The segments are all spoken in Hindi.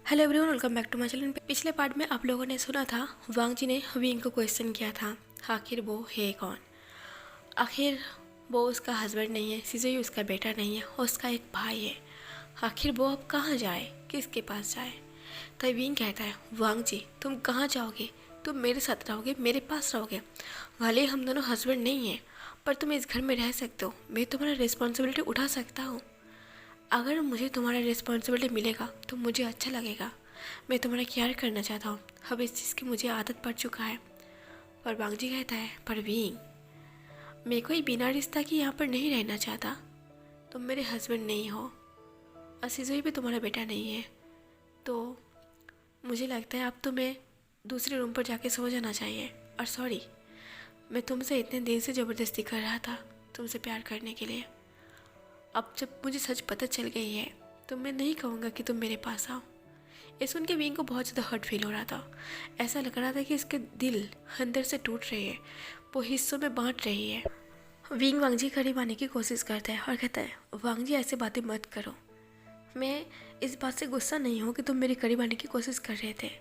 Hello everyone, welcome back to my channel. पिछले पार्ट में आप लोगों ने सुना था वांग जी ने विंग को क्वेश्चन किया था आखिर वो है कौन। आखिर वो उसका हस्बैंड नहीं है, सिजुई उसका बेटा नहीं है, उसका एक भाई है। आखिर वो अब कहाँ जाए, किसके पास जाए। तो विंग कहता है, वांग जी तुम कहाँ जाओगे, तुम मेरे साथ रहोगे, मेरे पास रहोगे। भले ही हम दोनों हस्बैंड नहीं हैं, पर तुम इस घर में रह सकते हो, मैं तुम्हारा रिस्पॉन्सिबिलिटी उठा सकता हूँ। अगर मुझे तुम्हारा रिस्पॉन्सिबिलिटी मिलेगा तो मुझे अच्छा लगेगा। मैं तुम्हारा केयर करना चाहता हूँ, अब इस चीज़ की मुझे आदत पड़ चुका है। पर वांग जी कहता है, पर विंग मैं कोई बिना रिश्ता की यहाँ पर नहीं रहना चाहता। तुम मेरे हस्बैंड नहीं हो और सिजुई भी तुम्हारा बेटा नहीं है, तो मुझे लगता है अब तुम्हें दूसरे रूम पर जाके सो जाना चाहिए। और सॉरी, मैं तुमसे इतने दिन से ज़बरदस्ती कर रहा था तुमसे प्यार करने के लिए। अब जब मुझे सच पता चल गई है तो मैं नहीं कहूँगा कि तुम मेरे पास आओ। ये सुन के विंग को बहुत ज़्यादा हर्ट फील हो रहा था। ऐसा लग रहा था कि इसके दिल अंदर से टूट रही है, वो हिस्सों में बांट रही है। विंग वांग जी करीब आने की कोशिश करता है और कहता है, वांग जी ऐसे बातें मत करो। मैं इस बात से गुस्सा नहीं हूँ कि तुम मेरे करीब आने की कोशिश कर रहे थे,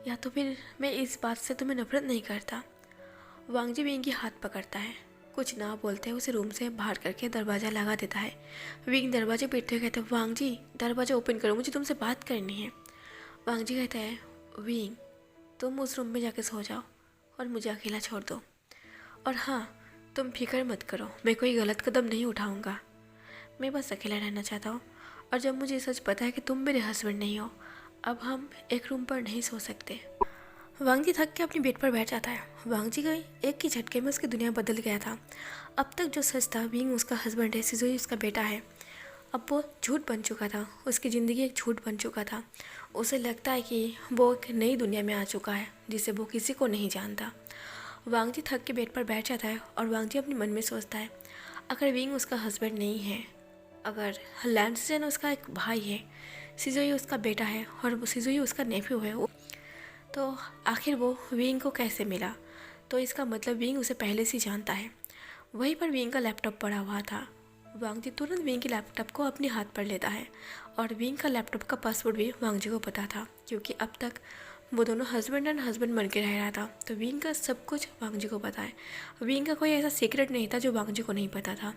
या तो फिर मैं इस बात से तुम्हें नफरत नहीं करता। वांग जी विंग की हाथ पकड़ता है, कुछ ना बोलते उसे रूम से बाहर करके दरवाज़ा लगा देता है। विंग दरवाजे पीटते हुए कहते हैं, वांग जी दरवाज़ा ओपन करो, मुझे तुमसे बात करनी है। वांग जी कहता है, विंग तुम उस रूम में जाके सो जाओ और मुझे अकेला छोड़ दो। और हाँ, तुम फिक्र मत करो, मैं कोई गलत कदम नहीं उठाऊंगा, मैं बस अकेला रहना चाहता हूँ। और जब मुझे सच पता है कि तुम मेरे हस्बैंड नहीं हो, अब हम एक रूम पर नहीं सो सकते। वांग जी थक के अपनी बेड पर बैठ जाता है। वांग जी गई एक ही झटके में उसकी दुनिया बदल गया था। अब तक जो सच था विंग उसका हस्बैंड है, सिजुई उसका बेटा है, अब वो झूठ बन चुका था। उसकी ज़िंदगी एक झूठ बन चुका था। उसे लगता है कि वो एक नई दुनिया में आ चुका है जिसे वो किसी को नहीं जानता। वांग जी थक के बेड पर बैठ जाता है और वांग जी अपने मन में सोचता है, अगर विंग उसका हस्बैंड नहीं है, अगर लैंसजन उसका एक भाई है, सिजुई उसका बेटा है और सिजुई उसका नेफ्यू है, तो आखिर वो विंग को कैसे मिला। तो इसका मतलब विंग उसे पहले से जानता है। वहीं पर विंग का लैपटॉप पड़ा हुआ था। वांग जी तुरंत विंग के लैपटॉप को अपने हाथ पर लेता है और विंग का लैपटॉप का पासवर्ड भी वांग जी को पता था, क्योंकि अब तक वो दोनों हस्बैंड एंड हस्बैंड बन के रह रहा था। तो विंग का सब कुछ वांग जी को पता है। विंग का कोई ऐसा सीक्रेट नहीं था जो वांग जी को नहीं पता था।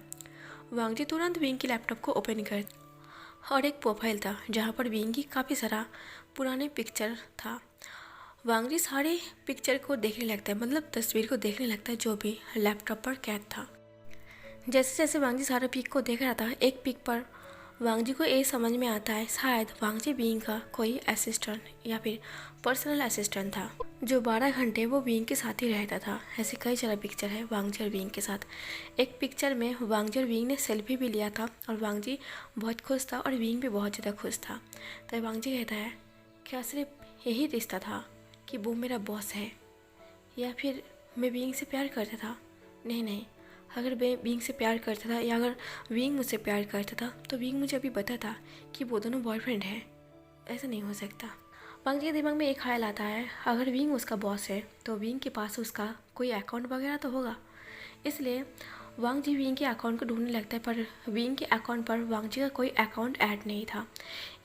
वांग जी तुरंत विंग के लैपटॉप को ओपन कर और एक प्रोफाइल था जहाँ पर विंग की काफ़ी सारा पुराने पिक्चर था। वांग जी सारे पिक्चर को देखने लगता है, मतलब तस्वीर को देखने लगता है जो भी लैपटॉप पर कैद था। जैसे जैसे वांग जी सारे पिक को देख रहा था, एक पिक पर वांग जी को ये समझ में आता है शायद वांग जी बीइंग का कोई असिस्टेंट या फिर पर्सनल असिस्टेंट था, जो 12 घंटे वो बीइंग के साथ ही रहता था। ऐसे कई सारे पिक्चर है वांग जी और बीइंग के साथ। एक पिक्चर में वांग जी और बीइंग ने सेल्फी भी लिया था और वांग जी बहुत खुश था और बीइंग भी बहुत ज़्यादा खुश था। तो वांग जी कहता है, क्या सिर्फ यही रिश्ता था कि वो मेरा बॉस है, या फिर मैं बीइंग से प्यार करता था। नहीं नहीं, अगर मैं बीइंग से प्यार करता था या अगर बीइंग मुझसे प्यार करता था तो बीइंग मुझे अभी पता था कि वो दोनों बॉयफ्रेंड हैं। ऐसा नहीं हो सकता। वांग जी के दिमाग में एक ख्याल आता है, अगर बीइंग उसका बॉस है तो बीइंग के पास उसका कोई अकाउंट वगैरह तो होगा। इसलिए वांग जी विंग के अकाउंट को ढूंढने लगता है, पर विंग के अकाउंट पर वांग जी का कोई अकाउंट ऐड नहीं था।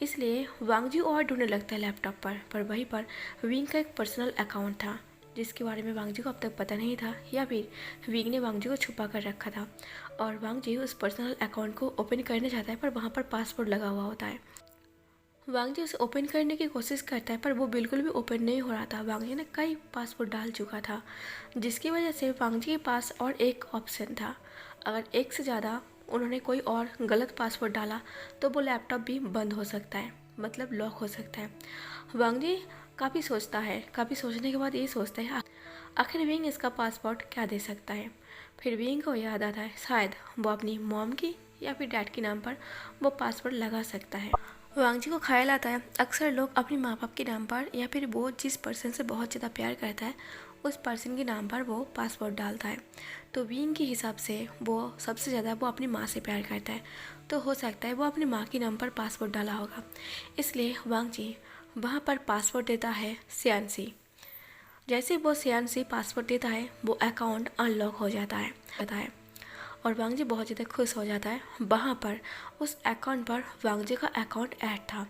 इसलिए वांग जी और ढूंढने लगता है लैपटॉप पर वहीं पर विंग का एक पर्सनल अकाउंट था जिसके बारे में वांग जी को अब तक पता नहीं था, या फिर विंग ने वांग जी को छुपा कर रखा था। और वांग जी उस पर्सनल अकाउंट को ओपन करना चाहता है, पर वहाँ पर पासवर्ड लगा हुआ होता है। वांग जी उसे ओपन करने की कोशिश करता है पर वो बिल्कुल भी ओपन नहीं हो रहा था। वांग जी ने कई पासवर्ड डाल चुका था, जिसकी वजह से वांग जी के पास और एक ऑप्शन था। अगर एक से ज़्यादा उन्होंने कोई और गलत पासवर्ड डाला तो वो लैपटॉप भी बंद हो सकता है, मतलब लॉक हो सकता है। वांग जी काफ़ी सोचता है, काफ़ी सोचने के बाद ये सोचता है आखिर विंग इसका पासवर्ड क्या दे सकता है। फिर विंग को याद आता है शायद वो अपनी मॉम की या फिर डैड के नाम पर वो पासवर्ड लगा सकता है। वांग जी को ख्याल आता है अक्सर लोग अपने माँ बाप के नाम पर या फिर वो जिस पर्सन से बहुत ज़्यादा प्यार करता है उस पर्सन के नाम पर वो पासवर्ड डालता है। तो विंग के हिसाब से वो सबसे ज़्यादा वो अपनी माँ से प्यार करता है, तो हो सकता है वो अपनी माँ के नाम पर पासवर्ड डाला होगा। इसलिए वांग जी वहाँ पर पासवर्ड देता है सियानसी। जैसे वो सियानसी पासवर्ड देता है वो अकाउंट अनलॉक हो जाता है। और वांग जी बहुत ज़्यादा खुश हो जाता है। वहाँ पर उस अकाउंट पर वांग जी का अकाउंट ऐड था।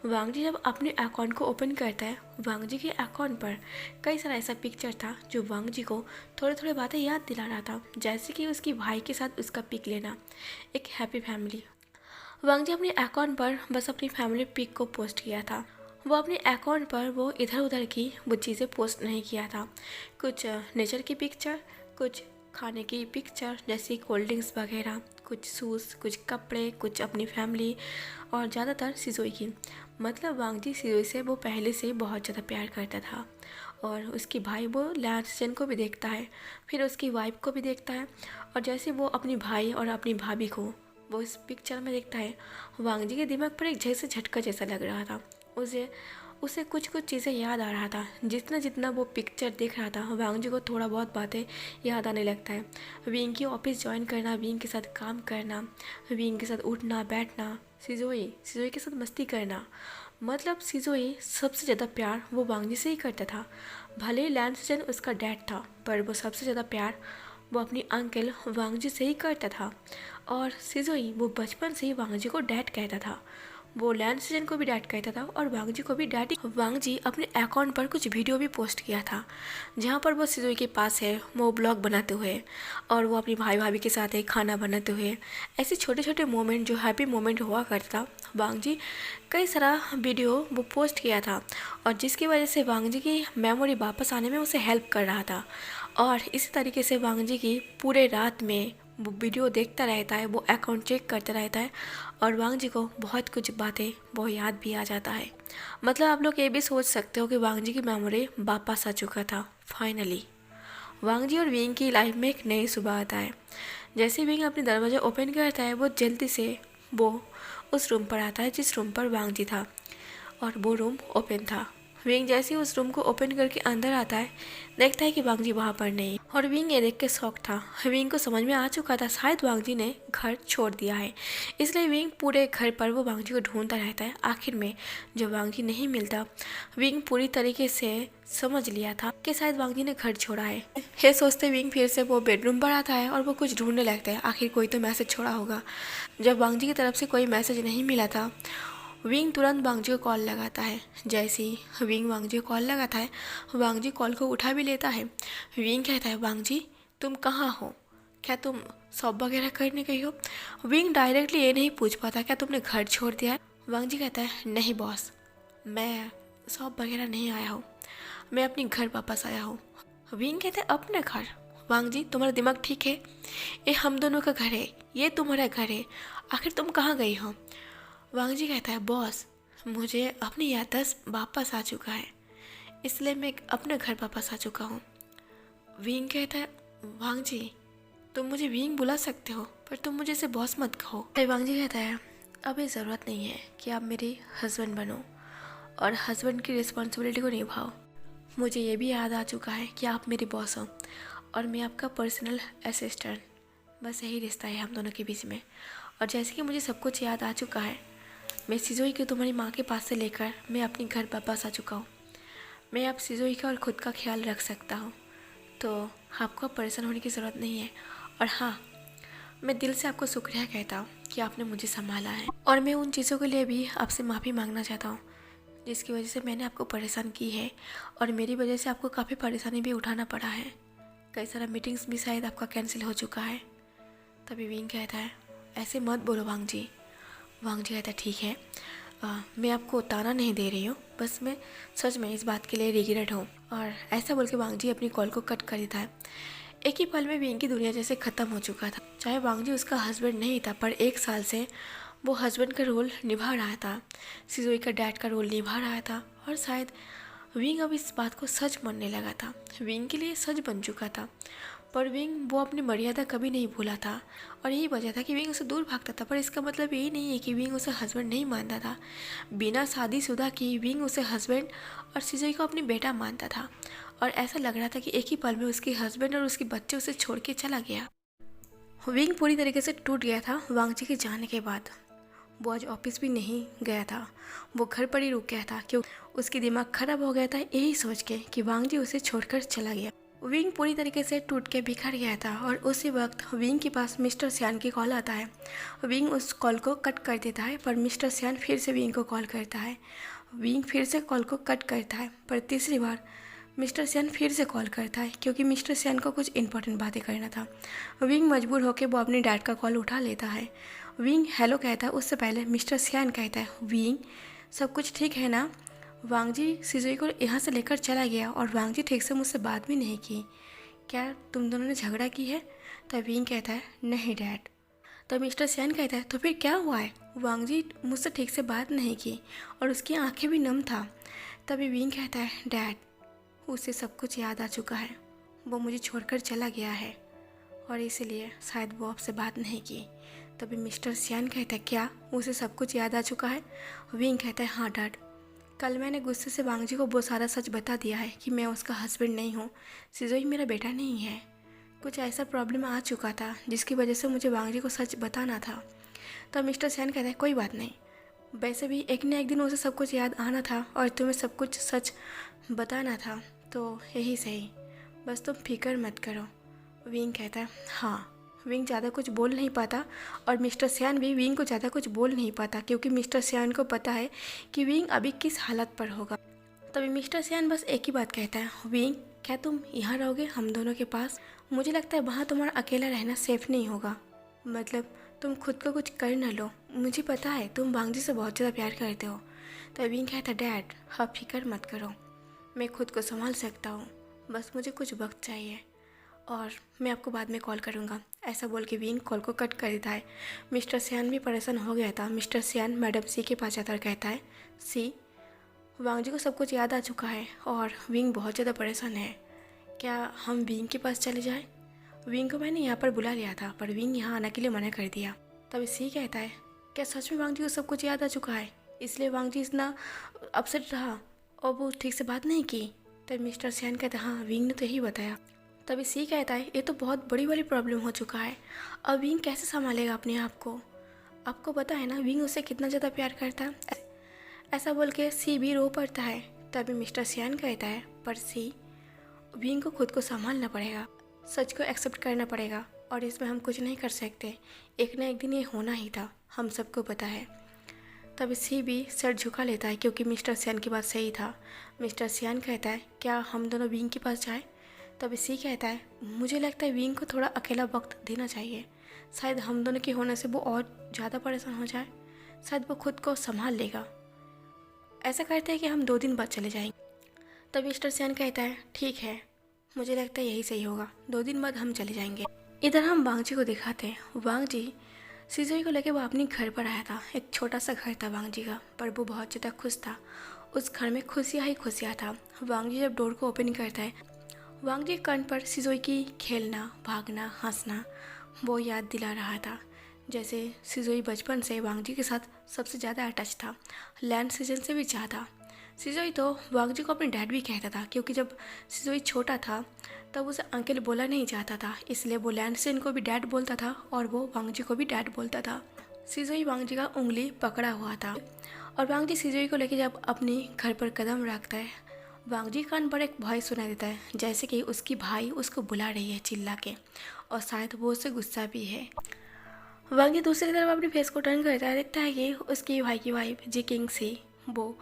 वांग जी जब अपने अकाउंट को ओपन करता है, वांग जी के अकाउंट पर कई सारा ऐसा पिक्चर था जो वांग जी को थोड़े थोड़े बातें याद दिला रहा था, जैसे कि उसकी भाई के साथ उसका पिक लेना, एक हैप्पी फैमिली। वांग जी अपने अकाउंट पर बस अपनी फैमिली पिक को पोस्ट किया था। वो अपने अकाउंट पर वो इधर उधर की वो चीज़ें पोस्ट नहीं किया था। कुछ नेचर की पिक्चर, कुछ खाने की पिक्चर जैसे कोल्ड ड्रिंक्स वगैरह, कुछ शूज़, कुछ कपड़े, कुछ अपनी फैमिली और ज़्यादातर सिजोई की। मतलब वांग जी सिजोई से वो पहले से बहुत ज़्यादा प्यार करता था और उसकी भाई वो लैंसजन को भी देखता है, फिर उसकी वाइफ को भी देखता है। और जैसे वो अपनी भाई और अपनी भाभी को वो इस पिक्चर में देखता है, वांग जी के दिमाग पर एक जैसे झटका जैसा लग रहा था। उसे उसे कुछ कुछ चीज़ें याद आ रहा था। जितना जितना वो पिक्चर देख रहा था, वांग जी को थोड़ा बहुत बातें याद आने लगता है। विंग की ऑफिस ज्वाइन करना, विंग के साथ काम करना, विंग के साथ उठना बैठना, सिजोई सिजोई के साथ मस्ती करना। मतलब सिजोई सबसे ज़्यादा प्यार वो वांग जी से ही करता था। भले ही लैंसजन उसका डैड था, पर वो सबसे ज़्यादा प्यार वो अपनी अंकल वांग जी से ही करता था। और सिजोई वो बचपन से ही वांग जी को डैड कहता था। वो लैंसजन को भी डैड कहता था और वांग जी को भी डैडी। वांग जी अपने अकाउंट पर कुछ वीडियो भी पोस्ट किया था, जहाँ पर वो सिजोई के पास है, वो ब्लॉग बनाते हुए और वो अपनी भाई भाभी के साथ है खाना बनाते हुए। ऐसे छोटे छोटे मोमेंट जो हैप्पी मोमेंट हुआ करता, वांग जी कई सारा वीडियो वो पोस्ट किया था और जिसकी वजह से वांग जी की मेमोरी वापस आने में उसे हेल्प कर रहा था। और इसी तरीके से वांग जी की पूरे रात में वो वीडियो देखता रहता है, वो अकाउंट चेक करता रहता है और वांग जी को बहुत कुछ बातें वो याद भी आ जाता है। मतलब आप लोग ये भी सोच सकते हो कि वांग जी की मेमोरी वापस आ चुका था फाइनली। वांग जी और विंग की लाइफ में एक नई सुबह आता है। जैसे विंग अपने दरवाज़ा ओपन करता है, वो जल्दी से वो उस रूम पर आता है जिस रूम पर वांग जी था और वो रूम ओपन था। विंग जैसे ही उस रूम को ओपन करके अंदर आता है, देखता है कि वांग जी वहाँ पर नहीं और विंग ये देख के शॉक था। विंग को समझ में आ चुका था शायद वांग जी ने घर छोड़ दिया है, इसलिए विंग पूरे घर पर वो वांग जी को ढूंढता रहता है। आखिर में जब वांग जी नहीं मिलता, विंग पूरी तरीके से समझ लिया था कि शायद वांग जी ने घर छोड़ा है। ये सोचते विंग फिर से वो बेडरूम पर आता है और वो कुछ ढूंढने लगता है, आखिर कोई तो मैसेज छोड़ा होगा। जब वांग जी की तरफ से कोई मैसेज नहीं मिला था, विंग तुरंत वांग जी को कॉल लगाता है। जैसे ही विंग वांग जी को कॉल लगाता है, वांग जी कॉल को उठा भी लेता है। विंग कहता है, वांग जी तुम कहाँ हो, क्या तुम शॉप वगैरह करने गई हो? विंग डायरेक्टली ये नहीं पूछ पाता क्या तुमने घर छोड़ दिया है। वांग जी कहता है, नहीं बॉस, मैं शॉप वगैरह नहीं आया हूँ, मैं अपने घर वापस आया हूँ। विंग कहता है, अपने घर? वांग जी तुम्हारा दिमाग ठीक है? ये हम दोनों का घर है, ये तुम्हारा घर है, आखिर तुम कहाँ गई हो? वांग जी कहता है, बॉस मुझे अपनी याददाश्त वापस आ चुका है, इसलिए मैं अपने घर वापस आ चुका हूँ। विंग कहता है, वांग जी तुम मुझे विंग बुला सकते हो, पर तुम मुझे इसे बॉस मत कहो। वांग जी कहता है, अभी ज़रूरत नहीं है कि आप मेरे हस्बैंड बनो और हस्बैंड की रिस्पॉन्सिबिलिटी को निभाओ। मुझे ये भी याद आ चुका है कि आप मेरे बॉस हो और मैं आपका पर्सनल असिस्टेंट। बस यही रिश्ता है हम दोनों के बीच में। और जैसे कि मुझे सब कुछ याद आ चुका है, मैं सिजोई को तुम्हारी माँ के पास से लेकर मैं अपने घर वापस आ चुका हूँ। मैं अब सिजोई का और ख़ुद का ख्याल रख सकता हूँ, तो आपको परेशान होने की ज़रूरत नहीं है। और हाँ, मैं दिल से आपको शुक्रिया कहता हूँ कि आपने मुझे संभाला है और मैं उन चीज़ों के लिए भी आपसे माफ़ी मांगना चाहता हूँ जिसकी वजह से मैंने आपको परेशान की है और मेरी वजह से आपको काफ़ी परेशानी भी उठाना पड़ा है। कई सारा मीटिंग्स भी शायद आपका कैंसिल हो चुका है। तभी विंग कहता है, ऐसे मत बोलो वांग जी। वांग जी कहता है, ठीक है, मैं आपको ताना नहीं दे रही हूँ, बस मैं सच में इस बात के लिए रिग्रेट हूँ। और ऐसा बोल के वांग जी अपनी कॉल को कट कर देता है। एक ही पल में विंग की दुनिया जैसे ख़त्म हो चुका था। चाहे वांग जी उसका हस्बैंड नहीं था, पर 1 साल से वो हस्बैंड का रोल निभा रहा था, सिजोई का डैड का रोल निभा रहा था और शायद विंग अब इस बात को सच मानने लगा था। विंग के लिए सच बन चुका था, पर विंग वो अपनी मर्यादा कभी नहीं भूला था और यही वजह था कि विंग उसे दूर भागता था। पर इसका मतलब यही नहीं है कि विंग उसे हस्बैंड नहीं मानता था। बिना शादीशुदा की विंग उसे हस्बैंड और सिजोई को अपनी बेटा मानता था और ऐसा लग रहा था कि एक ही पल में उसके हस्बैंड और उसके बच्चे उसे छोड़ के चला गया। विंग पूरी तरीके से टूट गया था वांग जी के जाने के बाद। वो आज ऑफिस भी नहीं गया था, वो घर पर ही रुक गया था क्योंकि उसकी दिमाग खराब हो गया था यही सोच के कि वांग जी उसे छोड़कर चला गया। विंग पूरी तरीके से टूट के बिखर गया था और उसी वक्त विंग के पास मिस्टर सियान की कॉल आता है। विंग उस कॉल को कट कर देता है, पर मिस्टर सियान फिर से विंग को कॉल करता है। विंग फिर से कॉल को कट करता है, पर तीसरी बार मिस्टर सियान फिर से कॉल करता है क्योंकि मिस्टर सियान को कुछ इंपॉर्टेंट बातें करना था। विंग मजबूर होकर वो अपने डैड का कॉल उठा लेता है। विंग हेलो कहता है, उससे पहले मिस्टर सियान कहता है, विंग सब कुछ ठीक है ना? वांगजी सिजुई को यहाँ से लेकर चला गया और वांगजी ठीक से मुझसे बात भी नहीं की। क्या तुम दोनों ने झगड़ा की है? तब विंग कहता है, नहीं डैड। तब मिस्टर सियान कहता है, तो फिर क्या हुआ है? वांगजी मुझसे ठीक से बात नहीं की और उसकी आंखें भी नम था। तभी विंग कहता है, डैड उसे सब कुछ याद आ चुका है, वो मुझे छोड़कर चला गया है और इसीलिए शायद वो आपसे बात नहीं की। तभी मिस्टर सियान कहता है, क्या उसे सब कुछ याद आ चुका है? विंग कहता है, हाँ डैड, कल मैंने गुस्से से वांगजी को वो सारा सच बता दिया है कि मैं उसका हस्बैंड नहीं हूँ, सिजोई मेरा बेटा नहीं है। कुछ ऐसा प्रॉब्लम आ चुका था जिसकी वजह से मुझे वांगजी को सच बताना था। तब मिस्टर सेन कहता है, कोई बात नहीं, वैसे भी एक न एक दिन उसे सब कुछ याद आना था और तुम्हें सब कुछ सच बताना था, तो यही सही, बस तुम फिक्र मत करो। विंग कहता है, हाँ। विंग ज़्यादा कुछ बोल नहीं पाता और मिस्टर सियान भी विंग को ज़्यादा कुछ बोल नहीं पाता क्योंकि मिस्टर सियान को पता है कि विंग अभी किस हालत पर होगा। तभी मिस्टर सियान बस एक ही बात कहता है, विंग क्या तुम यहाँ रहोगे हम दोनों के पास? मुझे लगता है वहाँ तुम्हारा अकेला रहना सेफ नहीं होगा, मतलब तुम खुद को कुछ कर न लो, मुझे पता है तुम वांगजी से बहुत ज़्यादा प्यार करते हो। तभी विंग कहता है, डैड आप फिक्र मत करो, मैं खुद को संभाल सकता हूँ, बस मुझे कुछ वक्त चाहिए और मैं आपको बाद में कॉल करूँगा। ऐसा बोल के विंग कॉल को कट कर देता है। मिस्टर सियान भी परेशान हो गया था। मिस्टर सियान मैडम सी के पास जाकर कहता है, सी वांगजी को सब कुछ याद आ चुका है और विंग बहुत ज़्यादा परेशान है, क्या हम विंग के पास चले जाएं? विंग को मैंने यहाँ पर बुला लिया था पर विंग यहाँ आने के लिए मना कर दिया। तभी सी कहता है, क्या सच में वांगजी को सब कुछ याद आ चुका है, इसलिए वांगजी इतना अपसेट रहा और वो ठीक से बात नहीं की? तब मिस्टर सियान कहता है, हाँ विंग ने तो यही बताया। तभी सी कहता है, ये तो बहुत बड़ी वाली प्रॉब्लम हो चुका है, अब विंग कैसे संभालेगा अपने आप को? आपको पता है ना विंग उससे कितना ज़्यादा प्यार करता है। ऐसा बोल के सी भी रो पड़ता है। तभी मिस्टर सियान कहता है, पर सी विंग को खुद को संभालना पड़ेगा, सच को एक्सेप्ट करना पड़ेगा और इसमें हम कुछ नहीं कर सकते, एक ना एक दिन ये होना ही था, हम सबको पता है। तभी सी भी सर झुका लेता है क्योंकि मिस्टर सियान की बात सही था। मिस्टर सियान कहता है, क्या हम दोनों विंग के पास जाएं? तभी सी कहता है, मुझे लगता है विंग को थोड़ा अकेला वक्त देना चाहिए, शायद हम दोनों के होने से वो और ज़्यादा परेशान हो जाए, शायद वो खुद को संभाल लेगा। ऐसा करते हैं कि हम 2 दिन बाद चले जाएंगे। तब मिस्टर सियान कहता है, ठीक है, मुझे लगता है यही सही होगा, 2 दिन बाद हम चले जाएंगे। इधर हम वांगजी को दिखाते हैं। वांगजी सिजोई को लेकर वो अपने घर पर आया था। एक छोटा सा घर था वांगजी का, पर वो बहुत ज़्यादा खुश था, उस घर में खुशियाँ ही खुशियाँ था। वांगजी जब डोर को ओपन करता है, वांगजी के कान पर सिजोई की खेलना, भागना, हंसना वो याद दिला रहा था। जैसे सिजोई बचपन से वांगजी के साथ सबसे ज़्यादा अटैच था, लैंड सीजन से भी ज़्यादा। सिजोई तो वांगजी को अपने डैड भी कहता था क्योंकि जब सिजोई छोटा था तब उसे अंकल बोला नहीं जाता था, इसलिए वो लैंड सीजन को भी डैड बोलता था और वो वांगजी को भी डैड बोलता था। सिजोई वांगजी का उंगली पकड़ा हुआ था और वांगजी सिजोई को लेकर जब अपने घर पर कदम रखता है, वांगजी कान पर एक वॉइस सुनाई देता है, जैसे कि उसकी भाई उसको बुला रही है चिल्ला के और शायद वो उससे गुस्सा भी है। वांगजी दूसरी तरफ अपने फेस को टर्न करता है, देखता है कि उसकी भाई की वाइफ जी किंग सी वो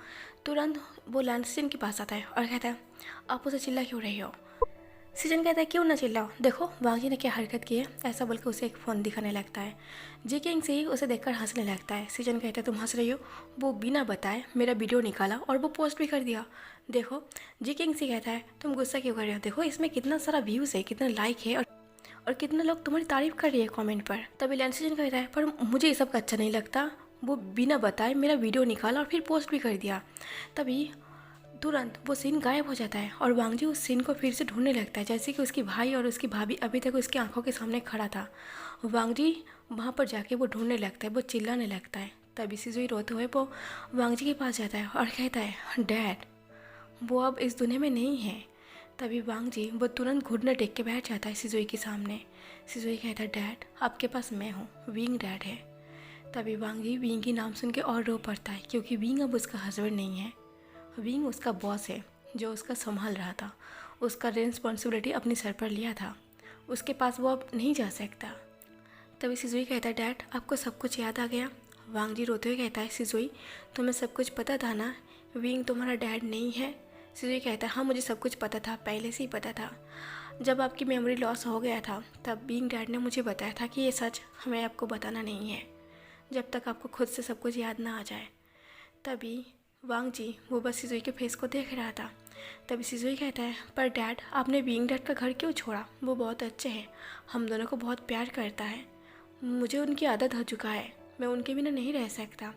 तुरंत वो लैंड सीजन के पास आता है और कहता है, आप उसे चिल्ला क्यों रही हो? सीजन कहता है, क्यों ना चिल्लाओ, देखो वांगजी ने क्या हरकत की है। ऐसा बोलकर उसे एक फ़ोन दिखाने लगता है। जी किंग सी उसे देखकर हंसने लगता है। सीजन कहता है, तुम हंस रही हो? वो बिना बताए मेरा वीडियो निकाला और वो पोस्ट भी कर दिया, देखो। जी किंग सी कहता है, तुम गुस्सा क्यों कर रहे हो, देखो इसमें कितना सारा व्यूज़ है, कितना लाइक है और कितने लोग तुम्हारी तारीफ कर रही है कमेंट पर। तभी लैंड सीजन कहता है, पर मुझे ये सब अच्छा नहीं लगता, वो बिना बताए मेरा वीडियो निकाला और फिर पोस्ट भी कर दिया। तभी तुरंत वो सीन गायब हो जाता है और वांगजी उस सीन को फिर से ढूंढने लगता है, जैसे कि उसकी भाई और उसकी भाभी अभी तक उसकी आंखों के सामने खड़ा था। वांगजी वहाँ पर जाके वो ढूंढने लगता है, वो चिल्लाने लगता है। तभी सिजुई रोते हुए वो वांगजी के पास जाता है और कहता है, डैड वो अब इस दुनिया में नहीं है। तभी वांगजी वो तुरंत घुटने टेक के बैठ जाता है सिजुई के सामने। सिजुई कहता है, डैड आपके पास मैं हूँ, विंग डैड है। तभी वांगजी विंग की नाम सुन के और रो पड़ता है क्योंकि विंग अब उसका हस्बैंड नहीं है, विंग उसका बॉस है जो उसका संभाल रहा था। उसका रिस्पॉन्सिबिलिटी अपने सर पर लिया था, उसके पास वो अब नहीं जा सकता। तभी सिजुई कहता है, डैड आपको सब कुछ याद आ गया? वांग जी रोते हुए कहता है, सिजुई तुम्हें सब कुछ पता था ना, विंग तुम्हारा डैड नहीं है? सिजुई कहता है, हाँ मुझे सब कुछ पता था, पहले से ही पता था। जब आपकी मेमोरी लॉस हो गया था तब विंग डैड ने मुझे बताया था कि ये सच हमें आपको बताना नहीं है जब तक आपको खुद से सब कुछ याद ना आ जाए। तभी वांग जी वो बस सिजुई के फेस को देख रहा था। तभी सिजुई कहता है, पर डैड आपने विंग डैड का घर क्यों छोड़ा? वो बहुत अच्छे हैं, हम दोनों को बहुत प्यार करता है, मुझे उनकी आदत हो चुका है, मैं उनके बिना नहीं रह सकता।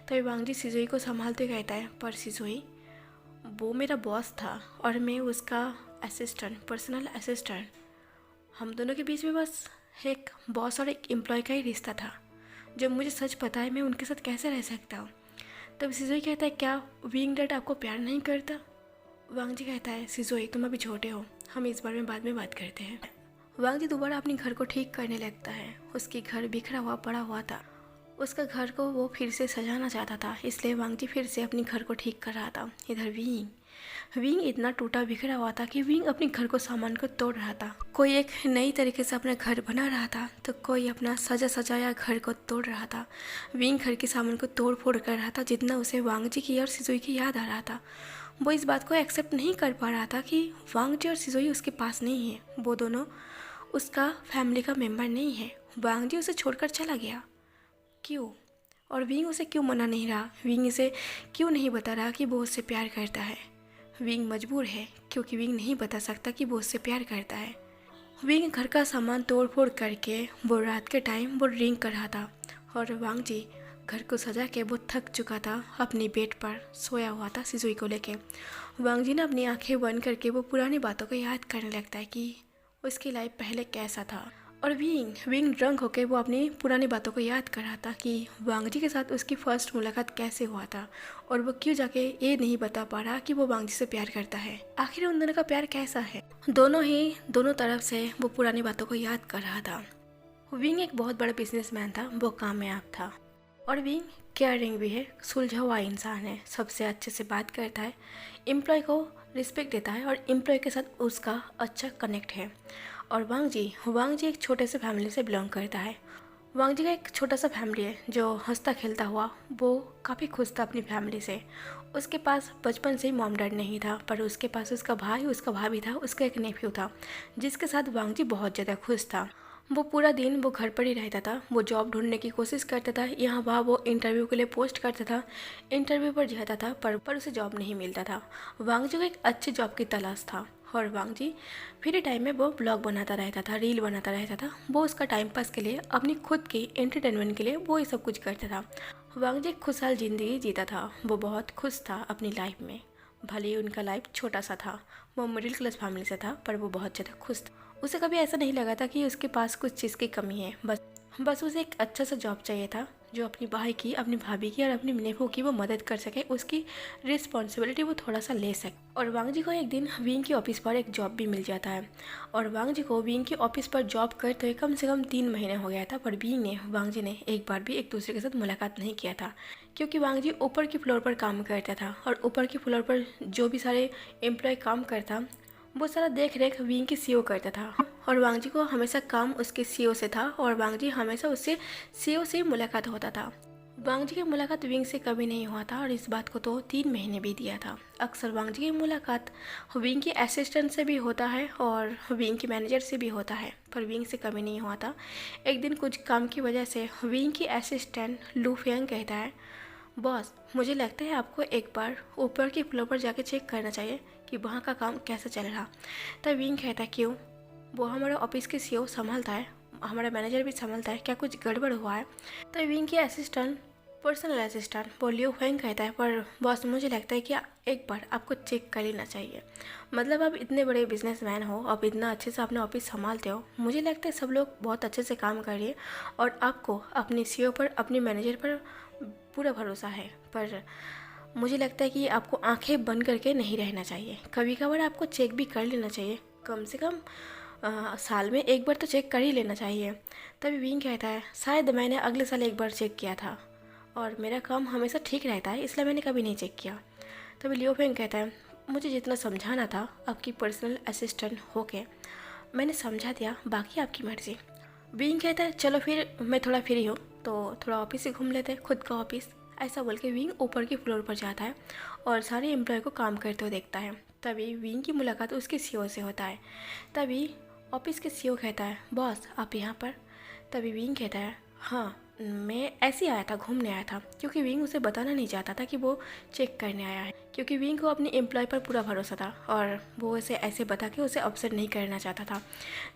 तभी वांग जी सिजुई को संभालते कहता है, पर सिजुई वो मेरा बॉस था और मैं उसका असिस्टेंट, पर्सनल असिस्टेंट। हम दोनों के बीच में बस एक बॉस और एक एम्प्लॉय का ही रिश्ता था। जब मुझे सच पता है मैं उनके साथ कैसे रह सकता हूँ? तब सिजुई कहता है, क्या विंग डैड आपको प्यार नहीं करता? वांग जी कहता है, सिजुई तुम अभी छोटे हो, हम इस बारे में बाद में बात करते हैं। वांग जी दोबारा अपने घर को ठीक करने लगता है। उसकी घर बिखरा हुआ पड़ा हुआ था, उसका घर को वो फिर से सजाना चाहता था, इसलिए वांग जी फिर से अपने घर को ठीक कर रहा था। इधर विंग इतना टूटा बिखरा हुआ था कि विंग अपने घर को सामान को तोड़ रहा था। कोई एक नई तरीके से अपना घर बना रहा था तो कोई अपना सजा सजाया घर को तोड़ रहा था। विंग घर के सामान को तोड़ फोड़ कर रहा था। जितना उसे वांग जी की और सिजुई की याद आ रहा था, वो इस बात को एक्सेप्ट नहीं कर पा रहा था कि वांग जी और सिजुई उसके पास नहीं है, वो दोनों उसका फैमिली का मेम्बर नहीं है। वांग जी उसे छोड़कर चला गया, क्यों? और विंग उसे क्यों मना नहीं रहा? विंग इसे क्यों नहीं बता रहा कि वो उससे प्यार करता है? विंग मजबूर है क्योंकि विंग नहीं बता सकता कि वो उससे प्यार करता है। विंग घर का सामान तोड़ फोड़ करके वो रात के टाइम वो ड्रिंक कर रहा था और वांग जी घर को सजा के वो थक चुका था, अपनी बेड पर सोया हुआ था सिजुई को लेके। वांग जी ने अपनी आंखें बंद करके वो पुरानी बातों को याद करने लगता है कि उसकी लाइफ पहले कैसा था। और विंग ड्रंक होके वो अपनी पुरानी बातों को याद कर रहा था कि वांग जी के साथ उसकी फर्स्ट मुलाकात कैसे हुआ था और वो क्यों जाके ये नहीं बता पा रहा कि वो वांग जी से प्यार करता है। आखिर उन दोनों का प्यार कैसा है? दोनों तरफ से वो पुरानी बातों को याद कर रहा था। विंग एक बहुत बड़ा बिजनेसमैन था, वो कामयाब था और विंग केयरिंग भी है, सुलझा हुआ इंसान है, सबसे अच्छे से बात करता है, एम्प्लॉय को रिस्पेक्ट देता है और एम्प्लॉय के साथ उसका अच्छा कनेक्ट है। और वांग जी एक छोटे से फैमिली से बिलोंग करता है। वांग जी का एक छोटा सा फैमिली है जो हंसता खेलता हुआ वो काफ़ी खुश था अपनी फैमिली से। उसके पास बचपन से ही मॉम डैड नहीं था, पर उसके पास उसका भाई, उसका भाभी था, उसका एक नेफ्यू था जिसके साथ वांग जी बहुत ज़्यादा खुश था। वो पूरा दिन वो घर पर ही रहता था, वो जॉब ढूंढने की कोशिश करता था, यहाँ वहाँ वो इंटरव्यू के लिए पोस्ट करता था, इंटरव्यू पर जाता था, पर उसे जॉब नहीं मिलता था। वांग जी को एक अच्छी जॉब की तलाश था और वांग जी फ्री टाइम में वो ब्लॉग बनाता रहता था, रील बनाता रहता था। वो उसका टाइम पास के लिए, अपनी खुद की एंटरटेनमेंट के लिए वो ये सब कुछ करता था। वांग जी एक खुशहाल ज़िंदगी जीता था, वो बहुत खुश था अपनी लाइफ में। भले ही उनका लाइफ छोटा सा था, वो मिडिल क्लास फैमिली से था, पर वो बहुत ज़्यादा खुश था। उसे कभी ऐसा नहीं लगा था कि उसके पास कुछ चीज़ की कमी है। बस उसे एक अच्छा सा जॉब चाहिए था जो अपनी भाई की, अपनी भाभी की और अपनी नेफू की वो मदद कर सके, उसकी रिस्पॉन्सिबिलिटी वो थोड़ा सा ले सके। और वांग जी को एक दिन विंग की ऑफिस पर एक जॉब भी मिल जाता है और वांग जी को विंग की ऑफिस पर जॉब करते हुए कम से कम 3 महीने हो गया था, पर वांग जी ने एक बार भी एक दूसरे के साथ मुलाकात नहीं किया था क्योंकि वांग जी ऊपर की फ्लोर पर काम करता था और ऊपर की फ्लोर पर जो भी सारे एम्प्लॉय काम करता वो सारा देख रेख विंग की सीओ करता था और वांग जी को हमेशा काम उसके सीओ से था और वांग जी हमेशा उससे सीओ से मुलाकात होता था। वांग जी की मुलाकात विंग से कभी नहीं हुआ था और इस बात को तो 3 महीने भी दिया था। अक्सर वांग जी की मुलाकात विंग की असिस्टेंट से भी होता है और विंग की मैनेजर से भी होता है, पर विंग से कभी नहीं हुआ था। एक दिन कुछ काम की वजह से विंग की असिस्टेंट लू फेंग कहता है, बॉस मुझे लगता है आपको एक बार ऊपर की फ्लोर पर जाके चेक करना चाहिए कि वहाँ का काम कैसे चल रहा। तब विंग कहता है, क्यों? वो हमारे ऑफिस के सीईओ संभालता है, हमारा मैनेजर भी संभालता है, क्या कुछ गड़बड़ हुआ है? तब विंग की असिस्टेंट, पर्सनल असिस्टेंट वो लियो फेंग कहता है, पर बॉस मुझे लगता है कि एक बार आपको चेक कर लेना चाहिए। मतलब आप इतने बड़े बिजनेसमैन हो, आप इतना अच्छे से अपने ऑफिस संभालते हो, मुझे लगता है सब लोग बहुत अच्छे से काम कर रही है और आपको अपने सीईओ पर, अपने मैनेजर पर पूरा भरोसा है, पर मुझे लगता है कि आपको आंखें बंद करके नहीं रहना चाहिए। कभी कभार आपको चेक भी कर लेना चाहिए, कम से कम साल में एक बार तो चेक कर ही लेना चाहिए। तभी विंग कहता है, शायद मैंने अगले साल एक बार चेक किया था और मेरा काम हमेशा ठीक रहता है, इसलिए मैंने कभी नहीं चेक किया। तभी लियो फेंग कहता है, मुझे जितना समझाना था आपकी पर्सनल असिस्टेंट होके मैंने समझा दिया, बाकी आपकी मर्ज़ी। विंग कहता है चलो फिर मैं थोड़ा फ्री हूँ तो थोड़ा ऑफिस ही घूम लेते हैं, खुद का ऑफिस। ऐसा बोल के विंग ऊपर की फ्लोर पर जाता है और सारे एम्प्लॉय को काम करते हुए देखता है। तभी विंग की मुलाकात उसके सीईओ से होता है। तभी ऑफिस के सीईओ कहता है बॉस आप यहाँ पर। तभी विंग कहता है हाँ मैं ऐसे ही आया था, घूमने आया था, क्योंकि विंग उसे बताना नहीं चाहता था कि वो चेक करने आया है, क्योंकि विंग को अपने एम्प्लॉय पर पूरा भरोसा था और वो उसे ऐसे बता के उसे अपसेट नहीं करना चाहता था।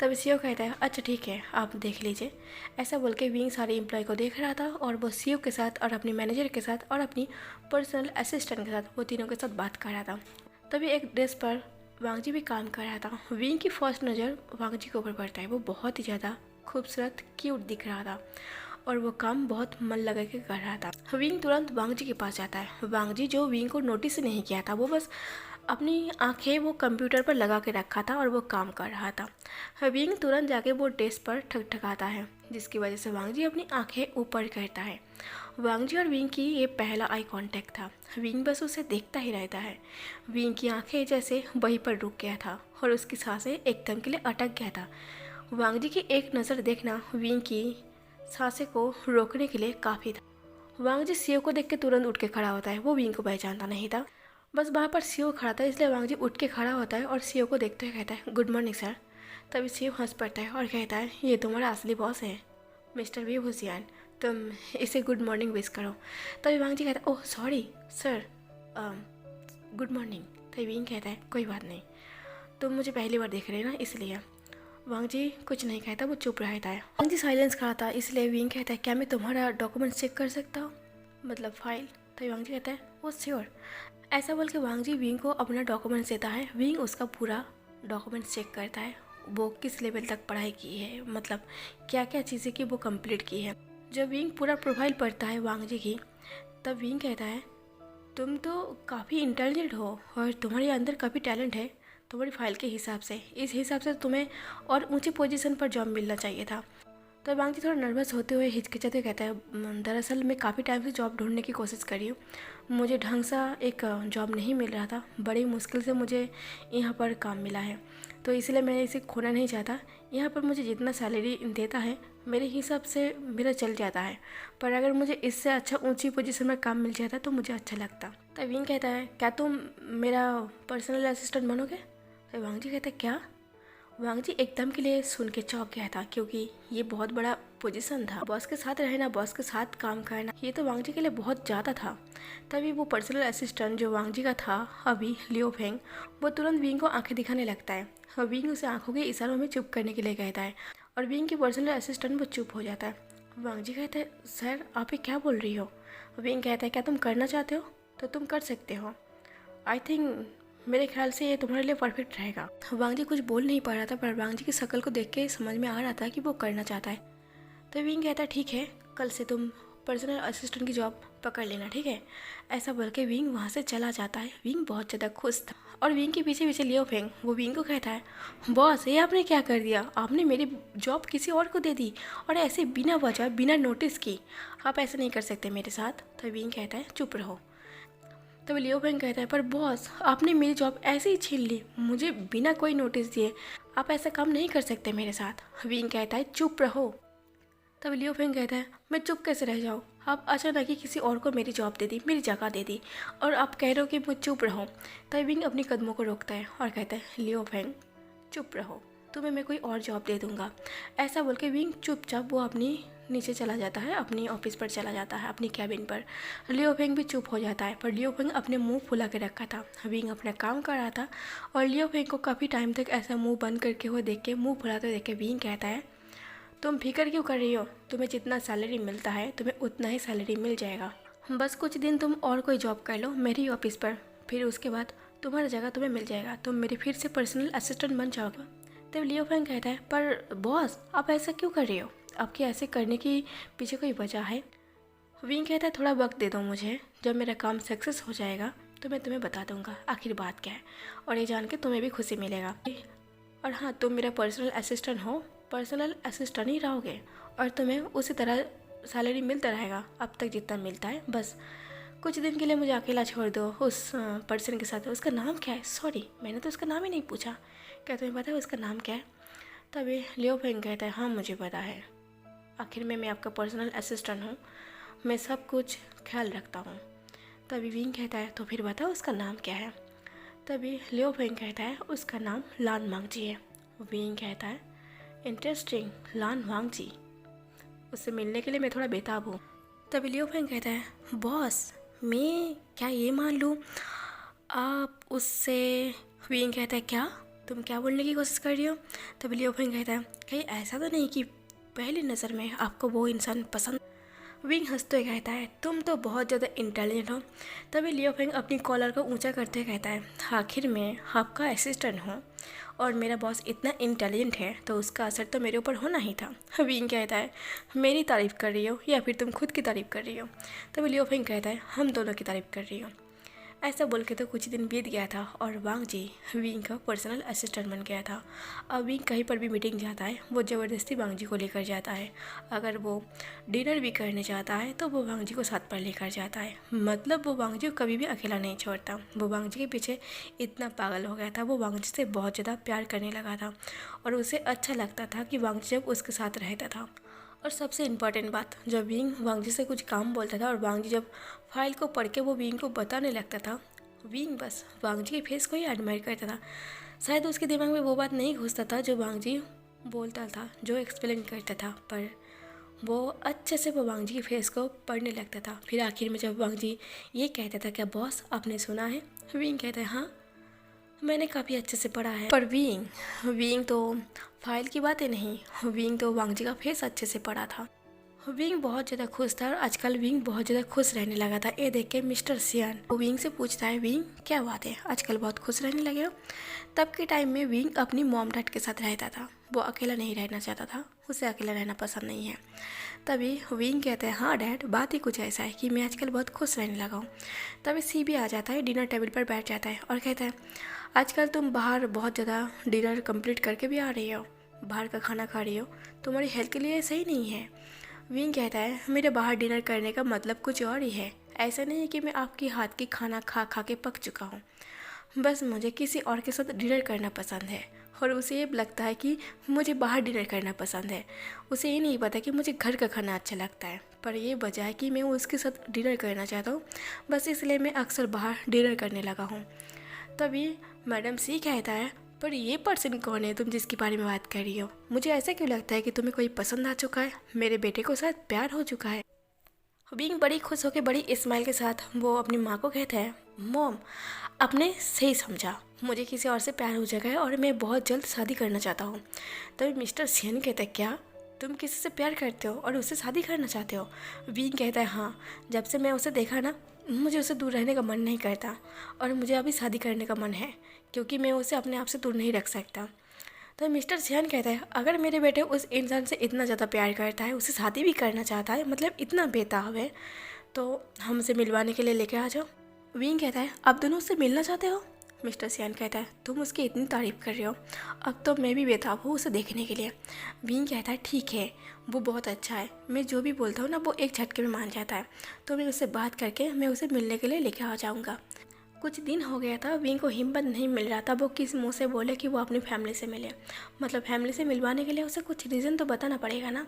तभी सीईओ कहता है अच्छा ठीक है आप देख लीजिए। ऐसा बोल के विंग सारे एम्प्लॉय को देख रहा था और वो सीईओ के साथ और अपने मैनेजर के साथ और अपनी पर्सनल असिस्टेंट के साथ वो तीनों के साथ बात कर रहा था। तभी एक डेस्क पर वांगजी भी काम कर रहा था। विंग की फर्स्ट नज़र वांगजी के ऊपर पड़ता है। वो बहुत ही ज़्यादा खूबसूरत क्यूट दिख रहा था और वो काम बहुत मन लगा के कर रहा था। विंग तुरंत वांगजी के पास जाता है। वांगजी जो विंग को नोटिस नहीं किया था, वो बस अपनी आंखें वो कंप्यूटर पर लगा के रखा था और वो काम कर रहा था। विंग तुरंत जाके वो डेस्क पर ठकठकाता है, जिसकी वजह से वांगजी अपनी आंखें ऊपर करता है। वांगजी और विंग की ये पहला आई कांटेक्ट था। विंग बस उसे देखता ही रहता है। विंग की आंखें जैसे वहीं पर रुक गया था और उसकी सांसें एकदम के लिए अटक गया था। वांगजी की एक नज़र देखना विंग की सांसें को रोकने के लिए काफ़ी था। वांगजी सीईओ को देख के तुरंत उठ के खड़ा होता है। वो विंग को पहचानता नहीं था, बस वहाँ पर सीईओ खड़ा था, इसलिए वांगजी उठ के खड़ा होता है और सीईओ को देखते हुए कहता है गुड मॉर्निंग सर। तभी सीईओ हंस पड़ता है और कहता है ये तुम्हारा असली बॉस है मिस्टर वी भूसियान, तुम इसे गुड मॉर्निंग विश करो। तभी वांगजी कहता है oh sorry sir, good morning. तभी विंग कहता है कोई बात नहीं, तुम मुझे पहली बार देख रहे हो ना इसलिए। वांगजी कुछ नहीं कहता, वो चुप रहता है। वांगजी साइलेंस खड़ा था, इसलिए विंग कहता है क्या मैं तुम्हारा डॉक्यूमेंट चेक कर सकता हूँ, मतलब फाइल। तो वांगजी कहता है वो श्योर। ऐसा बोल के वांगजी विंग को अपना डॉक्यूमेंट्स देता है। विंग उसका पूरा डॉक्यूमेंट्स चेक करता है, वो किस लेवल तक पढ़ाई की है, मतलब क्या क्या चीज़ें की वो कंप्लीट की है। जब विंग पूरा प्रोफाइल पढ़ता है वांगजी की, तब विंग कहता है तुम तो काफ़ी इंटेलिजेंट हो और तुम्हारे अंदर काफ़ी टैलेंट है तुम्हारी फाइल के हिसाब से, इस हिसाब से तुम्हें और ऊंची पोजीशन पर जॉब मिलना चाहिए था। तो वांगजी थोड़ा नर्वस होते हुए हिचकिचाते कहता है दरअसल मैं काफ़ी टाइम से जॉब ढूंढने की कोशिश करी हूँ, मुझे ढंग सा एक जॉब नहीं मिल रहा था, बड़ी मुश्किल से मुझे यहाँ पर काम मिला है, तो इसलिए मैं इसे खोना नहीं चाहता। यहाँ पर मुझे जितना सैलरी देता है मेरे हिसाब से मेरा चल जाता है, पर अगर मुझे इससे अच्छा ऊंची पोजीशन में काम मिल जाता तो मुझे अच्छा लगता। तो विंग कहता है क्या तुम मेरा पर्सनल असिस्टेंट बनोगे। तो वांगजी कहता है क्या। वांगजी एकदम के लिए सुन के चौंक गया था, क्योंकि ये बहुत बड़ा पोजीशन था, बॉस के साथ रहना, बॉस के साथ काम करना, ये तो वांगजी के लिए बहुत ज़्यादा था। तभी वो पर्सनल असिस्टेंट जो वांगजी का था अभी लियो फेंग, वो तुरंत विंग को आंखें दिखाने लगता है और विंग उसे आंखों के इशारों में चुप करने के लिए कहता है और विंग की पर्सनल असिस्टेंट वो चुप हो जाता है। वांगजी कहता है सर आप ये क्या बोल रही हो। विंग कहता है क्या तुम करना चाहते हो तो तुम कर सकते हो, आई थिंक मेरे ख्याल से ये तुम्हारे लिए परफेक्ट रहेगा। वांगजी कुछ बोल नहीं पा रहा था, पर वांगजी की शक्ल को देख के समझ में आ रहा था कि वो करना चाहता है। तो विंग कहता है ठीक है कल से तुम पर्सनल असिस्टेंट की जॉब पकड़ लेना, ठीक है। ऐसा बोल के विंग वहाँ से चला जाता है। विंग बहुत ज़्यादा खुश था और विंग के पीछे पीछे लियो फेंग वो विंग को कहता है बॉस ये आपने क्या कर दिया, आपने मेरी जॉब किसी और को दे दी और ऐसे बिना वजह बिना नोटिस की, आप ऐसा नहीं कर सकते मेरे साथ। तो विंग कहता है चुप रहो। तब लियो फेंग कहता है पर बॉस आपने मेरी जॉब ऐसे ही छीन ली मुझे बिना कोई नोटिस दिए, आप ऐसा काम नहीं कर सकते मेरे साथ। विंग कहता है चुप रहो। तब लियो फेंग कहता है मैं चुप कैसे रह जाऊँ, आप अचानक ही किसी और को मेरी जॉब दे दी, मेरी जगह दे दी और आप कह रहे हो कि मैं चुप रहूँ। तब विंग अपने कदमों को रोकता है और कहता है लियो फेंग चुप रहो, तुम्हें मैं कोई और जॉब दे दूँगा। ऐसा बोल के विंग चुपचाप वो अपनी नीचे चला जाता है, अपनी ऑफिस पर चला जाता है, अपनी कैबिन पर। लियो फेंग भी चुप हो जाता है, पर लियो फेंग अपने मुंह फुला के रखा था। विंग अपना काम कर रहा था और लियो फेंग को काफ़ी टाइम तक ऐसा मुंह बंद करके हुए देख के, मुंह फुलाते देख के विंग कहता है तुम फिक्र क्यों कर रही हो, तुम्हें जितना सैलरी मिलता है तुम्हें उतना ही सैलरी मिल जाएगा, बस कुछ दिन तुम और कोई जॉब कर लो मेरी ऑफिस पर, फिर उसके बाद तुम्हारी जगह तुम्हें मिल जाएगा, तुम मेरे फिर से पर्सनल असिस्टेंट बन जाओगे। तब लियो फेंग कहता है पर बॉस आप ऐसा क्यों कर रही हो, आपके ऐसे करने की पीछे कोई वजह है। विंग कहता है थोड़ा वक्त दे दो मुझे, जब मेरा काम सक्सेस हो जाएगा तो मैं तुम्हें बता दूंगा आखिर बात क्या है, और ये जान के तुम्हें भी खुशी मिलेगा। और हाँ तुम मेरा पर्सनल असिस्टेंट हो, पर्सनल असिस्टेंट ही रहोगे और तुम्हें उसी तरह सैलरी मिलता रहेगा अब तक जितना मिलता है, बस कुछ दिन के लिए मुझे अकेला छोड़ दो उस पर्सन के साथ। उसका नाम क्या है? सॉरी, मैंने तो उसका नाम ही नहीं पूछा। क्या तुम्हें पता है उसका नाम क्या है? तभी लियो फेंग कहता है, हाँ मुझे पता है, आखिर में मैं आपका पर्सनल असिस्टेंट हूँ, मैं सब कुछ ख्याल रखता हूँ। तभी विंग कहता है, तो फिर बताओ उसका नाम क्या है? तभी लियो फेंग कहता है, उसका नाम लान वांगजी है। विंग कहता है, इंटरेस्टिंग, लान वांगजी, उससे मिलने के लिए मैं थोड़ा बेताब हूँ। तभी लियो फेंग कहता है, बॉस मैं क्या ये मान लूँ आप उससे? विंग कहता है, क्या तुम क्या बोलने की कोशिश कर रही हो? तभी लियो फेंग कहता है, कहीं ऐसा तो नहीं कि पहली नज़र में आपको वो इंसान पसंद? विंग हंसते हुए कहता है, तुम तो बहुत ज़्यादा इंटेलिजेंट हो। तभी लियो फेंग अपनी कॉलर को ऊंचा करते हुए कहता है, आखिर मैं आपका असिस्टेंट हूँ और मेरा बॉस इतना इंटेलिजेंट है तो उसका असर तो मेरे ऊपर होना ही था। विंग कहता है, मेरी तारीफ़ कर रही हो या फिर तुम खुद की तारीफ़ कर रही हो? तभी लियो फेंग कहता है, हम दोनों की तारीफ़ कर रही हो। ऐसा बोल के तो कुछ दिन बीत गया था और वांग जी विंग का पर्सनल असिस्टेंट बन गया था। अब विंग कहीं पर भी मीटिंग जाता है वो ज़बरदस्ती वांग जी को लेकर जाता है। अगर वो डिनर भी करने जाता है तो वो वांग जी को साथ पर लेकर जाता है। मतलब वो वांग जी को कभी भी अकेला नहीं छोड़ता। वो वांग जी के पीछे इतना पागल हो गया था, वो वांग जी से बहुत ज़्यादा प्यार करने लगा था और उसे अच्छा लगता था कि वांग जी जब उसके साथ रहता था। और सबसे इम्पॉर्टेंट बात, जब विंग वांग जी से कुछ काम बोलता था और वांग जी जब फाइल को पढ़ के वो विंग को बताने लगता था, विंग बस वांग जी के फेस को ही एडमायर करता था। शायद उसके दिमाग में वो बात नहीं घुसता था जो वांग जी बोलता था, जो एक्सप्लेन करता था, पर वो अच्छे से वो वांग जी के फेस को पढ़ने लगता था। फिर आखिर में जब वांग जी ये कहता था, क्या बॉस आपने सुना है? विंग कहता है, हाँ मैंने काफ़ी अच्छे से पढ़ा है। पर विंग विंग तो फाइल की बातें नहीं, विंग तो वांग जी का फेस अच्छे से पढ़ा था। विंग बहुत ज़्यादा खुश था और आजकल विंग बहुत ज़्यादा खुश रहने लगा था। ये देख के मिस्टर सियान वो विंग से पूछता है, विंग क्या बात है आजकल बहुत खुश रहने लगे हो? तब के टाइम में विंग अपनी मॉम डैड के साथ रहता था, वो अकेला नहीं रहना चाहता था, उसे अकेला रहना पसंद नहीं है। तभी विंग कहते हैं, हाँ डैड बात ही कुछ ऐसा है कि मैं आजकल बहुत खुश रहने लगा हूँ। तभी सी भी आ जाता है, डिनर टेबल पर बैठ जाता है और कहता है, आजकल तुम बाहर बहुत ज़्यादा डिनर कंप्लीट करके भी आ रही हो, बाहर का खाना खा रही हो, तुम्हारी हेल्थ के लिए सही नहीं है। विंग कहता है, मेरे बाहर डिनर करने का मतलब कुछ और ही है। ऐसा नहीं है कि मैं आपकी हाथ की खाना खा खा के पक चुका हूँ, बस मुझे किसी और के साथ डिनर करना पसंद है। और उसे ये लगता है कि मुझे बाहर डिनर करना पसंद है। उसे ये नहीं पता कि मुझे घर का खाना अच्छा लगता है, पर ये वजह है कि मैं उसके साथ डिनर करना चाहता हूँ, बस इसलिए मैं अक्सर बाहर डिनर करने लगा हूँ। तभी मैडम सी कहता है, पर ये पर्सन कौन है तुम जिसके बारे में बात कर रही हो? मुझे ऐसा क्यों लगता है कि तुम्हें कोई पसंद आ चुका है, मेरे बेटे को शायद प्यार हो चुका है। बीइंग बड़ी खुश होकर बड़ी स्माइल के साथ वो अपनी माँ को कहता है, मॉम आपने सही समझा, मुझे किसी और से प्यार हो चुका है और मैं बहुत जल्द शादी करना चाहता हूँ। तभी मिस्टर सियन कहता है, क्या तुम किसी से प्यार करते हो और उससे शादी करना चाहते हो? बीइंग कहता है, हाँ जब से मैं उसे देखा ना, मुझे उससे दूर रहने का मन नहीं करता और मुझे अभी शादी करने का मन है, क्योंकि मैं उसे अपने आप से दूर नहीं रख सकता। तो मिस्टर सियान कहता है, अगर मेरे बेटे उस इंसान से इतना ज़्यादा प्यार करता है, उसे शादी भी करना चाहता है, मतलब इतना बेताब है, तो हम उसे मिलवाने के लिए लेके आ जाओ। विंग कहता है, आप दोनों उससे मिलना चाहते हो? मिस्टर सियान कहता है, तुम उसकी इतनी तारीफ़ कर रहे हो, अब तो मैं भी बेताब हूँ उसे देखने के लिए। विंग कहता है, ठीक है वो बहुत अच्छा है, मैं जो भी बोलता हूँ ना वो एक झटके में मान जाता है, तो मैं उससे बात करके मैं उसे मिलने के लिए लेके आ जाऊँगा। कुछ दिन हो गया था, विंग को हिम्मत नहीं मिल रहा था वो किस मुंह से बोले कि वो अपनी फैमिली से मिले। मतलब फैमिली से मिलवाने के लिए उसे कुछ रीज़न तो बताना पड़ेगा ना,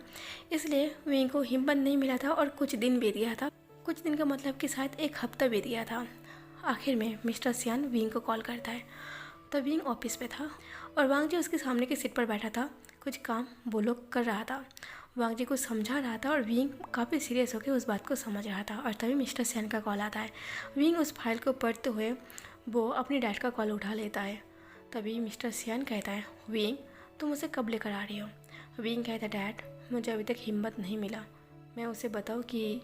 इसलिए विंग को हिम्मत नहीं मिला था और कुछ दिन बीत गया था। कुछ दिन का मतलब कि शायद एक हफ्ता बीत गया था। आखिर में मिस्टर सियान विंग को कॉल करता है, तो विंग ऑफिस पे था और वांग जी उसके सामने की सीट पर बैठा था, कुछ काम वो लोग कर रहा था। वांग जी को समझा रहा था और विंग काफ़ी सीरियस होकर उस बात को समझ रहा था। और तभी मिस्टर सियान का कॉल आता है। विंग उस फाइल को पढ़ते हुए वो अपनी डैड का कॉल उठा लेता है। तभी मिस्टर सियान कहता है, विंग तुम उसे कब लेकर आ रही हो? विंग कहता है, डैड मुझे अभी तक हिम्मत नहीं मिला, मैं उसे बताऊँ कि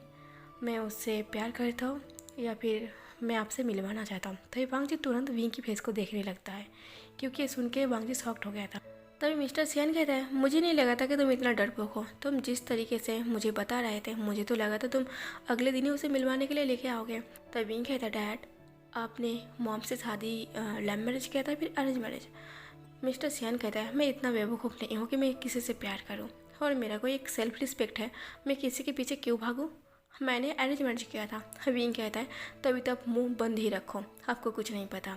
मैं उससे प्यार करता हूँ या फिर मैं आपसे मिलवाना चाहता हूँ। तभी वांग जी तुरंत विंग की फेस को देखने लगता है, क्योंकि ये सुन के वांग जी शॉक्ड हो गया था। तभी मिस्टर सियान कहता है, मुझे नहीं लगा था कि तुम इतना डरपोक हो, तुम जिस तरीके से मुझे बता रहे थे मुझे तो लगा था तुम अगले दिन ही उसे मिलवाने के लिए लेके आओगे। तभी विंग कहता है, डैड आपने मॉम से शादी लव मैरिज किया था फिर अरेंज मैरिज? मिस्टर सियान कहता है, मैं इतना बेवकूफ़ नहीं हूँ कि मैं किसी से प्यार करूँ, और मेरा कोई एक सेल्फ रिस्पेक्ट है, मैं किसी के पीछे क्यों भागूँ? मैंने अरेंज मैरिज किया था। विंग कहता है तभी तक मुंह बंद ही रखो, आपको कुछ नहीं पता।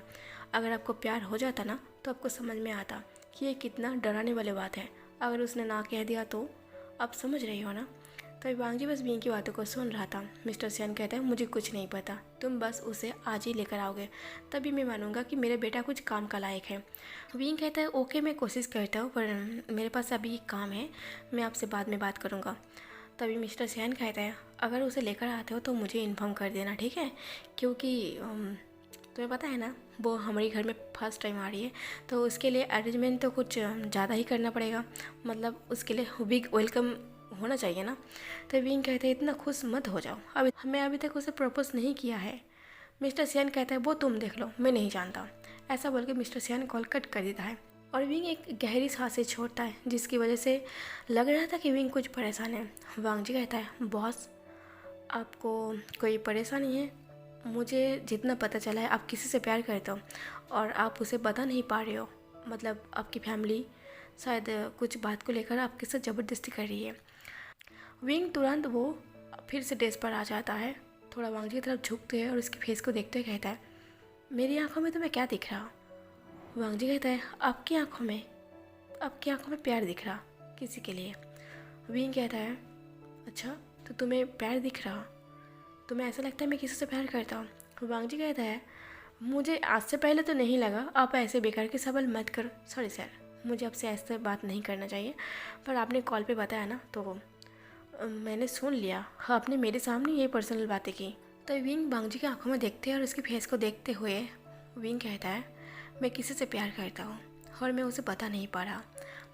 अगर आपको प्यार हो जाता ना तो आपको समझ में आता कि ये कितना डराने वाली बात है। अगर उसने ना कह दिया तो आप समझ रही हो ना। तभी वांग जी बस विंग की बातों को सुन रहा था। मिस्टर सियान कहता है मुझे कुछ नहीं पता, तुम बस उसे आज ही लेकर आओगे, तभी मैं मानूंगा कि मेरा बेटा कुछ काम का लायक है। विंग कहता है ओके, मैं कोशिश करता हूँ, पर मेरे पास अभी काम है, मैं आपसे बाद में बात करूँगा। तभी मिस्टर सियान कहता है अगर उसे लेकर आते हो तो मुझे इन्फॉर्म कर देना, ठीक है, क्योंकि तुम्हें पता है ना वो हमारे घर में फर्स्ट टाइम आ रही है, तो उसके लिए अरेंजमेंट तो कुछ ज़्यादा ही करना पड़ेगा, मतलब उसके लिए बिग वेलकम होना चाहिए ना। तो विंग कहते हैं इतना खुश मत हो जाओ, अभी तक उसे प्रपोज नहीं किया है। मिस्टर सियान कहता है वो तुम देख लो, मैं नहीं जानता। ऐसा बोल के मिस्टर सियान कॉल कट कर देता है और विंग एक गहरी सांसें छोड़ता है, जिसकी वजह से लग रहा था कि विंग कुछ परेशान है। वांग जी कहता है बॉस आपको कोई परेशानी है? मुझे जितना पता चला है आप किसी से प्यार करते हो और आप उसे बता नहीं पा रहे हो, मतलब आपकी फैमिली शायद कुछ बात को लेकर आपके साथ ज़बरदस्ती कर रही है। विंग तुरंत वो फिर से डेस्क पर आ जाता है, थोड़ा वांग जी की तरफ झुकते हैं और उसके फेस को देखते हुए कहता है मेरी आंखों में तुम्हें क्या दिख रहा? वांग जी कहता है आपकी आंखों में प्यार दिख रहा किसी के लिए। विंग कहता है अच्छा, तो तुम्हें प्यार दिख रहा, तुम्हें ऐसा लगता है मैं किसी से प्यार करता हूँ? वांग जी कहता है मुझे आज से पहले तो नहीं लगा, आप ऐसे बेकार के सवाल मत करो। सॉरी सर, मुझे आपसे ऐसे बात नहीं करना चाहिए, पर आपने कॉल पे बताया ना तो मैंने सुन लिया। हाँ, आपने मेरे सामने ये पर्सनल बातें की। तो विंग वांग जी की आंखों में देखते हैं और उसके फेस को देखते हुए विंग कहता है मैं किसी से प्यार करता हूँ और मैं उसे बता नहीं पा रहा,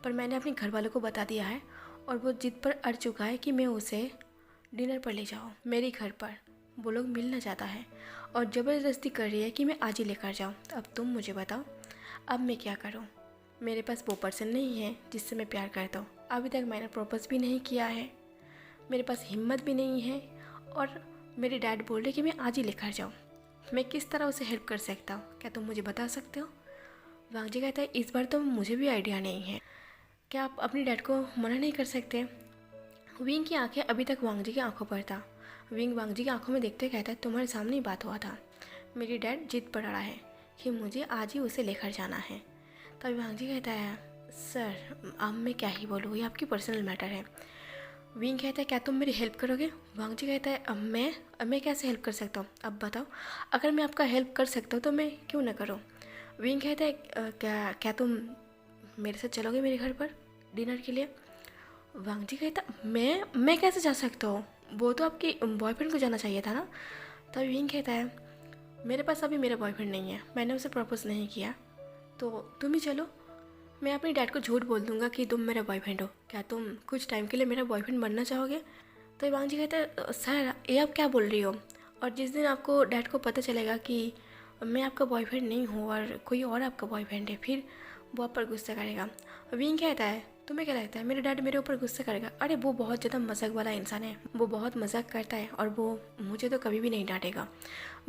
पर मैंने अपने घर वालों को बता दिया है और वो जिद पर अड़ चुका है कि मैं उसे डिनर पर ले जाऊँ मेरे घर पर। वो लोग मिलना चाहता है और ज़बरदस्ती कर रही है कि मैं आज ही लेकर जाऊँ। अब तुम मुझे बताओ अब मैं क्या करूँ? मेरे पास वो पर्सन नहीं है जिससे मैं प्यार करता हूँ, अभी तक मैंने प्रपोज भी नहीं किया है, मेरे पास हिम्मत भी नहीं है और मेरे डैड बोल रहे कि मैं आज ही लेकर जाऊँ। मैं किस तरह उसे हेल्प कर सकता हूँ, क्या तुम मुझे बता सकते हो? वांग जी कहता है इस बार तो मुझे भी आइडिया नहीं है, क्या आप अपने डैड को मना नहीं कर सकते? विंग की आंखें अभी तक वांग जी की आंखों पर था। विंग वांग जी की आंखों में देखते कहता है तुम्हारे सामने ही बात हुआ था, मेरी डैड जिद पर अड़ा है कि मुझे आज ही उसे लेकर जाना है। तभी वांग जी कहता है सर अब मैं क्या ही बोलूँ, ये आपकी पर्सनल मैटर है। विंग कहता है क्या तुम मेरी हेल्प करोगे? वांग जी कहता है अब मैं कैसे हेल्प कर सकता हूँ, अब बताओ, अगर मैं आपका हेल्प कर सकता हूँ तो मैं क्यों ना करूँ? विंग कहता है क्या तुम मेरे साथ चलोगे मेरे घर पर डिनर के लिए? वांग जी कहता मैं कैसे जा सकता हूँ, वो तो आपके बॉयफ्रेंड को जाना चाहिए था ना। तभी विंग कहता है मेरे पास अभी मेरा बॉयफ्रेंड नहीं है, मैंने उसे प्रपोज नहीं किया, तो तुम ही चलो। मैं अपने डैड को झूठ बोल दूंगा कि तुम मेरा बॉयफ्रेंड हो, क्या तुम कुछ टाइम के लिए मेरा बॉयफ्रेंड बनना चाहोगे? तो वांग जी कहता है सर ये आप क्या बोल रही हो, और जिस दिन आपको डैड को पता चलेगा कि मैं आपका बॉयफ्रेंड नहीं हूँ और कोई और आपका बॉयफ्रेंड है, फिर वो आप पर गुस्सा करेगा। विंग कहता है तुम्हें क्या लगता है मेरे डैड मेरे ऊपर गुस्सा करेगा? अरे वो बहुत ज़्यादा मजाक वाला इंसान है, वो बहुत मजाक करता है और वो मुझे तो कभी भी नहीं डांटेगा।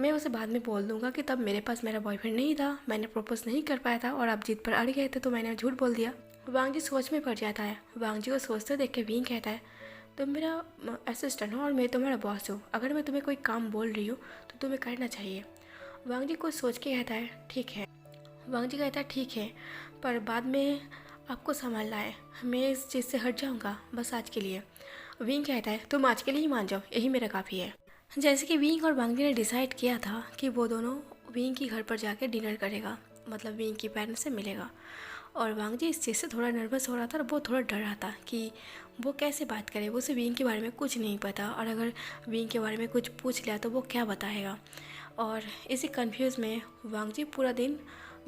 मैं उसे बाद में बोल दूंगा कि तब मेरे पास मेरा बॉयफ्रेंड नहीं था, मैंने प्रपोज नहीं कर पाया था और आप जिद पर अड़ गए थे तो मैंने झूठ बोल दिया। वांग जी सोच में पड़ जाता है। वांग जी को सोचते देख के विंग कहता है तुम मेरा असिस्टेंट हो और मैं तुम्हारा बॉस हूँ, अगर मैं तुम्हें कोई काम बोल रही हूँ तो तुम्हें करना चाहिए। वांग जी कुछ सोच के कहता है ठीक है। वांग जी कहता है ठीक है, पर बाद में आपको संभालना है, मैं इस चीज़ से हट जाऊंगा बस आज के लिए। विंग कहता है तुम आज के लिए ही मान जाओ, यही मेरा काफ़ी है। जैसे कि विंग और वांग जी ने डिसाइड किया था कि वो दोनों विंग की घर पर जाकर डिनर करेगा, मतलब विंग की पेरेंट्स से मिलेगा। और वांग जी इस चीज़ से थोड़ा नर्वस हो रहा था और वो थोड़ा डर रहा था कि वो कैसे बात करे, वो उसे विंग के बारे में कुछ नहीं पता और अगर विंग के बारे में कुछ पूछ लिया तो वो क्या बताएगा। और इसी कन्फ्यूज़ में वांग जी पूरा दिन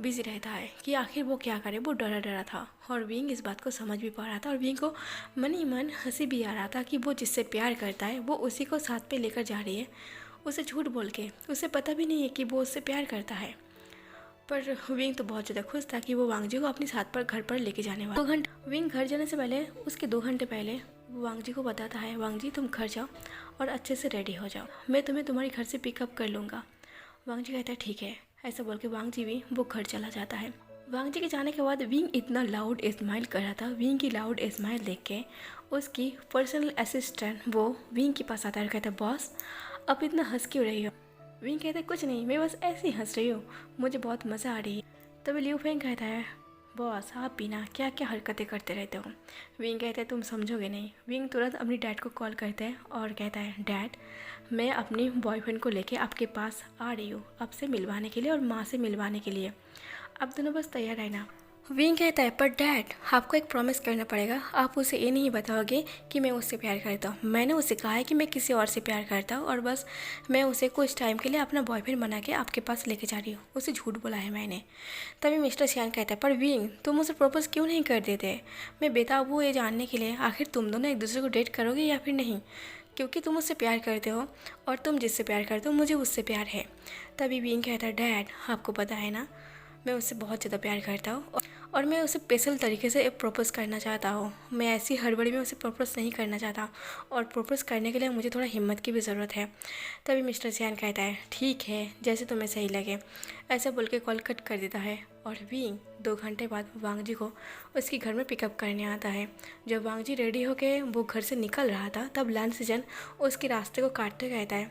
बिजी रहता है कि आखिर वो क्या करे। वो डरा डरा था और विंग इस बात को समझ भी पा रहा था और विंग को मन ही मन हंसी भी आ रहा था कि वो जिससे प्यार करता है वो उसी को साथ पे लेकर जा रही है, उसे झूठ बोल के। उसे पता भी नहीं है कि वो उससे प्यार करता है। पर विंग तो बहुत ज़्यादा खुश था कि वो वांग जी को अपने साथ पर घर पर लेके जाने वाला। 2 घंटे विंग घर जाने से पहले, उसके 2 घंटे पहले वो वांग जी को बताता है वांग जी तुम घर जाओ और अच्छे से रेडी हो जाओ, मैं तुम्हें तुम्हारे घर से पिकअप कर लूँगा। वांग जी कहता है ठीक है। ऐसा बोल के वांग जी भी वो घर चला जाता है। वांग जी के जाने के बाद विंग इतना लाउड स्माइल कर रहा था। विंग की लाउड स्माइल देख के उसकी पर्सनल असिस्टेंट वो विंग के पास आता है और कहता है, बॉस आप इतना हंस क्यों रही हो? विंग कहता है, कुछ नहीं, मैं बस ऐसे ही हंस रही हूँ, मुझे बहुत मज़ा आ रही है। तभी लियू फेंग कहता है, बॉस आप भी ना क्या क्या हरकतें करते रहते हो। विंग कहता है, तुम समझोगे नहीं। विंग तुरंत अपनी डैड को कॉल करता है और कहता है, डैड मैं अपनी बॉयफ्रेंड को लेके आपके पास आ रही हूँ, आपसे मिलवाने के लिए और माँ से मिलवाने के लिए। आप दोनों बस तैयार रहना। विंग कहता है, पर डैड आपको एक प्रॉमिस करना पड़ेगा, आप उसे ये नहीं बताओगे कि मैं उससे प्यार करता हूँ। मैंने उसे कहा है कि मैं किसी और से प्यार करता हूँ और बस मैं उसे कुछ टाइम के लिए अपना बॉयफ्रेंड बना के आपके पास लेके जा रही हूँ। उसे झूठ बोला है मैंने। तभी मिस्टर सियान कहता है, पर विंग तुम उसे प्रपोज क्यों नहीं कर देते? मैं बेताब हूँ ये जानने के लिए आखिर तुम दोनों एक दूसरे को डेट करोगे या फिर नहीं, क्योंकि तुम उससे प्यार करते हो और तुम जिससे प्यार करते हो मुझे उससे प्यार है। तभी विंग कहता है, डैड आपको पता है ना मैं उससे बहुत ज़्यादा प्यार करता हूँ और मैं उसे स्पेशल तरीके से प्रपोज़ करना चाहता हूँ। मैं ऐसी हड़बड़ी में उसे प्रपोज़ नहीं करना चाहता और प्रपोज़ करने के लिए मुझे थोड़ा हिम्मत की भी ज़रूरत है। तभी मिस्टर सियान कहता है, ठीक है जैसे तुम्हें सही लगे। ऐसा बोल के कॉल कट कर देता है और विंग 2 घंटे बाद वांग जी को उसके घर में पिकअप करने आता है। जब वांग जी रेडी होके वो घर से निकल रहा था तब लैन सीजन उसके रास्ते को काटते कहता है,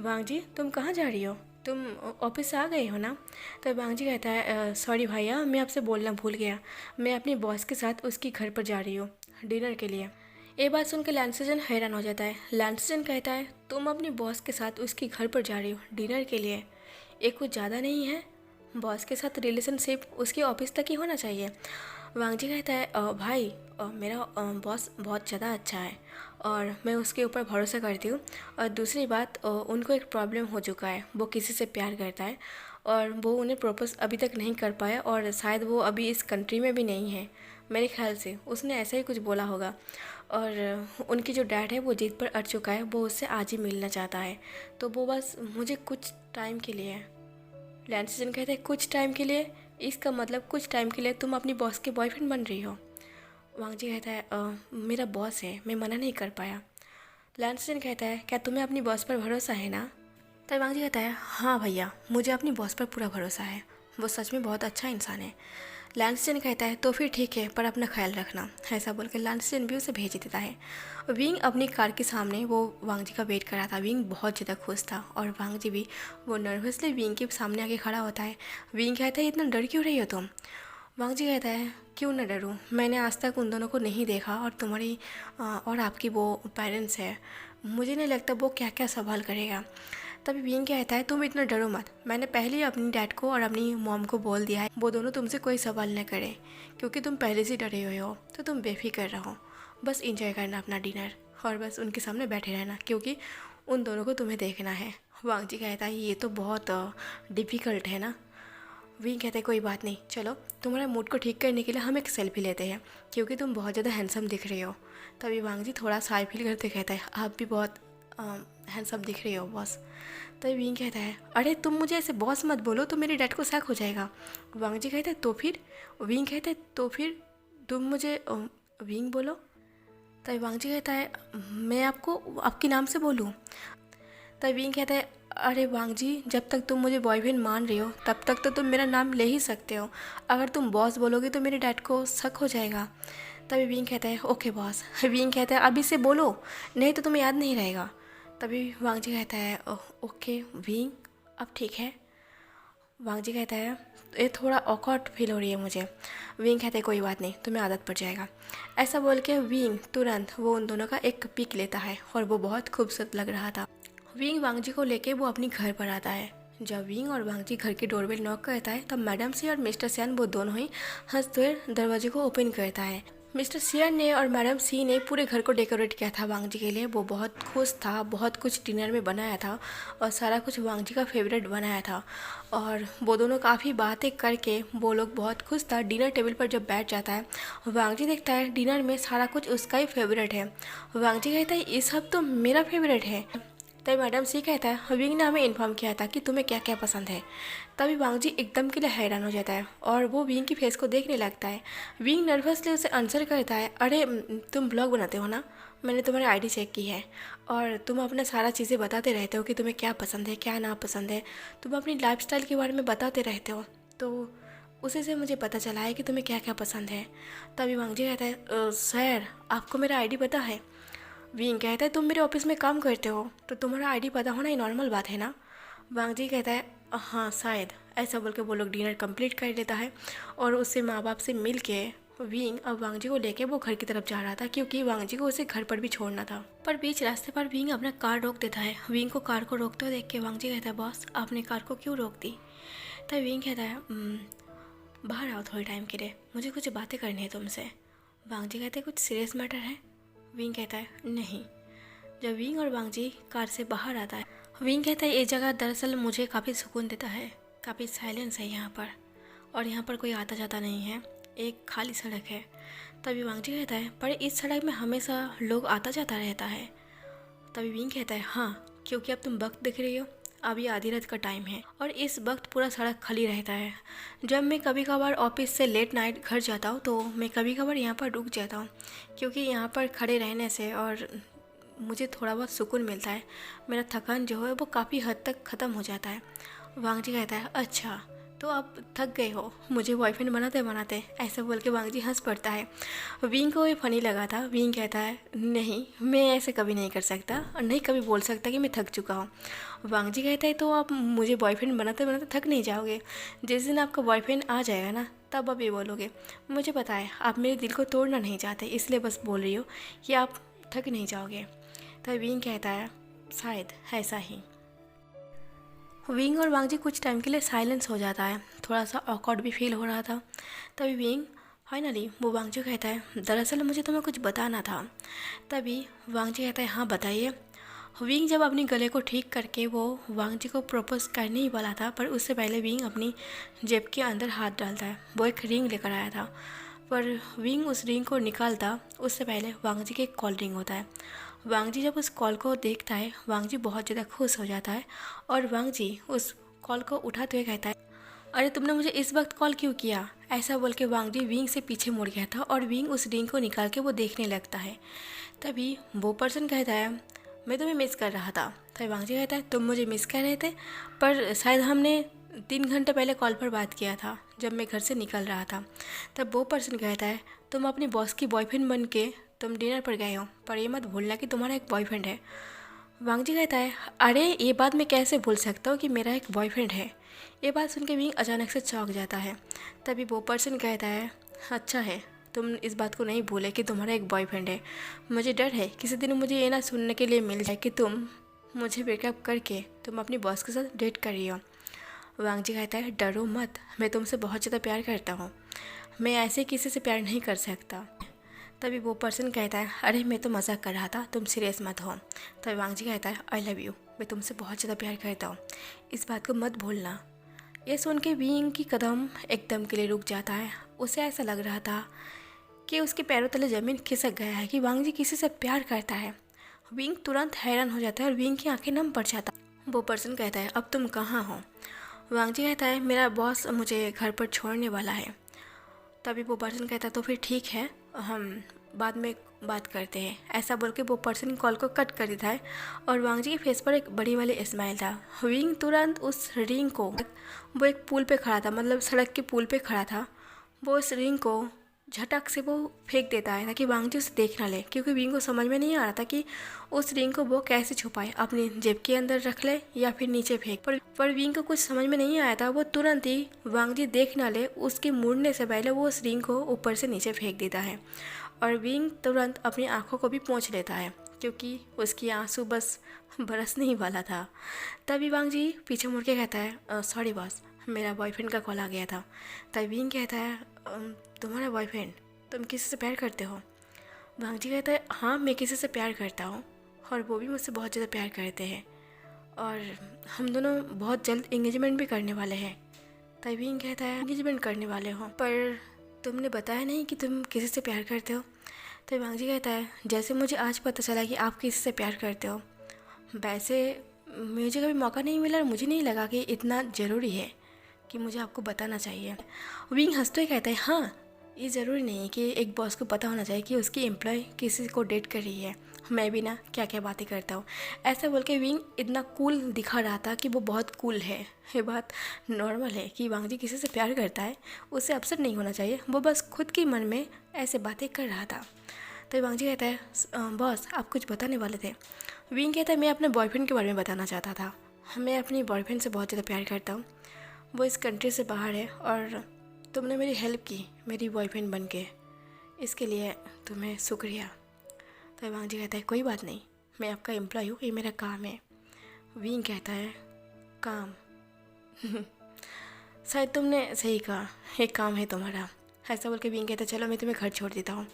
वांग जी तुम कहाँ जा रही हो? तुम ऑफिस से आ गए हो ना? तो वांग जी कहता है, सॉरी भैया मैं आपसे बोलना भूल गया, मैं अपनी बॉस के साथ उसके घर पर जा रही हूँ डिनर के लिए। ये बात सुनकर लैंसेजन हैरान हो जाता है। लैंसेजन कहता है, तुम अपनी बॉस के साथ उसके घर पर जा रही हो डिनर के लिए? ये कुछ ज़्यादा नहीं है? बॉस के साथ रिलेशनशिप उसके ऑफिस तक ही होना चाहिए। वांग जी कहता है, भाई मेरा बॉस बहुत ज़्यादा अच्छा है और मैं उसके ऊपर भरोसा करती हूँ। और दूसरी बात उनको एक प्रॉब्लम हो चुका है, वो किसी से प्यार करता है और वो उन्हें प्रपोज अभी तक नहीं कर पाया और शायद वो अभी इस कंट्री में भी नहीं है। मेरे ख्याल से उसने ऐसा ही कुछ बोला होगा और उनकी जो डैड है वो जिद पर अड़ चुका है, वो उससे आज ही मिलना चाहता है। तो वो बस मुझे कुछ टाइम के लिए है। लैंसेजन कहते हैं, कुछ टाइम के लिए? इसका मतलब कुछ टाइम के लिए तुम अपनी बॉस के बॉयफ्रेंड बन रही हो? वांग जी कहता है, मेरा बॉस है, मैं मना नहीं कर पाया। लैंसेजन कहता है, क्या तुम्हें अपनी बॉस पर भरोसा है ना? तब वांग जी कहता है, हाँ भैया मुझे अपनी बॉस पर पूरा भरोसा है, वो सच में बहुत अच्छा इंसान है। लैंसेजन कहता है, तो फिर ठीक है पर अपना ख्याल रखना। ऐसा बोलकर लैंसेजन भी उसे भेज देता है। विंग अपनी कार के सामने वो वांग जी का वेट कर रहा था। विंग बहुत ज़्यादा खुश था और वांग जी भी वो नर्वसली विंग के सामने आके खड़ा होता है। विंग कहता है, इतना डर क्यों रही हो तुम? वांग जी कहता है, क्यों न डरूं, मैंने आज तक उन दोनों को नहीं देखा और तुम्हारी और आपकी वो पेरेंट्स है, मुझे नहीं लगता वो क्या क्या सवाल करेगा। तभी विंग कहता है, तुम इतना डरो मत, मैंने पहले ही अपनी डैड को और अपनी मॉम को बोल दिया है वो दोनों तुमसे कोई सवाल न करें, क्योंकि तुम पहले से डरे हुए हो तो तुम बेफिक्र रहो, बस इंजॉय करना अपना डिनर और बस उनके सामने बैठे रहना क्योंकि उन दोनों को तुम्हें देखना है। वांग जी कहता है, ये तो बहुत डिफ़िकल्ट है ना। विंग कहते हैं, कोई बात नहीं, चलो तुम्हारे मूड को ठीक करने के लिए हम एक सेल्फी लेते हैं क्योंकि तुम बहुत ज़्यादा हैंडसम दिख रही हो। तभी वांग जी थोड़ा साई फील करते कहता है, आप भी बहुत हैंडसम दिख रही हो बॉस। तभी विंग कहता है, अरे तुम मुझे ऐसे बॉस मत बोलो तो मेरे डैड को शक हो जाएगा। वांग जी कहते हैं, तो फिर? विंग कहते हैं, तो फिर तुम मुझे विंग बोलो। तभी वांग जी कहता है, मैं आपको आपके नाम से बोलूँ? तब विंग कहता है, अरे वांग जी जब तक तुम मुझे बॉयफ्रेंड मान रही हो तब तक तो तुम मेरा नाम ले ही सकते हो, अगर तुम बॉस बोलोगे तो मेरे डैड को शक हो जाएगा। तभी विंग कहता है, ओके बॉस। विंग कहता है, अभी से बोलो नहीं तो तुम्हें याद नहीं रहेगा। तभी वांग जी कहता है, ओके विंग अब ठीक है। वांग जी कहता है, ये थोड़ा ऑकवर्ड फील हो रही है मुझे। विंग कहता है, कोई बात नहीं तुम्हें आदत पड़ जाएगा। ऐसा बोल के विंग तुरंत वो उन दोनों का एक पिक लेता है और वो बहुत खूबसूरत लग रहा था। विंग वांग जी को लेके वो अपनी घर पर आता है। जब विंग और वांग जी घर के डोरबेल नॉक करता है तब मैडम सी और मिस्टर सियान वो दोनों ही हंसते हुए दरवाजे को ओपन करता है। मिस्टर सियान ने और मैडम सी ने पूरे घर को डेकोरेट किया था वांग जी के लिए। वो बहुत खुश था, बहुत कुछ डिनर में बनाया था और सारा कुछ वांग जी का फेवरेट बनाया था और वो दोनों काफ़ी बातें करके वो लोग बहुत खुश था। डिनर टेबल पर जब बैठ जाता है वांग जी देखता है डिनर में सारा कुछ उसका ही फेवरेट है। वांग जी कहता है, ये सब तो मेरा फेवरेट है। तभी मैडम सी कहता है, विंग ने हमें इन्फॉर्म किया था कि तुम्हें क्या क्या पसंद है। तभी वांग जी एकदम के लिए हैरान हो जाता है और वो विंग की फेस को देखने लगता है। विंग नर्वसली उसे आंसर करता है, अरे तुम ब्लॉग बनाते हो ना, मैंने तुम्हारी आईडी चेक की है और तुम अपना सारा चीज़ें बताते रहते हो कि तुम्हें क्या पसंद है क्या ना पसंद है, तुम अपनी लाइफस्टाइल के बारे में बताते रहते हो। तो उसी से मुझे पता चला है कि तुम्हें क्या क्या पसंद है। तभी वांग जी कहता है सर आपको मेरा आईडी पता है। विंग कहता है तुम मेरे ऑफिस में काम करते हो तो तुम्हारा आईडी पता होना ही नॉर्मल बात है ना। वांग जी कहता है हाँ शायद। ऐसा बोल के वो लोग डिनर कंप्लीट कर लेता है और उससे माँ बाप से मिल के विंग अब वांग जी को लेके वो घर की तरफ जा रहा था, क्योंकि वांग जी को उसे घर पर भी छोड़ना था। पर बीच रास्ते पर विंग अपना कार रोक देता है। विंग को कार को रोकते हुए देख के वांग जी कहता है बॉस आपने कार को क्यों रोक दी। तब विंग कहता है बाहर आओ थोड़े टाइम के लिए, मुझे कुछ बातें करनी है तुमसे। वांग जी कहते हैं कुछ सीरियस मैटर है। विंग कहता है नहीं। जब विंग और वांग जी कार से बाहर आता है, विंग कहता है ये जगह दरअसल मुझे काफ़ी सुकून देता है, काफ़ी साइलेंस है यहाँ पर और यहाँ पर कोई आता जाता नहीं है, एक खाली सड़क है। तभी वांग जी कहता है पर इस सड़क में हमेशा लोग आता जाता रहता है। तभी विंग कहता है हाँ क्योंकि अब तुम वक्त देख रही हो, अभी आधी रात का टाइम है और इस वक्त पूरा सड़क खाली रहता है। जब मैं कभी कभार ऑफिस से लेट नाइट घर जाता हूँ तो मैं कभी कभार यहाँ पर रुक जाता हूँ, क्योंकि यहाँ पर खड़े रहने से और मुझे थोड़ा बहुत सुकून मिलता है, मेरा थकान जो है वो काफ़ी हद तक ख़त्म हो जाता है। वांग जी कहता है अच्छा तो आप थक गए हो मुझे बॉयफ्रेंड बनाते बनाते, ऐसा बोल के वांग जी हंस पड़ता है। विंग को ये फ़नी लगा था। विंग कहता है नहीं मैं ऐसे कभी नहीं कर सकता और नहीं कभी बोल सकता कि मैं थक चुका हूँ। वांग जी कहता है तो आप मुझे बॉयफ्रेंड बनाते बनाते थक नहीं जाओगे, जिस दिन आपका बॉयफ्रेंड आ जाएगा ना तब आप ये बोलोगे। मुझे पता है आप मेरे दिल को तोड़ना नहीं चाहते, इसलिए बस बोल रही हो कि आप थक नहीं जाओगे। तब विंग कहता है शायद ऐसा ही। विंग और वांग जी कुछ टाइम के लिए साइलेंस हो जाता है, थोड़ा सा ऑकवर्ड भी फील हो रहा था। तभी विंग फाइनली वो वांग जी कहता है दरअसल मुझे तुम्हें कुछ बताना था। तभी वांग जी कहता है हाँ बताइए। विंग जब अपनी गले को ठीक करके वो वांग जी को प्रपोज करने ही वाला था, पर उससे पहले विंग अपनी जेब के अंदर हाथ डालता है। वो एक रिंग लेकर आया था, पर विंग उस रिंग को निकालता उससे पहले वांग जी के एक कॉल रिंग होता है। वांग जी जब उस कॉल को देखता है वांग जी बहुत ज़्यादा खुश हो जाता है और वांग जी उस कॉल को उठाते हुए कहता है अरे तुमने मुझे इस वक्त कॉल क्यों किया। ऐसा बोल के वांग जी विंग से पीछे मुड़ गया था और विंग उस रिंग को निकाल के वो देखने लगता है। तभी वो पर्सन कहता है मैं तुम्हें मिस कर रहा था। तभी वांग जी कहता है तुम मुझे मिस कर रहे थे, पर शायद हमने 3 घंटे पहले कॉल पर बात किया था जब मैं घर से निकल रहा था। तब वो पर्सन कहता है तुम अपनी बॉस की बॉयफ्रेंड बन के तुम डिनर पर गए हो, पर ये मत भूलना कि तुम्हारा एक बॉयफ्रेंड है। वांग जी कहता है अरे ये बात मैं कैसे भूल सकता हूँ कि मेरा एक बॉयफ्रेंड है। ये बात सुन के विंग अचानक से चौंक जाता है। तभी वो पर्सन कहता है अच्छा है तुम इस बात को नहीं भूले कि तुम्हारा एक बॉयफ्रेंड है। मुझे डर है किसी दिन मुझे ये ना सुनने के लिए मिल जाए कि तुम मुझे ब्रेकअप करके तुम अपनी बॉस के साथ डेट कर रही हो। वांग जी कहता है डरो मत, मैं तुमसे बहुत ज़्यादा प्यार करता हूँ, मैं ऐसे किसी से प्यार नहीं कर सकता। तभी वो पर्सन कहता है अरे मैं तो मजाक कर रहा था, तुम सीरियस मत हो। तभी वांग जी कहता है आई लव यू, मैं तुमसे बहुत ज़्यादा प्यार करता हूँ, इस बात को मत भूलना। ये सुन के विंग की कदम एकदम के लिए रुक जाता है। उसे ऐसा लग रहा था कि उसके पैरों तले ज़मीन खिसक गया है कि वांग जी किसी से प्यार करता है। विंग तुरंत हैरान हो जाता है और विंग की आंखें नम पड़ जाता है। वो पर्सन कहता है अब तुम कहाँ हो। वांग जी कहता है मेरा बॉस मुझे घर पर छोड़ने वाला है। तभी वो पर्सन कहता है तो फिर ठीक है हम बाद में बात करते हैं। ऐसा बोल के वो पर्सन कॉल को कट कर देता है और वांग जी के फेस पर एक बड़ी वाली स्माइल था। विंग तुरंत उस रिंग को, वो एक पुल पे खड़ा था, मतलब सड़क के पुल पे खड़ा था, वो उस रिंग को झटक से वो फेंक देता है ताकि वांग जी उसे देख ना ले, क्योंकि विंग को समझ में नहीं आ रहा था कि उस रिंग को वो कैसे छुपाए, अपनी जेब के अंदर रख ले या फिर नीचे फेंक। पर विंग को कुछ समझ में नहीं आया था। वो तुरंत ही वांग जी देख ना ले उसके मुड़ने से पहले वो उस रिंग को ऊपर से नीचे फेंक देता है और विंग तुरंत अपनी आंखों को भी पोंछ लेता है, क्योंकि उसकी आंसू बस बरसने ही वाला था। तभी वांग जी पीछे मुड़ के कहता है सॉरी बॉस, मेरा बॉयफ्रेंड का कॉल आ गया था। तभी विंग कहता है तुम्हारा बॉयफ्रेंड, तुम किसी से प्यार करते हो। वांग जी कहता है हाँ मैं किसी से प्यार करता हूँ और वो भी मुझसे बहुत ज़्यादा प्यार करते हैं और हम दोनों बहुत जल्द इंगेजमेंट भी करने वाले हैं। तभी विंग कहता है इंगेजमेंट करने वाले हो, पर तुमने बताया नहीं कि तुम किसी से प्यार करते हो। तो वांग जी कहता है जैसे मुझे आज पता चला कि आप किसी से प्यार करते हो, वैसे मुझे कभी मौका नहीं मिला और मुझे नहीं लगा कि इतना ज़रूरी है कि मुझे आपको बताना चाहिए। विंग हंसते हुए कहता है हाँ ये ज़रूरी नहीं है कि एक बॉस को पता होना चाहिए कि उसकी एम्प्लॉय किसी को डेट कर रही है, मैं भी ना क्या क्या बातें करता हूँ। ऐसा बोल के विंग इतना कूल दिखा रहा था कि वो बहुत कूल है। ये बात नॉर्मल है कि वांग जी किसी से प्यार करता है, उससे अपसेट नहीं होना चाहिए, वो बस खुद की मन में ऐसे बातें कर रहा था। तो वांग जी कहता है बॉस आप कुछ बताने वाले थे। विंग कहता है मैं अपने बॉयफ्रेंड के बारे में बताना चाहता था। मैं अपनी बॉयफ्रेंड से बहुत ज़्यादा प्यार करता हूँ, वो इस कंट्री से बाहर है और तुमने मेरी हेल्प की मेरी बॉयफ्रेंड बन के, इसके लिए तुम्हें शुक्रिया। तो वांग जी कहता है कोई बात नहीं, मैं आपका एम्प्लॉय हूँ, ये मेरा काम है। विंग कहता है काम शायद तुमने सही कहा, एक काम है तुम्हारा। ऐसा बोल के विंग कहता है चलो मैं तुम्हें घर छोड़ देता हूँ।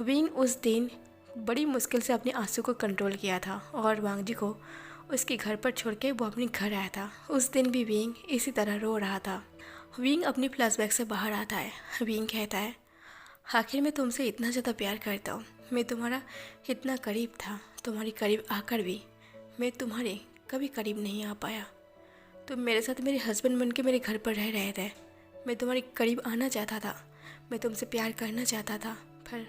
विंग उस दिन बड़ी मुश्किल से अपने आंसू को कंट्रोल किया था और वांग जी को उसके घर पर छोड़ के वो अपने घर आया था। उस दिन भी विंग इसी तरह रो रहा था। विंग अपनी फ्लैशबैक से बाहर आता है। विंग कहता है आखिर मैं तुमसे इतना ज़्यादा प्यार करता हूँ, मैं तुम्हारा इतना करीब था, तुम्हारे करीब आकर भी मैं तुम्हारे कभी करीब नहीं आ पाया। तुम मेरे साथ मेरे हस्बैंड बन के मेरे घर पर रह रहे थे, मैं तुम्हारे करीब आना चाहता था, मैं तुमसे प्यार करना चाहता था, पर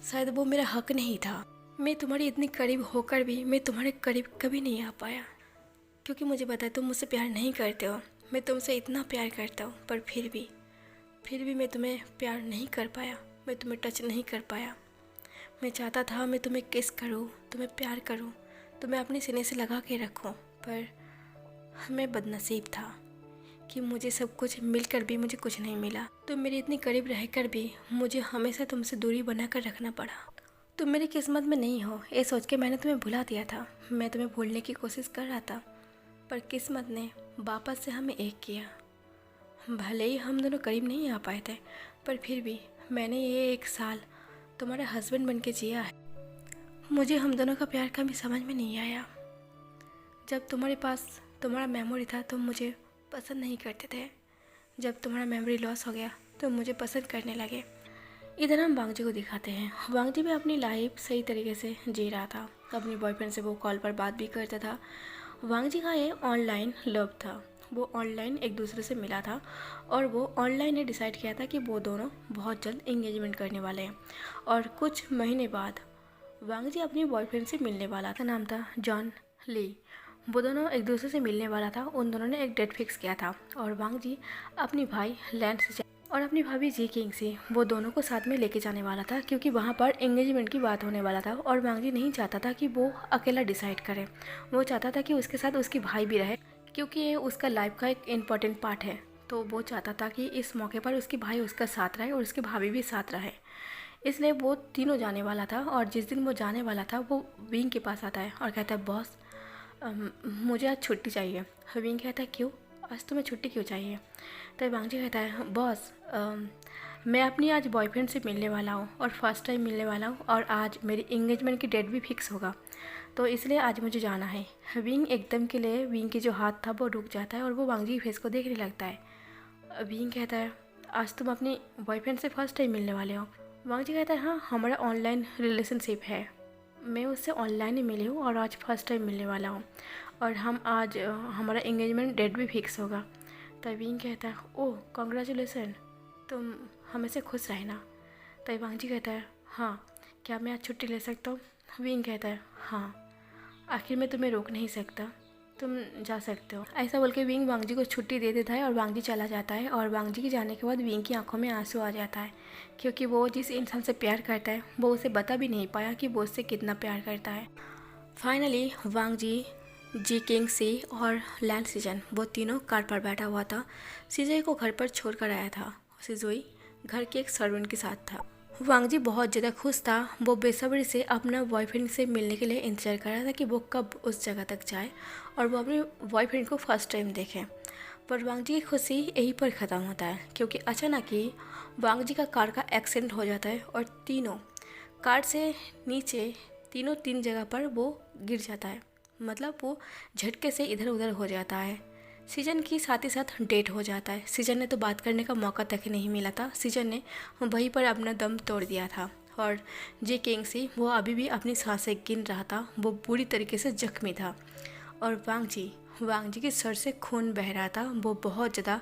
शायद वो मेरा हक नहीं था। मैं तुम्हारी इतनी करीब होकर भी मैं तुम्हारे करीब कभी नहीं आ पाया, क्योंकि मुझे पता है तुम मुझसे प्यार नहीं करते हो। मैं तुमसे इतना प्यार करता हूँ पर फिर भी मैं तुम्हें प्यार नहीं कर पाया, मैं तुम्हें टच नहीं कर पाया। मैं चाहता था मैं तुम्हें किस करूँ, तुम्हें प्यार करूँ, तुम्हें अपने सीने से लगा के रखूँ, पर मैं बदनसीब था कि मुझे सब कुछ मिलकर भी मुझे कुछ नहीं मिला। तुम मेरे इतनी करीब रहकर भी मुझे हमेशा तुमसे दूरी बनाकर रखना पड़ा। तुम मेरी किस्मत में नहीं हो, ये सोच के मैंने तुम्हें भुला दिया था। मैं तुम्हें भूलने की कोशिश कर रहा था, पर किस्मत ने वापस से हमें एक किया। भले ही हम दोनों करीब नहीं आ पाए थे, पर फिर भी मैंने ये 1 साल तुम्हारा हस्बैंड बन के जिया है। मुझे हम दोनों का प्यार कभी समझ में नहीं आया। जब तुम्हारे पास तुम्हारा मेमोरी था तुम मुझे पसंद नहीं करते थे, जब तुम्हारा मेमोरी लॉस हो गया तो मुझे पसंद करने लगे। इधर हम वांग जी को दिखाते हैं। वांग जी भी अपनी लाइफ सही तरीके से जी रहा था, अपनी बॉयफ्रेंड से वो कॉल पर बात भी करता था। वांग जी का ये ऑनलाइन लव था, वो ऑनलाइन एक दूसरे से मिला था और वो ऑनलाइन ने डिसाइड किया था कि वो दोनों बहुत जल्द एंगेजमेंट करने वाले हैं। और कुछ महीने बाद वांग जी अपनी बॉयफ्रेंड से मिलने वाला था, नाम था जॉन ली। वो दोनों एक दूसरे से मिलने वाला था, उन दोनों ने एक डेट फिक्स किया था और वांग जी अपनी भाई लैंस और अपनी भाभी जी किंग से वो दोनों को साथ में लेके जाने वाला था, क्योंकि वहाँ पर एंगेजमेंट की बात होने वाला था। और वांग जी नहीं चाहता था कि वो अकेला डिसाइड करे, वो चाहता था कि उसके साथ उसकी भाई भी रहे, क्योंकि ये उसका लाइफ का एक इम्पॉर्टेंट पार्ट है। तो वो चाहता था कि इस मौके पर उसकी भाई उसका साथ रहे और उसकी भाभी भी साथ रहे, इसलिए वो तीनों जाने वाला था। और जिस दिन वो जाने वाला था वो विंग के पास आता है और कहता है बॉस मुझे आज छुट्टी चाहिए। विंग कहता है क्यों, आज तुम्हें छुट्टी क्यों चाहिए? तो वांग जी कहता है बॉस मैं अपनी आज बॉयफ्रेंड से मिलने वाला हूँ और फर्स्ट टाइम मिलने वाला हूँ और आज मेरी एंगेजमेंट की डेट भी फिक्स होगा, तो इसलिए आज मुझे जाना है। विंग एकदम के लिए विंग की जो हाथ था वो रुक जाता है और वो वांग जी की फेस को देखने लगता है। विंग कहता है आज तुम अपनी बॉयफ्रेंड से फर्स्ट टाइम मिलने वाले हो? वांग जी कहता है हाँ, हमारा ऑनलाइन रिलेशनशिप है, मैं उससे ऑनलाइन ही मिली हूँ और आज फर्स्ट टाइम मिलने वाला हूँ और हम आज हमारा एंगेजमेंट डेट भी फिक्स होगा। तो विंग कहता है ओह कॉन्ग्रेचुलेसन, तुम हमेशा खुश रहना। तो वांग जी कहता है हाँ, क्या मैं आज छुट्टी ले सकता हूँ? विंग कहता है हाँ, आखिर मैं तुम्हें रोक नहीं सकता, तुम जा सकते हो। ऐसा बोल के विंग वांग जी को छुट्टी दे देता है और वांग जी चला जाता है। और वांग जी के जाने के बाद विंग की आंखों में आंसू आ जाता है, क्योंकि वो जिस इंसान से प्यार करता है वो उसे बता भी नहीं पाया कि वो उससे कितना प्यार करता है। फाइनली वांग जी, जी किंग सी और लैंड सीजन वो तीनों कार पर बैठा हुआ था। सिजोई को घर पर छोड़ कर आया था। सिजोई घर के एक सर्वेंट के साथ था। वांग जी बहुत ज़्यादा खुश था, वो बेसब्री से अपना बॉयफ्रेंड से मिलने के लिए इंतज़ार कर रहा था कि वो कब उस जगह तक जाए और वो अपने बॉयफ्रेंड को फर्स्ट टाइम देखे। पर वांग जी की खुशी यहीं पर ख़त्म होता है, क्योंकि अचानक ही वांग जी का कार का एक्सीडेंट हो जाता है और तीनों कार से नीचे तीनों 3 जगह पर वो गिर जाता है, मतलब वो झटके से इधर उधर हो जाता है। सीजन की साथ ही साथ डेट हो जाता है। सीजन ने तो बात करने का मौका तक ही नहीं मिला था, सीजन ने वहीं पर अपना दम तोड़ दिया था। और जे किंग सी वो अभी भी अपनी सांसें गिन रहा था, वो बुरी तरीके से जख्मी था। और वांग जी के सर से खून बह रहा था, वो बहुत ज़्यादा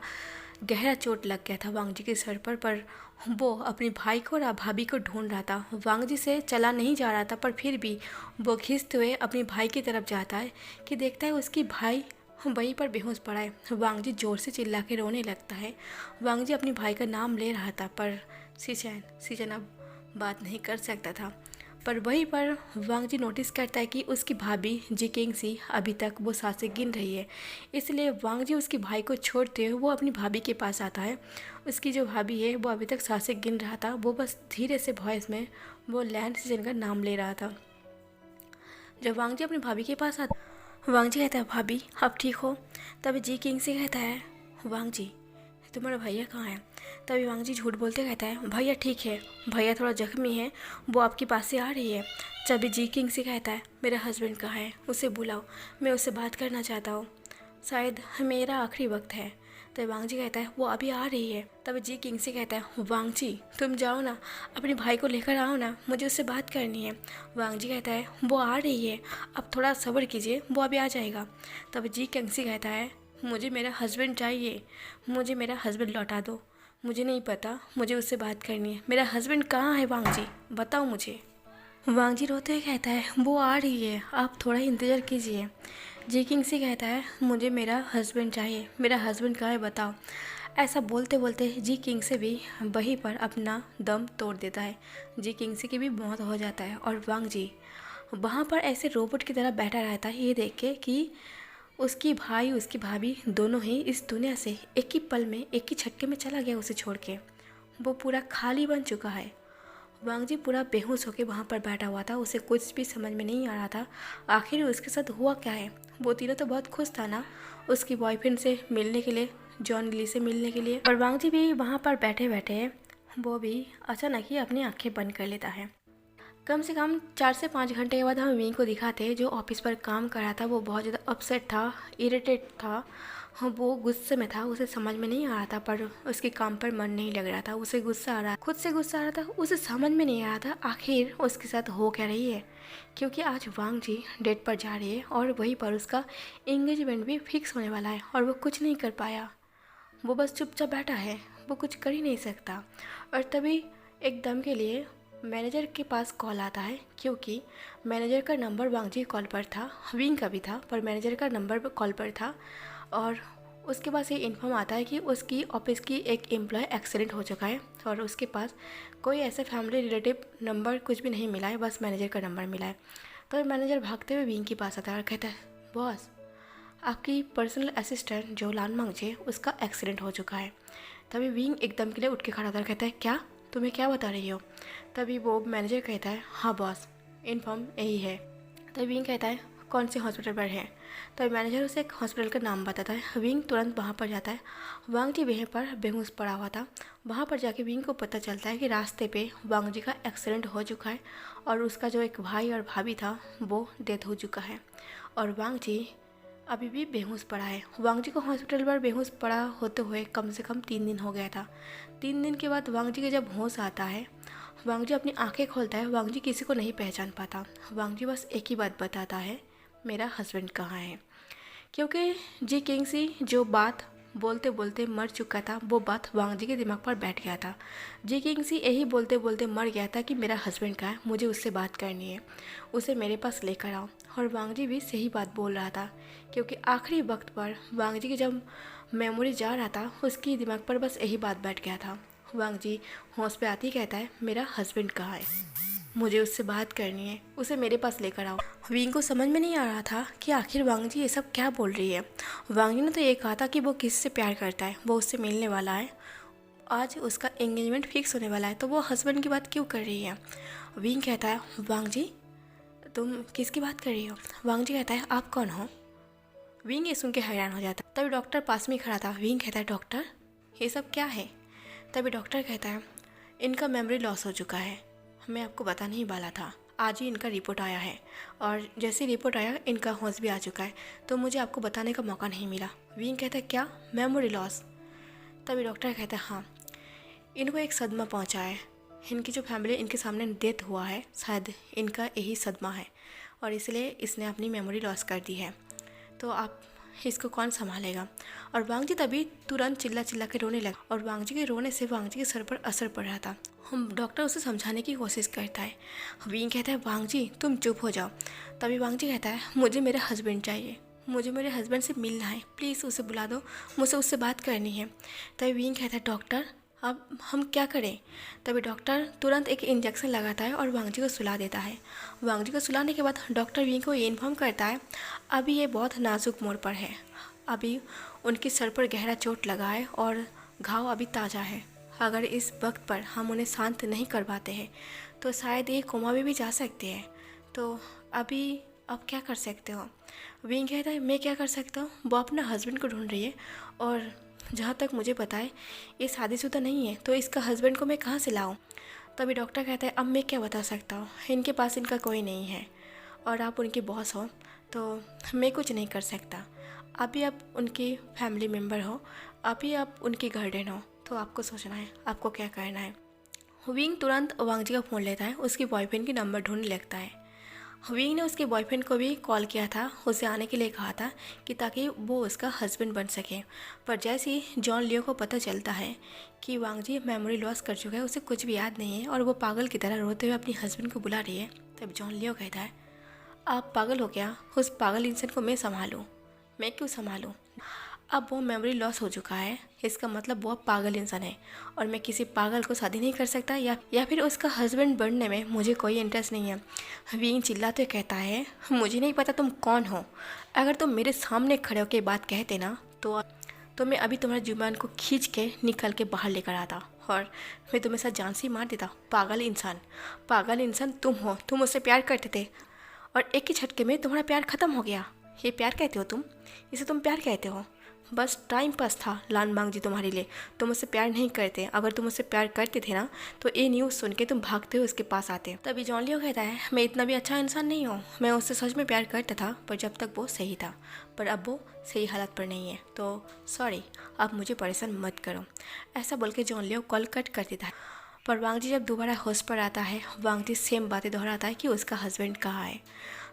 गहरा चोट लग गया था वांग जी के सर पर वो अपने भाई को और भाभी को ढूंढ रहा था। वांग जी से चला नहीं जा रहा था, पर फिर भी वो खींचते हुए अपने भाई की तरफ जाता है कि देखता है उसकी भाई वहीं पर बेहोश पड़ा है। वांग जी ज़ोर से चिल्ला के रोने लगता है। वांग जी अपने भाई का नाम ले रहा था, पर सीचन अब बात नहीं कर सकता था। पर वहीं पर वांग जी नोटिस करता है कि उसकी भाभी जी किंग सी अभी तक वो सांसें गिन रही है। इसलिए वांग जी उसके भाई को छोड़ते हुए वो अपनी भाभी के पास आता है। उसकी जो भाभी है वो अभी तक सांसें गिन रहा था, वो बस धीरे से वॉइस में वो लैंड सीजन का नाम ले रहा था। जब वांग जी अपनी भाभी के पास आता, वांग जी कहता है भाभी आप ठीक हो? तभी जी किंग से कहता है वांग जी तुम्हारा भैया कहाँ है? तभी वांग जी झूठ बोलते कहता है भैया ठीक है, भैया थोड़ा जख्मी है, वो आपके पास से आ रही है। तभी जी किंग से कहता है मेरा हस्बैंड कहाँ है, उसे बुलाओ, मैं उससे बात करना चाहता हूँ, शायद मेरा आखिरी वक्त है। तभी वांग जी कहता है वो अभी आ रही है। तभी जी किंग से कहता है वांग जी तुम जाओ ना, अपने भाई को लेकर आओ ना, मुझे उससे बात करनी है। वांग जी कहता है वो आ रही है, अब थोड़ा सब्र कीजिए, वो अभी आ जाएगा। तभी जी किंग से कहता है मुझे मेरा हस्बैंड चाहिए, मुझे मेरा हस्बैंड लौटा दो, मुझे नहीं पता, मुझे उससे बात करनी है, मेरा हस्बैंड कहाँ है वांग जी, बताओ मुझे। वांग जी रोते हुए कहता है वो आ रही है, आप थोड़ा इंतज़ार कीजिए। जी किंग से कहता है मुझे मेरा हस्बैंड चाहिए, मेरा हस्बैंड कहाँ है बताओ। ऐसा बोलते बोलते जी किंग से भी वहीं पर अपना दम तोड़ देता है। जी किंग से की भी मौत हो जाता है और वांग जी वहाँ पर ऐसे रोबोट की तरह बैठा रहता है, ये देख के कि उसकी भाई उसकी भाभी दोनों ही इस दुनिया से एक ही पल में एक ही झटके में चला गया उसे छोड़ के। वो पूरा खाली बन चुका है। वांग जी पूरा बेहोश होकर वहाँ पर बैठा हुआ था, उसे कुछ भी समझ में नहीं आ रहा था आखिर उसके साथ हुआ क्या है। वो तीनों तो बहुत खुश था ना उसकी बॉयफ्रेंड से मिलने के लिए, जॉन ली से मिलने के लिए। और वांग जी भी वहाँ पर बैठे बैठे वो भी अचानक ही अपनी आंखें बंद कर लेता है। कम से कम 4 से 5 घंटे के बाद हम विंग को दिखाते जो ऑफिस पर काम कर रहा था। वो बहुत ज़्यादा अपसेट था, इरिटेट था, वो गुस्से में था, उसे समझ में नहीं आ रहा था, पर उसके काम पर मन नहीं लग रहा था, उसे गुस्सा आ रहा, खुद से गुस्सा आ रहा था, उसे समझ में नहीं आ रहा था आखिर उसके साथ हो क्या रही है। क्योंकि आज वांग जी डेट पर जा रही है और वहीं पर उसका एंगेजमेंट भी फिक्स होने वाला है और वो कुछ नहीं कर पाया। वो बस चुपचाप बैठा है, वो कुछ कर ही नहीं सकता। और तभी एकदम के लिए मैनेजर के पास कॉल आता है, क्योंकि मैनेजर का नंबर वांग जी कॉल पर था, विंग का भी था, पर मैनेजर का नंबर कॉल पर था। और उसके पास ये इन्फॉर्म आता है कि उसकी ऑफिस की एक एम्प्लॉय एक्सीडेंट हो चुका है और उसके पास कोई ऐसा फैमिली रिलेटिव नंबर कुछ भी नहीं मिला है, बस मैनेजर का नंबर मिला है। तो मैनेजर भागते हुए विंग के पास आता है और कहता है बॉस आपकी पर्सनल असिस्टेंट जो लान मांगजे उसका एक्सीडेंट हो चुका है। तभी विंग एकदम के लिए उठ के खड़ा होता है, कहता है क्या, तुम्हें क्या बता रही हो? तभी वो मैनेजर कहता है हाँ बॉस इन्फॉर्म यही है। तभी विंग कहता है कौन से हॉस्पिटल पर है? तभी मैनेजर उसे एक हॉस्पिटल का नाम बताता है। विंग तुरंत वहाँ पर जाता है। वांग जी वहीं पर बेहोश पड़ा हुआ था। वहाँ पर जाके विंग को पता चलता है कि रास्ते पे वांग जी का एक्सीडेंट हो चुका है और उसका जो एक भाई और भाभी था वो डेथ हो चुका है और वांग जी अभी भी बेहोश पड़ा है। वांग जी को हॉस्पिटल पर बेहोश पड़ा होते हुए कम से कम 3 दिन हो गया था। 3 दिन के बाद वांग जी के जब होश आता है, वांग जी अपनी आंखें खोलता है। वांग जी किसी को नहीं पहचान पाता। वांग जी बस एक ही बात बताता है मेरा हस्बैंड कहाँ है। क्योंकि जी किंग सी जो बात बोलते बोलते मर चुका था वो बात वांग जी के दिमाग पर बैठ गया था। जी किंग सी यही बोलते बोलते मर गया था कि मेरा हस्बैंड कहाँ है, मुझे उससे बात करनी है, उसे मेरे पास लेकर आओ। और वांग जी भी सही बात बोल रहा था, क्योंकि आखिरी वक्त पर वांग जी की जब मेमोरी जा रहा था उसकी दिमाग पर बस यही बात बैठ गया था। वांग जी होश पे आती कहता है मेरा हस्बैंड कहाँ है, मुझे उससे बात करनी है, उसे मेरे पास लेकर आओ। विंग को समझ में नहीं आ रहा था कि आखिर वांग जी ये सब क्या बोल रही है। वांग जी ने तो ये कहा था कि वो किससे प्यार करता है, वो उससे मिलने वाला है, आज उसका एंगेजमेंट फिक्स होने वाला है, तो वो हस्बैंड की बात क्यों कर रही है। विंग कहता है वांग जी तुम किसकी बात कर रही हो? वांग जी कहता है आप कौन हो? विंग ये सुन के हैरान हो जाता है। तभी डॉक्टर पास में खड़ा था। विंग कहता है डॉक्टर ये सब क्या है? तभी डॉक्टर कहता है इनका मेमोरी लॉस हो चुका है, मैं आपको बता नहीं वाला था, आज ही इनका रिपोर्ट आया है और जैसे रिपोर्ट आया इनका होश भी आ चुका है, तो मुझे आपको बताने का मौका नहीं मिला। विंग कहता है क्या मेमोरी लॉस? तभी डॉक्टर कहता है हाँ, इनको एक सदमा पहुंचा है, इनकी जो फैमिली इनके सामने डेथ हुआ है शायद इनका यही सदमा है और इसलिए इसने अपनी मेमोरी लॉस कर दी है, तो आप इसको कौन संभालेगा। और वांग जी तभी तुरंत चिल्ला चिल्ला के रोने लगा और वांग जी के रोने से वांग जी के सर पर असर पड़ रहा था। हम डॉक्टर उसे समझाने की कोशिश करता है। विंग कहता है वांग जी तुम चुप हो जाओ। तभी वांग जी कहता है मुझे मेरा हस्बैंड चाहिए, मुझे मेरे हस्बैंड से मिलना है, प्लीज़ उसे बुला दो, मुझे उससे बात करनी है। तभी विंग कहता है डॉक्टर अब हम क्या करें। तभी डॉक्टर तुरंत एक इंजेक्शन लगाता है और वांग जी को सुला देता है। वांग जी को सुलाने के बाद डॉक्टर विंग को ये इन्फॉर्म करता है अभी ये बहुत नाजुक मोड़ पर है, अभी उनके सर पर गहरा चोट लगा है और घाव अभी ताज़ा है। अगर इस वक्त पर हम उन्हें शांत नहीं कर पाते हैं तो शायद ये कोमा में भी जा सकते हैं। तो अभी आप क्या कर सकते हो। विंग कहता है मैं क्या कर सकता हूँ, वो अपना हस्बैंड को ढूंढ रही है और जहाँ तक मुझे पता है ये शादीशुदा नहीं है, तो इसका हस्बैंड को मैं कहाँ से लाऊं। तभी डॉक्टर कहता है अब मैं क्या बता सकता हूँ, इनके पास इनका कोई नहीं है और आप उनकी बॉस हो तो मैं कुछ नहीं कर सकता। अभी आप उनकी फैमिली मेम्बर हो, अभी आप उनकी गार्डियन हो, तो आपको सोचना है आपको क्या करना है। विंग तुरंत वांग जी का फ़ोन लेता है, उसके बॉयफ्रेंड की नंबर ढूंढने लगता है। विंग ने उसके बॉयफ्रेंड को भी कॉल किया था, उसे आने के लिए कहा था कि ताकि वो उसका हस्बैंड बन सके। पर जैसे ही जॉन लियो को पता चलता है कि वांग जी मेमोरी लॉस कर चुका है, उसे कुछ भी याद नहीं है और वो पागल की तरह रोते हुए अपने हस्बैंड को बुला रही है, तब जॉन लियो कहता है आप पागल हो क्या, उस पागल इंसान को मैं संभालूँ, मैं क्यों संभालूँ। अब वो मेमोरी लॉस हो चुका है, इसका मतलब वो अब पागल इंसान है और मैं किसी पागल को शादी नहीं कर सकता या फिर उसका हस्बैंड बनने में मुझे कोई इंटरेस्ट नहीं है। विंग चिल्लाते कहता है मुझे नहीं पता तुम कौन हो, अगर तुम मेरे सामने खड़े होकर बात कहते ना तो मैं अभी तुम्हारे जुबान को खींच के निकल के बाहर लेकर आता और मैं तुम्हें साथ जान से मार देता। पागल इंसान तुम हो, तुम उससे प्यार करते थे और एक ही झटके में तुम्हारा प्यार ख़त्म हो गया। ये प्यार कहते हो तुम, इसे तुम प्यार कहते हो। बस टाइम पास था लान मांग जी तुम्हारे लिए, तुम उससे प्यार नहीं करते। अगर तुम उससे प्यार करते थे ना तो ये न्यूज़ सुन के तुम भागते हो उसके पास आते। तभी जॉन लियो कहता है मैं इतना भी अच्छा इंसान नहीं हूँ, मैं उससे सच में प्यार करता था पर जब तक वो सही था, पर अब वो सही हालत पर नहीं है, तो सॉरी अब मुझे परेशान मत करो। ऐसा बोल के जॉन लियो कॉल कट कर देता है। पर वांग जी जब दोबारा होश पर आता है, वांग जी सेम बातें दोहराता है कि उसका हस्बैंड कहाँ है।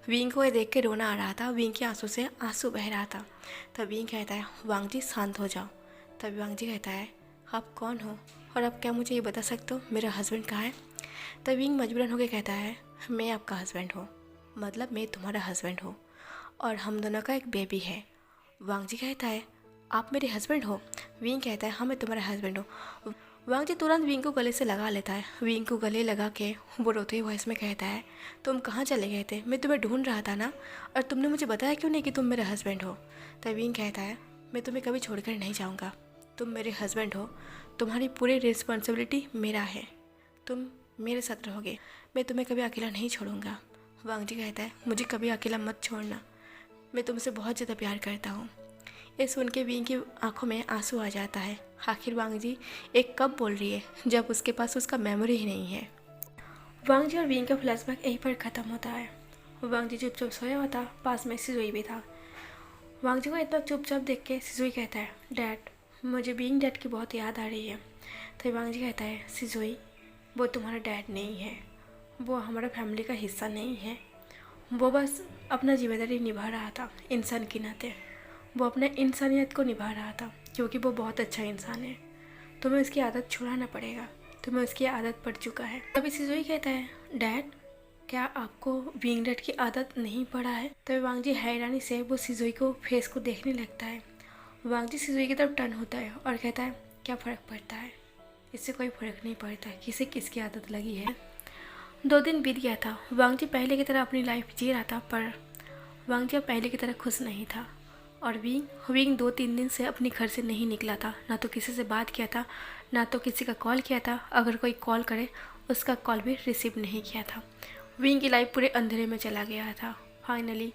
विंग को ये देख के रोना आ रहा था, विंग के आंसू से आंसू बह रहा था। तब विंग कहता है वांग जी शांत हो जाओ। तब वांग जी कहता है आप कौन हो और आप क्या मुझे ये बता सकते हो मेरा हस्बैंड कहाँ है। तब विंग मजबूरन होकर कहता है मैं आपका हस्बैंड हूँ, मतलब मैं तुम्हारा हस्बैंड हूँ और हम दोनों का एक बेबी है। वांग जी कहता है आप मेरे हस्बैंड हो। विंग कहता है हाँ मैं तुम्हारा हस्बैंड हूँ। वांग जी तुरंत विंग को गले से लगा लेता है। विंग को गले लगा के वो रोते हुए वॉइस में कहता है तुम कहाँ चले गए थे, मैं तुम्हें ढूंढ रहा था ना, और तुमने मुझे बताया क्यों नहीं कि तुम मेरे हस्बैंड हो। तब विंग कहता है मैं तुम्हें कभी छोड़कर नहीं जाऊँगा, तुम मेरे हस्बैंड हो, तुम्हारी पूरी रिस्पॉन्सिबिलिटी मेरा है, तुम मेरे साथ रहोगे, मैं तुम्हें कभी अकेला नहीं छोड़ूंगा। वांग जी कहता है मुझे कभी अकेला मत छोड़ना, मैं तुमसे बहुत ज़्यादा प्यार करता हूँ। ये सुन के विंग की आंखों में आंसू आ जाता है। आखिर वांग जी एक कब बोल रही है जब उसके पास उसका मेमोरी ही नहीं है। वांग जी और विंग का फ्लैशबैक यहीं पर ख़त्म होता है। वांग जी चुपचाप सोया हुआ था, पास में सिजुई भी था। वांग जी को इतना चुपचाप देख के सिजुई कहता है डैड मुझे विंग डैड की बहुत याद आ रही है। तो वांग जी कहता है सिजुई वो तुम्हारा डैड नहीं है, वो हमारा फैमिली का हिस्सा नहीं है, वो बस अपना जिम्मेदारी निभा रहा था इंसान के नाते, वो अपने इंसानियत को निभा रहा था क्योंकि वो बहुत अच्छा इंसान है। तुम्हें उसकी आदत छुड़ाना पड़ेगा, तुम्हें उसकी आदत पड़ चुका है। तभी सिजुई कहता है डैड क्या आपको विंग डैड की आदत नहीं पड़ा है। तभी वांग जी हैरानी से वो सिजुई को फेस को देखने लगता है। वांग जी सिजुई की तरफ टर्न होता है और कहता है क्या फ़र्क पड़ता है, इससे कोई फ़र्क नहीं पड़ता किसे किसकी आदत लगी है। 2 दिन बीत गया था। वांग जी पहले की तरह अपनी लाइफ जी रहा था, पर वांग जी अब पहले की तरह खुश नहीं था। और विंग 2-3 दिन से अपने घर से नहीं निकला था, ना तो किसी से बात किया था, ना तो किसी का कॉल किया था। अगर कोई कॉल करे उसका कॉल भी रिसीव नहीं किया था। विंग की लाइफ पूरे अंधेरे में चला गया था। फाइनली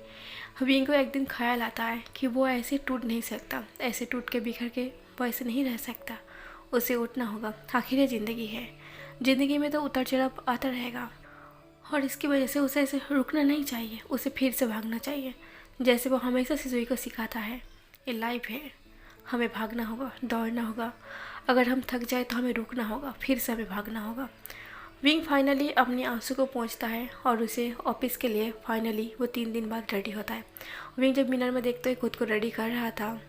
विंग को एक दिन ख्याल आता है कि वो ऐसे टूट नहीं सकता, ऐसे टूट के बिखर के वो ऐसे नहीं रह सकता, उसे उठना होगा। आखिर ये ज़िंदगी है, ज़िंदगी में तो उतर चढ़ाव आता रहेगा और इसकी वजह से उसे ऐसे रुकना नहीं चाहिए, उसे फिर से भागना चाहिए जैसे वो हमेशा सिजुई को सिखाता है। ये लाइफ है, हमें भागना होगा, दौड़ना होगा, अगर हम थक जाए तो हमें रुकना होगा, फिर से हमें भागना होगा। विंग फाइनली अपने आंसू को पहुंचता है और उसे ऑफिस के लिए फाइनली वो 3 दिन बाद रेडी होता है। विंग जब मिरर में देखते हुए खुद को रेडी कर रहा था,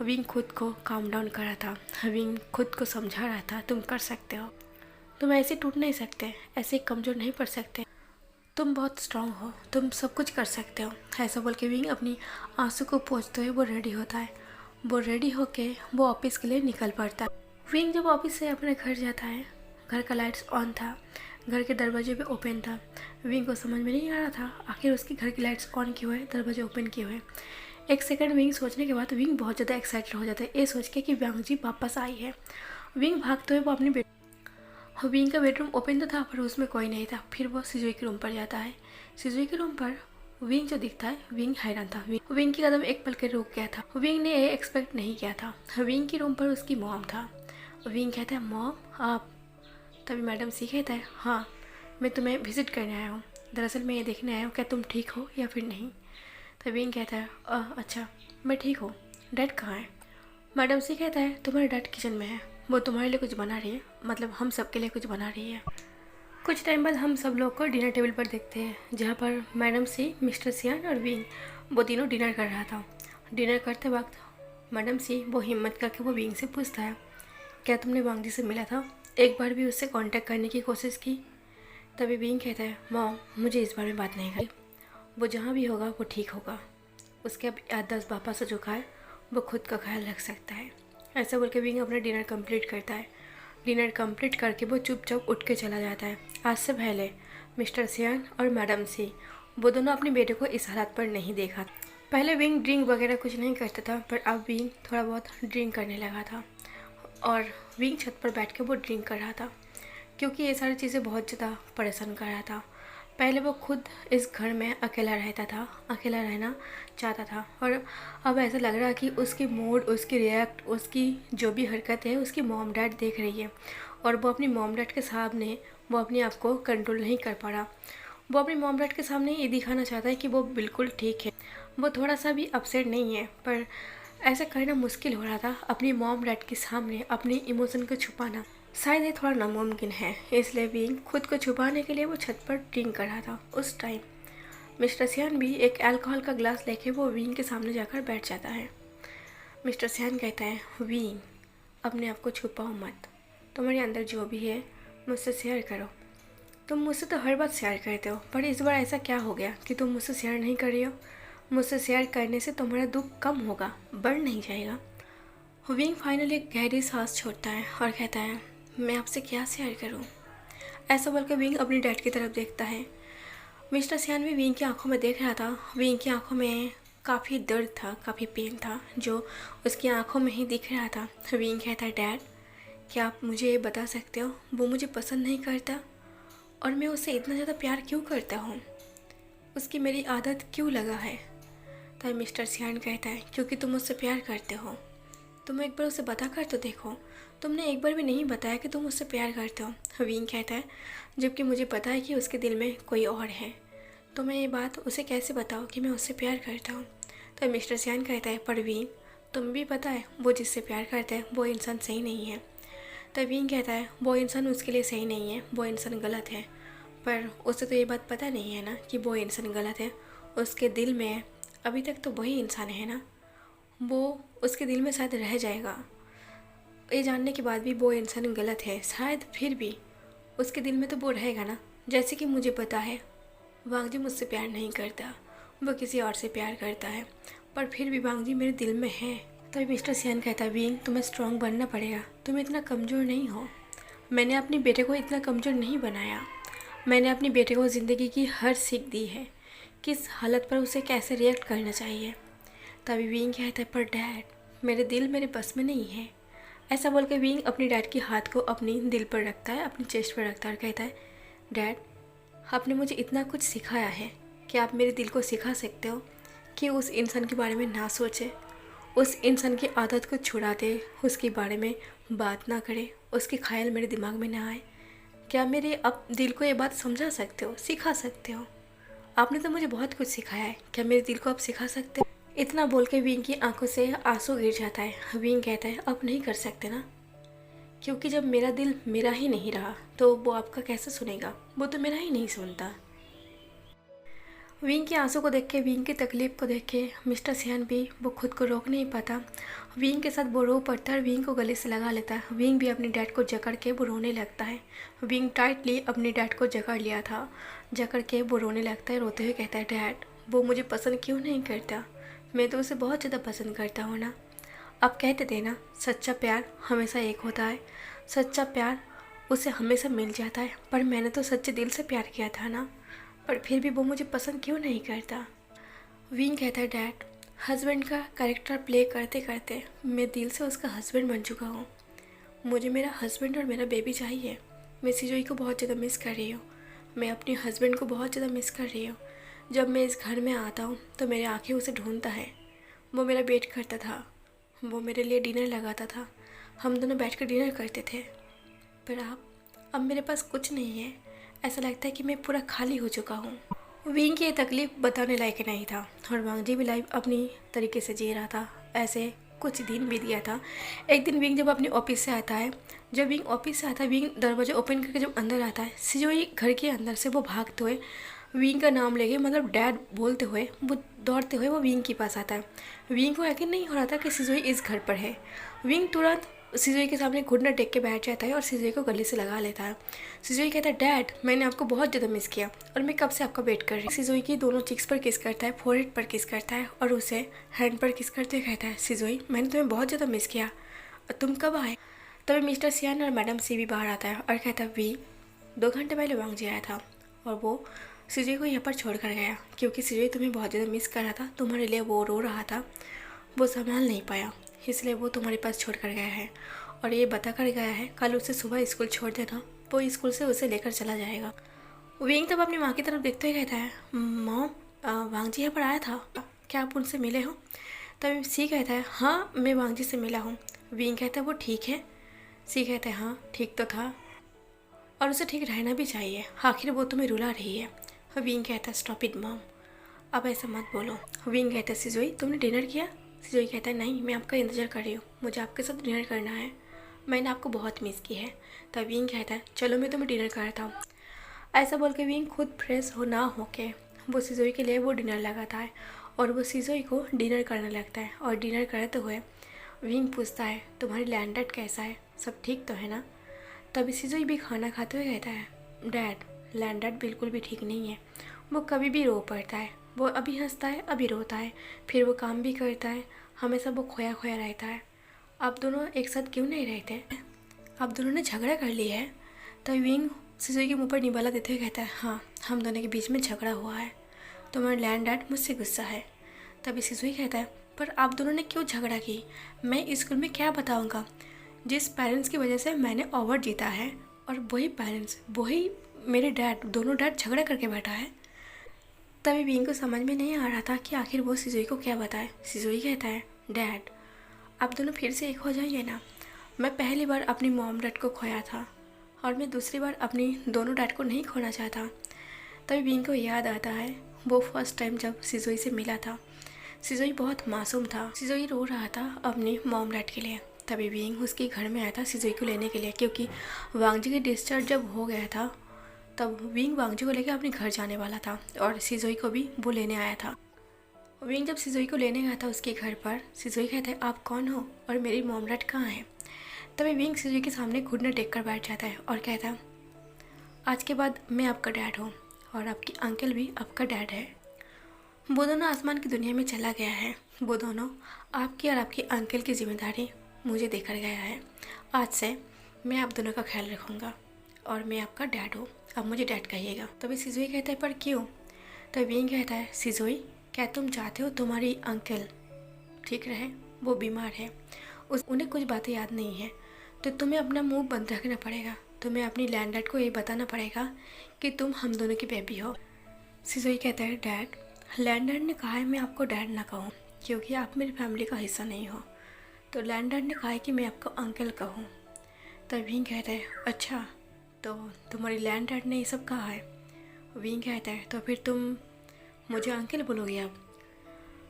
विंग खुद को काम डाउन कर रहा था। विंग खुद को समझा रहा था, तुम कर सकते हो, तुम ऐसे टूट नहीं सकते, ऐसे कमज़ोर नहीं पड़ सकते, तुम बहुत स्ट्रांग हो, तुम सब कुछ कर सकते हो। ऐसा बोल के विंग अपनी आंसू को पोंछते हुए वो रेडी होता है। वो रेडी होके वो ऑफिस के लिए निकल पड़ता है। विंग जब ऑफिस से अपने घर जाता है, घर का लाइट्स ऑन था, घर के दरवाजे भी ओपन था। विंग को समझ में नहीं आ रहा था आखिर उसके घर की लाइट्स ऑन क्यों है, दरवाजे ओपन क्यों है। एक सेकंड विंग सोचने के बाद विंग बहुत ज़्यादा एक्साइटेड हो जाता है ये सोच के कि वांग जी वापस आई है। विंग भागते हुए वो अपनी विंग का बेडरूम ओपन तो था पर उसमें कोई नहीं था। फिर वो सिजुई के रूम पर जाता है। सिजुई के रूम पर विंग जो दिखता है, विंग हैरान था। विंग की कदम एक पल के रुक गया था। विंग ने ये एक्सपेक्ट नहीं किया था। विंग के रूम पर उसकी मॉम था। विंग कहता है, मॉम आप? तभी मैडम सी कहता है, हाँ मैं तुम्हें विजिट करने आया हूँ, दरअसल मैं ये देखने आया हूँ क्या तुम ठीक हो या फिर नहीं। तभी विंग कहता है, अच्छा मैं ठीक हूँ, डैड कहाँ है? मैडम सी कहता है, तुम्हारा डैड किचन में है, वो तुम्हारे लिए कुछ बना रही है, मतलब हम सब के लिए कुछ बना रही है। कुछ टाइम बाद हम सब लोग को डिनर टेबल पर देखते हैं, जहाँ पर मैडम सी, मिस्टर सियान और विंग वो तीनों डिनर कर रहा था। डिनर करते वक्त मैडम सी वो हिम्मत करके वो विंग से पूछता है, क्या तुमने वांग जी से मिला था, एक बार भी उससे कांटेक्ट करने की कोशिश की? तभी विंग कहता है, मॉम मुझे इस बारे में बात नहीं करी, वो जहाँ भी होगा वो ठीक होगा, उसके अब याददाश्त वापस से जो है वो खुद का ख्याल रख सकता है। ऐसा बोल के विंग अपना डिनर कंप्लीट करता है। डिनर कंप्लीट करके वो चुपचाप उठ के चला जाता है। आज से पहले मिस्टर सियान और मैडम सी वो दोनों अपने बेटे को इस हालत पर नहीं देखा। पहले विंग ड्रिंक वगैरह कुछ नहीं करता था, पर अब विंग थोड़ा बहुत ड्रिंक करने लगा था और विंग छत पर बैठ के वो ड्रिंक कर रहा था क्योंकि ये सारी चीज़ें बहुत ज़्यादा परेशान कर रहा था। पहले वो खुद इस घर में अकेला रहता था, अकेला रहना चाहता था, और अब ऐसा लग रहा है कि उसकी मूड, उसकी रिएक्ट, उसकी जो भी हरकत है उसकी मॉम डैड देख रही है और वो अपनी मॉम डैड के सामने वो अपने आप को कंट्रोल नहीं कर पा रहा। वो अपनी मॉम डैड के सामने ये दिखाना चाहता है कि वो बिल्कुल ठीक है, वो थोड़ा सा भी अपसेट नहीं है, पर ऐसा करना मुश्किल हो रहा था अपनी मॉम डैड के सामने अपने इमोशन को छुपाना। शायद ये थोड़ा नामुमकिन है, इसलिए विंग खुद को छुपाने के लिए वो छत पर ड्रिंक कर रहा था। उस टाइम मिस्टर सियान भी एक अल्कोहल का ग्लास लेके वो विंग के सामने जाकर बैठ जाता है। मिस्टर सियान कहता है, विंग अपने आप को छुपाओ मत, तुम्हारे अंदर जो भी है मुझसे शेयर करो। तुम मुझसे तो हर बात शेयर करते हो, पर इस बार ऐसा क्या हो गया कि तुम मुझसे शेयर नहीं कर रही हो? मुझसे शेयर करने से तुम्हारा दुख कम होगा, बढ़ नहीं जाएगा। विंग फाइनली एक गहरी सांस छोड़ता है और कहता है, मैं आपसे क्या शेयर करूं? ऐसा बोलकर विंग अपनी डैड की तरफ देखता है। मिस्टर सियान भी विंग की आंखों में देख रहा था। विंग की आंखों में काफ़ी दर्द था, काफ़ी पेन था जो उसकी आंखों में ही दिख रहा था। विंग कहता है, डैड क्या आप मुझे ये बता सकते हो वो मुझे पसंद नहीं करता और मैं उससे इतना ज़्यादा प्यार क्यों करता हूँ, उसकी मेरी आदत क्यों लगा है? तब मिस्टर सियान कहता है, क्योंकि तुम उससे प्यार करते हो, तुम एक बार उसे बता कर तो देखो, तुमने एक बार भी नहीं बताया कि तुम उससे प्यार करते हो। विंग कहता है, जबकि मुझे पता है कि उसके दिल में कोई और है, तो मैं ये बात उसे कैसे बताऊँ कि मैं उससे प्यार करता हूँ? तो मिस्टर सियान कहता है, पर विंग तुम भी पता है वो जिससे प्यार करता है वो इंसान सही नहीं है। तो विंग कहता है, वो इंसान उसके लिए सही नहीं है, वो इंसान गलत है, पर उसे तो ये बात पता नहीं है ना कि वो इंसान गलत है, उसके दिल में अभी तक तो वही इंसान है ना, वो उसके दिल में शायद रह जाएगा। ये जानने के बाद भी वो इंसान गलत है, शायद फिर भी उसके दिल में तो वो रहेगा ना। जैसे कि मुझे पता है वांग जी मुझसे प्यार नहीं करता, वो किसी और से प्यार करता है, पर फिर भी वांग जी मेरे दिल में है। तभी मिस्टर सियान कहता है, विंग तुम्हें स्ट्रांग बनना पड़ेगा, तुम इतना कमज़ोर नहीं हो, मैंने अपने बेटे को इतना कमज़ोर नहीं बनाया, मैंने अपने बेटे को ज़िंदगी की हर सीख दी है, किस हालत पर उसे कैसे रिएक्ट करना चाहिए। तभी विंग कहता है, पर डैड मेरे दिल मेरे बस में नहीं है। ऐसा बोल के विंग अपने डैड के हाथ को अपनी दिल पर रखता है, अपनी चेस्ट पर रखता है और कहता है, डैड आपने मुझे इतना कुछ सिखाया है कि आप मेरे दिल को सिखा सकते हो कि उस इंसान के बारे में ना सोचे, उस इंसान की आदत को छुड़ा दे, उसके बारे में बात ना करे, उसके ख्याल मेरे दिमाग में ना आए। क्या मेरे अब दिल को ये बात समझा सकते हो, सिखा सकते हो? आपने तो मुझे बहुत कुछ सिखाया है, क्या मेरे दिल को आप सिखा सकते हो? इतना बोल के विंग की आंखों से आंसू गिर जाता है। विंग कहता है, अब नहीं कर सकते ना? क्योंकि जब मेरा दिल मेरा ही नहीं रहा तो वो आपका कैसे सुनेगा, वो तो मेरा ही नहीं सुनता। विंग के आंसू को देख के, विंग की तकलीफ को देख के मिस्टर सियान भी वो खुद को रोक नहीं पाता। विंग के साथ वो रो पड़ता है और विंग को गले से लगा लेता है। विंग भी अपने डैड को जकड़ के वो रोने लगता है। विंग टाइटली अपने डैड को जकड़ लिया था। जकड़ के वो रोने लगता है, रोते हुए कहता है, डैड वो मुझे पसंद क्यों नहीं करता, मैं तो उसे बहुत ज़्यादा पसंद करता हूँ ना। आप कहते थे ना सच्चा प्यार हमेशा एक होता है, सच्चा प्यार उसे हमेशा मिल जाता है, पर मैंने तो सच्चे दिल से प्यार किया था ना, पर फिर भी वो मुझे पसंद क्यों नहीं करता। विंग कहता है, डैड हस्बैंड का कैरेक्टर प्ले करते करते मैं दिल से उसका हस्बैंड बन चुका हूँ। मुझे मेरा हस्बैंड और मेरा बेबी चाहिए। मैं सिजोई को बहुत ज़्यादा मिस कर रही हूँ, मैं अपने हस्बैंड को बहुत ज़्यादा मिस कर रही हूँ। जब मैं इस घर में आता हूँ तो मेरी आँखें उसे ढूंढता है। वो मेरा वेट करता था, वो मेरे लिए डिनर लगाता था, हम दोनों बैठ कर डिनर करते थे। पर अब मेरे पास कुछ नहीं है, ऐसा लगता है कि मैं पूरा खाली हो चुका हूँ। विंग की ये तकलीफ बताने लायक नहीं था और वांगजी भी लाइफ अपनी तरीके से जी रहा था। ऐसे कुछ दिन बीत गया था। एक दिन विंग जब अपने ऑफिस से आता है, जब विंग ऑफिस से आता है, विंग दरवाजा ओपन करके जब अंदर आता है, सिजोई घर के अंदर से वो भागते हुए विंग का नाम लेके, मतलब डैड बोलते हुए, वो दौड़ते हुए वो विंग के पास आता है। विंग को यकीन नहीं हो रहा था कि सिजोई इस घर पर है। विंग तुरंत सिजोई के सामने घुटना टेक के बैठ जाता है और सिजोई को गले से लगा लेता है। सिजोई कहता है, डैड मैंने आपको बहुत ज़्यादा मिस किया और मैं कब से आपका वेट कर रही हूँ। सिजोई की दोनों चिक्स पर किस करता है, फोरहेड पर किस करता है और उसे हैंड पर किस करते हुए कहता है, सिजोई मैंने तुम्हें बहुत ज़्यादा मिस किया और तुम कब आए। तभी मिस्टर सियान और मैडम सी भी बाहर आता है और कहता है, वी 2 घंटे पहले वांगजी आया था और वो सिजोई को यहाँ पर छोड़ कर गया क्योंकि सिजोई तुम्हें बहुत ज़्यादा मिस कर रहा था, तुम्हारे लिए वो रो रहा था, वो संभाल नहीं पाया, इसलिए वो तुम्हारे पास छोड़ कर गया है और ये बता कर गया है कल उसे सुबह स्कूल छोड़ देना, वो स्कूल से उसे लेकर चला जाएगा। विंग तब अपनी माँ की तरफ देखते हुए कहता है, मॉम वांगजी यहाँ पर आया था, क्या आप उनसे मिले हो। तब सी कहता है, हाँ मैं वांगजी से मिला हूँ। विंग कहता है, वो ठीक है। सी कहता है, हाँ ठीक तो था और उसे ठीक रहना भी चाहिए, आखिर वो तुम्हें रुला रही है। विंग कहता है, स्टॉप इट मॉम, अब ऐसा मत बोलो। विंग कहता है, सिजोई तुमने डिनर किया। सिजोई कहता है, नहीं मैं आपका इंतज़ार कर रही हूँ, मुझे आपके साथ डिनर करना है, मैंने आपको बहुत मिस की है। तब विंग कहता है, चलो मैं तुम्हें डिनर कराता हूँ। ऐसा बोल के विंग खुद फ्रेश हो ना होके वो सिजोई के लिए वो डिनर लगाता है और वो सिजोई को डिनर करने लगता है। और डिनर करते हुए विंग पूछता है, तुम्हारी लैंडर्ड कैसा है, सब ठीक तो है ना। तभी सिजोई भी खाना खाते हुए कहता है, डैड लैंडर्ड बिल्कुल भी ठीक नहीं है, वो कभी भी रो पड़ता है, वो अभी हंसता है अभी रोता है, फिर वो काम भी करता है, हमेशा वो खोया खोया रहता है। आप दोनों एक साथ क्यों नहीं रहते, आप दोनों ने झगड़ा कर लिया है। तब विंग सिजोई के मुंह पर निवाला देते हुए कहता है, हाँ हम दोनों के बीच में झगड़ा हुआ है, तुम्हारा लैंड डैड मुझसे गुस्सा है। तभी सिजोई कहता है, पर आप दोनों ने क्यों झगड़ा की, मैं स्कूल में क्या बताऊँगा, जिस पेरेंट्स की वजह से मैंने अवार्ड जीता है और वही पेरेंट्स, वही मेरे डैड, दोनों डैड झगड़ा करके बैठा है। तभी विंग को समझ में नहीं आ रहा था कि आखिर वो सिजोई को क्या बताए। सिजोई कहता है, डैड आप दोनों फिर से एक हो जाइए ना, मैं पहली बार अपनी मॉम डैड को खोया था और मैं दूसरी बार अपनी दोनों डैड को नहीं खोना चाहता। तभी विंग को याद आता है वो फर्स्ट टाइम जब सिजोई से मिला था। सिजोई बहुत मासूम था, सिजोई रो रहा था अपने मॉम डैड के लिए। तभी विंग उसके घर में आया था सिजोई को लेने के लिए, क्योंकि वांगजी की डिस्चार्ज जब हो गया था तब विंग वांगजी को लेकर अपने घर जाने वाला था और सिजोई को भी वो लेने आया था। विंग जब सिजोई को लेने गया था उसके घर पर, सिजोई कहता है, आप कौन हो और मेरी मॉम डैड कहाँ है। तभी विंग सिजोई के सामने घुटने टेक कर बैठ जाता है और कहता है, आज के बाद मैं आपका डैड हूँ और आपकी अंकल भी आपका डैड है। वो दोनों आसमान की दुनिया में चला गया है, वो दोनों आपकी और आपकी अंकल की जिम्मेदारी मुझे देकर गया है। आज से मैं आप दोनों का ख्याल रखूँगा और मैं आपका डैड हूँ, अब मुझे डैड कहिएगा। तभी सिजोई कहता है, पर क्यों। तभी विंग कहता है, सिजोई क्या तुम चाहते हो तुम्हारी अंकल ठीक रहे, वो बीमार है, उन्हें कुछ बातें याद नहीं है, तो तुम्हें अपना मुंह बंद रखना पड़ेगा, तुम्हें अपनी लैंड डैड को ये बताना पड़ेगा कि तुम हम दोनों की बेबी हो। सिजोई कहता है, डैड लैंड डैड ने कहा है मैं आपको डैड ना कहूँ क्योंकि आप मेरी फैमिली का हिस्सा नहीं हो, तो लैंड डैड ने कहा है कि मैं आपको अंकल कहूँ। तब विंग कहता है, अच्छा तो तुम्हारी लैंड डैड ने ये सब कहा है। विंग कहता है, तो फिर तुम मुझे अंकल बोलोगे आप।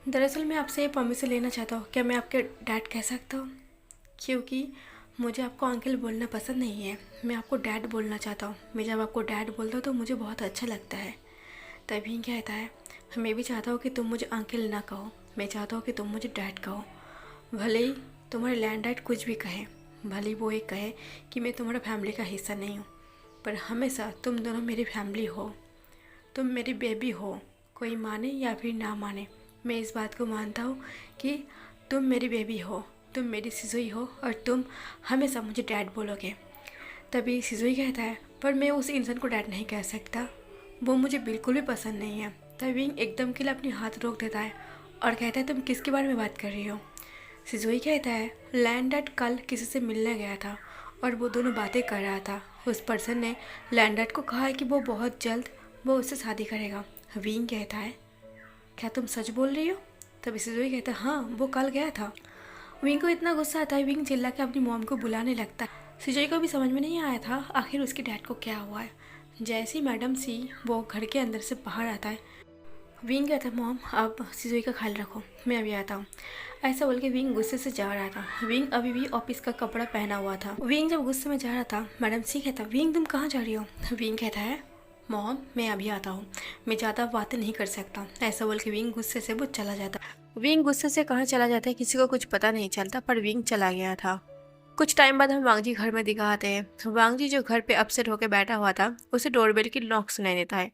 दरअसल मैं आपसे ये परमिशन लेना चाहता हूँ, क्या मैं आपके डैड कह सकता हूँ, क्योंकि मुझे आपको अंकल बोलना पसंद नहीं है, मैं आपको डैड बोलना चाहता हूँ। मैं जब आपको डैड बोलता हूँ तो मुझे बहुत अच्छा लगता है। तभी कहता है, मैं भी चाहता हूँ कि तुम मुझे अंकल ना कहो, मैं चाहता हूँ कि तुम मुझे डैड कहो। भले ही तुम्हारे लैंड डैड कुछ भी कहे, भले ही वो ये कहे कि मैं तुम्हारा फैमिली का हिस्सा नहीं हूँ, पर हमेशा तुम दोनों मेरी फैमिली हो, तुम मेरी बेबी हो। कोई माने या फिर ना माने, मैं इस बात को मानता हूँ कि तुम मेरी बेबी हो, तुम मेरी सिजुई हो और तुम हमेशा मुझे डैड बोलोगे। तभी सिजुई कहता है, पर मैं उस इंसान को डैड नहीं कह सकता, वो मुझे बिल्कुल भी पसंद नहीं है। तभी विंग एकदम के लिए अपनी हाथ रोक देता है और कहता है, तुम किसके बारे में बात कर रही हो। सिजुई कहता है, लैंड डैड कल किसी से मिलने गया था और वो दोनों बातें कर रहा था। उस पर्सन ने लैंड डैड को कहा है कि वो बहुत जल्द वो उससे शादी करेगा। विंग कहता है, क्या तुम सच बोल रही हो। तभी सिजुई कहता है, हाँ वो कल गया था। विंग को इतना गुस्सा आता है, विंग चिल्ला के अपनी मॉम को बुलाने लगता है। सिजुई को भी समझ में नहीं आया था आखिर उसके डैड को क्या हुआ है। जैसे ही मैडम सी वो घर के अंदर से बाहर आता है, विंग कहता है, मॉम आप सिजुई का ख्याल रखो, मैं अभी आता हूँ। ऐसा बोल के विंग गुस्से से जा रहा था। विंग अभी भी ऑफिस का कपड़ा पहना हुआ था। विंग जब गुस्से में जा रहा था, मैडम सी कहता, विंग तुम कहाँ जा रही हो। विंग कहता है, मॉम मैं अभी आता हूँ, मैं ज़्यादा बातें नहीं कर सकता। ऐसा बोल के विंग गुस्से से वो चला जाता। विंग गुस्से से कहाँ चला जाता है किसी को कुछ पता नहीं चलता, पर विंग चला गया था। कुछ टाइम बाद हम वांगजी घर में दिखाते हैं। वांगजी जो घर पे अपसेट होकर बैठा हुआ था, उसे डोरबेल की नॉक सुनाई देता है।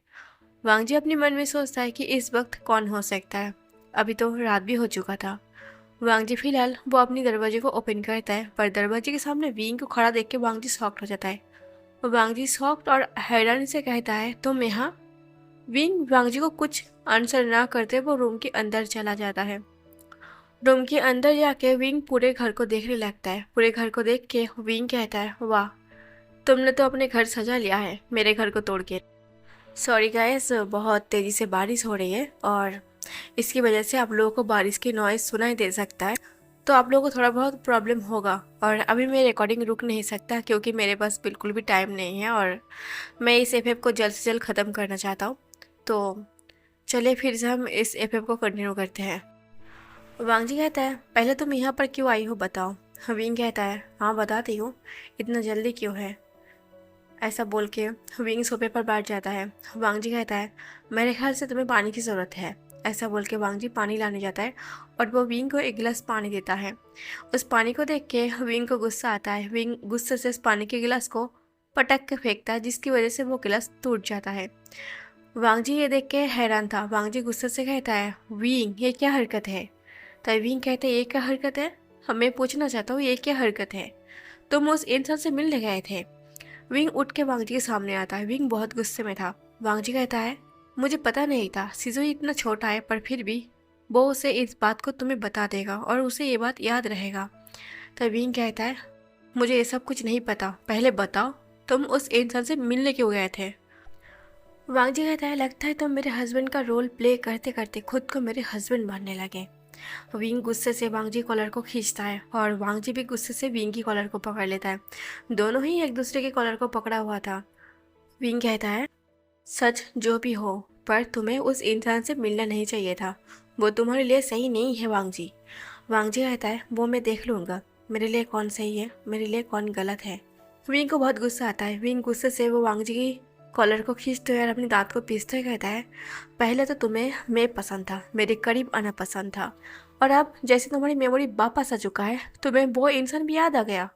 वांगजी अपने मन में सोचता है कि इस वक्त कौन हो सकता है, अभी तो रात भी हो चुका था। वांगजी फिलहाल वो अपनी दरवाजे को ओपन करता है, पर दरवाजे के सामने विंग को खड़ा देख के वांगजी शॉक्ड हो जाता है। वांगजी शॉक्ड और हैरानी से कहता है, तुम यहाँ। विंग वांगजी को कुछ आंसर ना करते वो रूम के अंदर चला जाता है। रूम के अंदर जाके विंग पूरे घर को देखने लगता है। पूरे घर को देख के विंग कहता है, वाह तुमने तो अपने घर सजा लिया है मेरे घर को तोड़ के। सॉरी गाइस, बहुत तेज़ी से बारिश हो रही है और इसकी वजह से आप लोगों को बारिश की नॉइज़ सुनाई दे सकता है, तो आप लोगों को थोड़ा बहुत प्रॉब्लम होगा। और अभी मैं रिकॉर्डिंग रुक नहीं सकता क्योंकि मेरे पास बिल्कुल भी टाइम नहीं है और मैं इस एफ को जल्द से जल्द ख़त्म करना चाहता हूँ। तो चलिए फिर से हम इस एफ को कंटिन्यू करते हैं। वांगजी कहता है, पहले तुम यहाँ पर क्यों आई हो बताओ। विंग कहता है, हाँ बताती हूँ, इतना जल्दी क्यों है। ऐसा बोल के विंग सोफे पर बैठ जाता है। वांगजी कहता है, मेरे ख्याल से तुम्हें पानी की ज़रूरत है। ऐसा बोल के वांगजी पानी लाने जाता है और वो विंग को एक गिलास पानी देता है। उस पानी को देख के विंग को गुस्सा आता है। विंग गुस्से से उस पानी के गिलास को पटक के फेंकता है, जिसकी वजह से वो गिलास टूट जाता है। वांगजी ये देख के हैरान था। वांगजी गुस्से से कहता है, विंग ये क्या हरकत है। तभी विंग कहते हैं, ये क्या हरकत है, हमें पूछना चाहता हूँ ये क्या हरकत है, तुम उस इंसान से मिलने गए थे। विंग उठ के वांगजी के सामने आता है। विंग बहुत गुस्से में था। वांगजी कहता है, मुझे पता नहीं था, सिजुई इतना छोटा है, पर फिर भी वो उसे इस बात को तुम्हें बता देगा और उसे ये बात याद रहेगा। तब विंग कहता है, मुझे ये सब कुछ नहीं पता, पहले बताओ तुम उस इंसान से मिलने क्यों गए थे। वांगजी कहता है, लगता है तुम मेरे हस्बैंड का रोल प्ले करते करते खुद को मेरे हस्बैंड मानने लगे। विंग गुस्से से वांगजी कॉलर को खींचता है और वांगजी भी गुस्से से विंग की कॉलर को पकड़ लेता है। दोनों ही एक दूसरे के कॉलर को पकड़ा हुआ था। विंग कहता है, सच जो भी हो, पर तुम्हें उस इंसान से मिलना नहीं चाहिए था, वो तुम्हारे लिए सही नहीं है वांगजी। वांगजी कहता है, वो मैं देख लूँगा, मेरे लिए कौन सही है, मेरे लिए कौन गलत है। विंग को बहुत गुस्सा आता है। विंग गुस्से से वो वांगजी की कॉलर को खींचते हुए और अपनी दांत को पीसते हुए कहता है, पहले तो तुम्हें मैं पसंद था, मेरे करीब आना पसंद था, और अब जैसे तुम्हारी मेमोरी वापस आ चुका है, तुम्हें वो इंसान भी याद आ गया।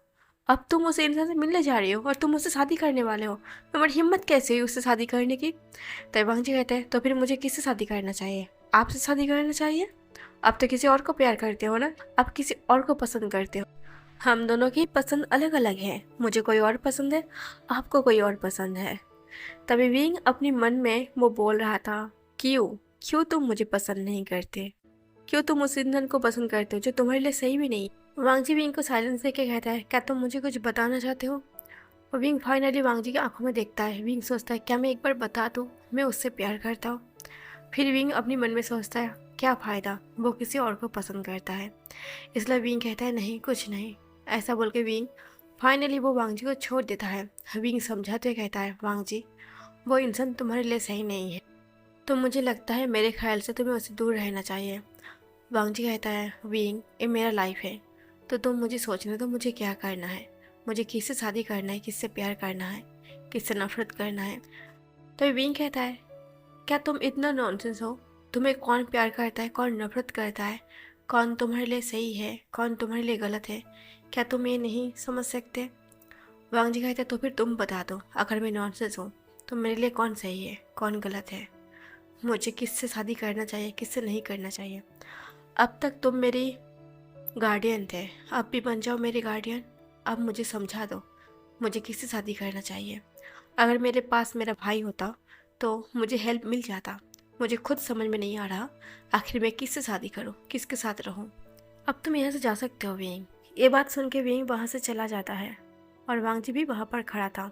अब तुम उस इंसान से मिलने जा रही हो और तुम उससे शादी करने वाले हो। तुम्हारी हिम्मत कैसे हुई उससे शादी करने की। तब वांगजी कहते हैं, तो फिर मुझे किससे शादी करना चाहिए, आपसे शादी करना चाहिए। अब तो किसी और को प्यार करते हो ना, अब किसी और को पसंद करते हो। हम दोनों की पसंद अलग अलग है, मुझे कोई और पसंद है, आपको कोई और पसंद है। तभी विंग अपने मन में वो बोल रहा था, क्यों क्यों तुम मुझे पसंद नहीं करते, क्यों तुम उस इंसान को पसंद करते हो जो तुम्हारे लिए सही भी नहीं। वांगजी विंग को साइलेंस देके कहता है, क्या तुम मुझे कुछ बताना चाहते हो। और विंग फाइनली वांगजी की आंखों में देखता है। विंग सोचता है, क्या मैं एक बार बता दूँ मैं उससे प्यार करता हूँ। फिर विंग अपने मन में सोचता है, क्या फ़ायदा, वो किसी और को पसंद करता है। इसलिए विंग कहता है, नहीं कुछ नहीं। ऐसा बोल के विंग फाइनली वो वांगजी को छोड़ देता है। विंग समझाते कहता है, वांगजी वो इंसान तुम्हारे लिए सही नहीं है, तो मुझे लगता है मेरे ख्याल से तुम्हें उससे दूर रहना चाहिए। वांगजी कहता है, विंग ये मेरा लाइफ है, तो तुम मुझे सोचने दो मुझे क्या करना है। मुझे किससे शादी करना है, किससे प्यार करना है, किससे नफरत करना है। तो विंग कहता है क्या तुम इतना नॉनसेंस हो? तुम्हें कौन प्यार करता है, कौन नफरत करता है, कौन तुम्हारे लिए सही है, कौन तुम्हारे लिए गलत है, क्या तुम ये नहीं समझ सकते? वांग जी कहते तो फिर तुम बता दो, अगर मैं नॉनसेंस हूँ तो मेरे लिए कौन सही है, कौन गलत है, मुझे किससे शादी करना चाहिए, किससे नहीं करना चाहिए। अब तक तुम मेरी गार्डियन थे, अब भी बन जाओ मेरे गार्डियन। अब मुझे समझा दो, मुझे किससे शादी करना चाहिए। अगर मेरे पास मेरा भाई होता तो मुझे हेल्प मिल जाता। मुझे खुद समझ में नहीं आ रहा आखिर मैं किससे शादी करूं, किसके साथ रहूं। अब तुम यहाँ से जा सकते हो विंग। ये बात सुन के विंग वहाँ से चला जाता है और वांग जी भी वहाँ पर खड़ा था।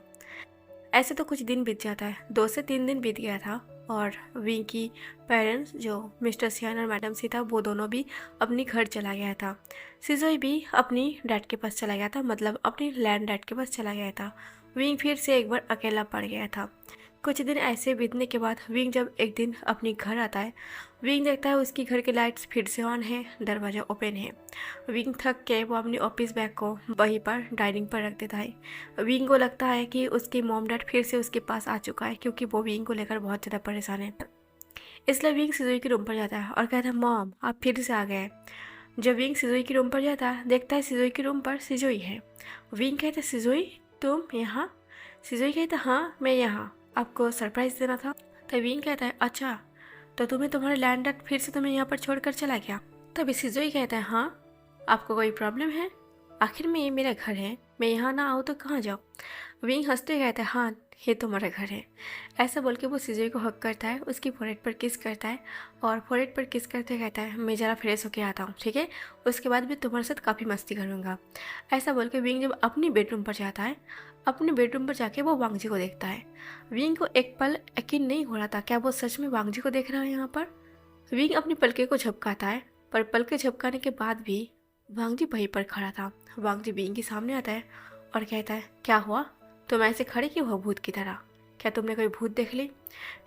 ऐसे तो कुछ दिन बीत जाता है, 2 से 3 दिन बीत गया था और विंग की पेरेंट्स जो मिस्टर सियान और मैडम सी था वो दोनों भी अपनी घर चला गया था। सिजोई भी अपनी डैड के पास चला गया था, मतलब अपनी लैंड डैड के पास चला गया था। विंग फिर से एक बार अकेला पड़ गया था। कुछ दिन ऐसे बीतने के बाद विंग जब एक दिन अपनी घर आता है, विंग देखता है उसकी घर की लाइट्स फिर से ऑन है, दरवाज़ा ओपन है। विंग थक के वो अपनी ऑफिस बैग को वहीं पर डाइनिंग पर रख देता है। विंग को लगता है कि उसकी मॉम डैड फिर से उसके पास आ चुका है, क्योंकि वो विंग को लेकर बहुत ज़्यादा परेशान है। इसलिए विंग सिजुई के रूम पर जाता है और कहता है मॉम आप फिर से आ गए। जब विंग सिजुई के रूम पर जाता है, देखता है सिजुई के रूम पर सिजुई है। विंग कहता है सिजुई तुम यहाँ? सिजुई कहता है हाँ मैं यहाँ, आपको सरप्राइज़ देना था। तो विंग कहता है अच्छा, तो तुम्हें तुम्हारे लैंड डैड फिर से तुम्हें यहाँ पर छोड़कर चला गया? तभी सिजुई कहता है हाँ, आपको कोई प्रॉब्लम है? आखिर में ये मेरा घर है, मैं यहाँ ना आऊँ तो कहाँ जाऊँ? विंग हंसते कहता है हाँ ये तुम्हारा घर है। ऐसा बोल के वो सिजुई को हक करता है, उसकी फोrehead पर किस करता है और फोrehead पर किस करते कहता है मैं ज़रा फ्रेश होके आता हूँ, ठीक है? उसके बाद भी तुम्हारे साथ काफ़ी मस्ती करूँगा। ऐसा बोल के विंग जब अपनी बेडरूम पर जाता है, अपने बेडरूम पर जाके वो वांग जी को देखता है। विंग को एक पल यकीन नहीं हो रहा था, क्या वो सच में वांग जी को देख रहा है यहाँ पर? विंग अपनी पलके को झपकाता है, पर पलके झपकाने के बाद भी वांग जी वहीं पर खड़ा था। वांग जी विंग के सामने आता है और कहता है क्या हुआ, तुम ऐसे खड़े क्यों हो भूत की तरह? क्या तुमने कोई भूत देख ली?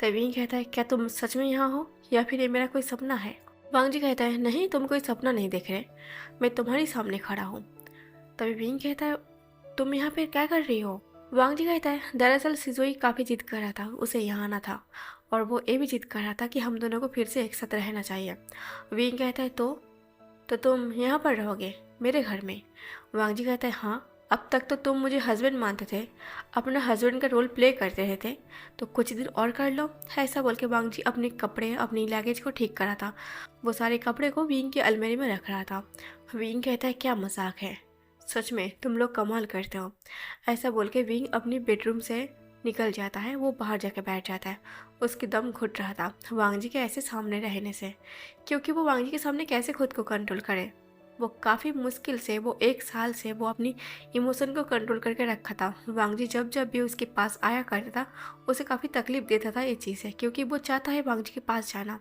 तो विंग कहता है क्या तुम सच में यहाँ हो या फिर ये मेरा कोई सपना है? वांग जी कहता है नहीं तुम कोई सपना नहीं देख रहे, मैं तुम्हारे सामने खड़ा हूँ। तभी विंग कहता है तुम यहाँ पे क्या कर रही हो? वांग जी कहता है दरअसल सिजोई काफ़ी जिद कर रहा था, उसे यहाँ आना था और वो ये भी जिद कर रहा था कि हम दोनों को फिर से एक साथ रहना चाहिए। विंग कहता है तो तुम यहाँ पर रहोगे मेरे घर में? वांग जी कहता है हाँ, अब तक तो तुम मुझे हस्बैंड मानते थे, अपना हस्बैंड का रोल प्ले करते रहे थे, तो कुछ दिन और कर लो। ऐसा बोल के वांग जी अपने कपड़े अपनी लगेज को ठीक करा था। वो सारे कपड़े को विंग की अलमारी में रख रहा था। विंग कहता है क्या मजाक है, सच में तुम लोग कमाल करते हो। ऐसा बोल के विंग अपनी बेडरूम से निकल जाता है, वो बाहर जाके बैठ जाता है। उसकी दम घुट रहा था वांग जी के ऐसे सामने रहने से, क्योंकि वो वांग जी के सामने कैसे खुद को कंट्रोल करे। वो काफ़ी मुश्किल से, वो 1 साल से वो अपनी इमोशन को कंट्रोल करके रखा था। वांग जी जब जब भी उसके पास आया करता था उसे काफ़ी तकलीफ देता था ये चीज़ है, क्योंकि वो चाहता है वांग जी के पास जाना,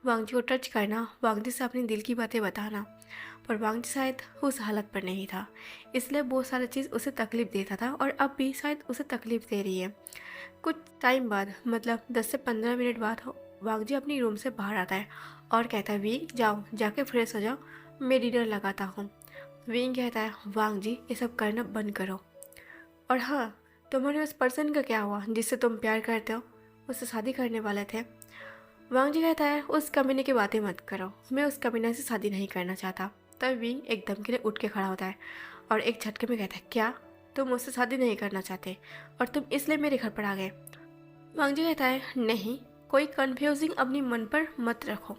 वांग जी को टच करना, वांग जी से अपनी दिल की बातें बताना, पर वांग जी शायद उस हालत पर नहीं था, इसलिए वो सारी चीज़ उसे तकलीफ़ देता था और अब भी शायद उसे तकलीफ़ दे रही है। कुछ टाइम बाद, मतलब 10 से 15 मिनट बाद, वांग जी अपनी रूम से बाहर आता है और कहता है विंग जाओ जाके फ्रेश हो जाओ, मैं डिनर लगाता हूँ। विंग कहता है वांग जी ये सब करना बंद करो, और हाँ तुम्हारे उस पर्सन का क्या हुआ जिससे तुम प्यार करते हो, उससे शादी करने वाले थे? वांग जी कहता है उस कमीने की बातें मत करो, मैं उस कमीने से शादी नहीं करना चाहता। तब विंग एकदम के लिए उठ के खड़ा होता है और एक झटके में कहता है क्या तुम मुझसे शादी नहीं करना चाहते और तुम इसलिए मेरे घर पर आ गए? वांग जी कहता है नहीं, कोई कन्फ्यूजिंग अपनी मन पर मत रखो,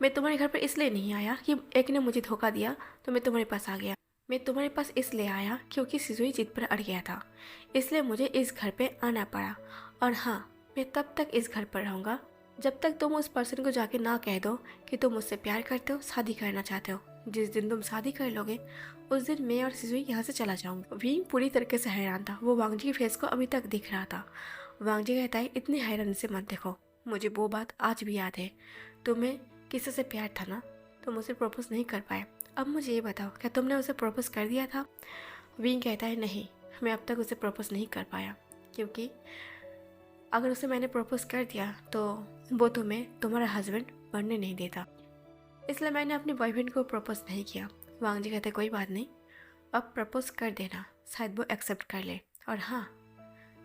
मैं तुम्हारे घर पर इसलिए नहीं आया कि एक ने मुझे धोखा दिया तो मैं तुम्हारे पास आ गया। मैं तुम्हारे पास इसलिए आया क्योंकि सिजुई जिद पर अड़ गया था, इसलिए मुझे इस घर पे आना पड़ा। और हाँ, मैं तब तक इस घर पर रहूँगा जब तक तुम उस पर्सन को जाके ना कह दो कि तुम मुझसे प्यार करते हो, शादी करना चाहते हो। जिस दिन तुम शादी कर लोगे उस दिन मैं और सिजुई यहाँ से चला जाऊँगा। विंग पूरी तरीके से हैरान था, वो वांग जी के फेस को अभी तक दिख रहा था। वांग जी कहता है इतनी हैरान से मत देखो, मुझे वो बात आज भी याद है, तुम्हें किसी से प्यार था ना, तुम उसे प्रपोज नहीं कर पाए। अब मुझे ये बताओ क्या तुमने उसे प्रपोज कर दिया था? विंग कहता है नहीं, मैं अब तक उसे प्रपोज नहीं कर पाया, क्योंकि अगर उसे मैंने प्रपोज कर दिया तो वो तुम्हें तुम्हारा हस्बैंड बनने नहीं देता, इसलिए मैंने अपने बॉयफ्रेंड को प्रपोज नहीं किया। वांग जी कहते कोई बात नहीं, अब प्रपोज कर देना, शायद वो एक्सेप्ट कर ले। और हाँ,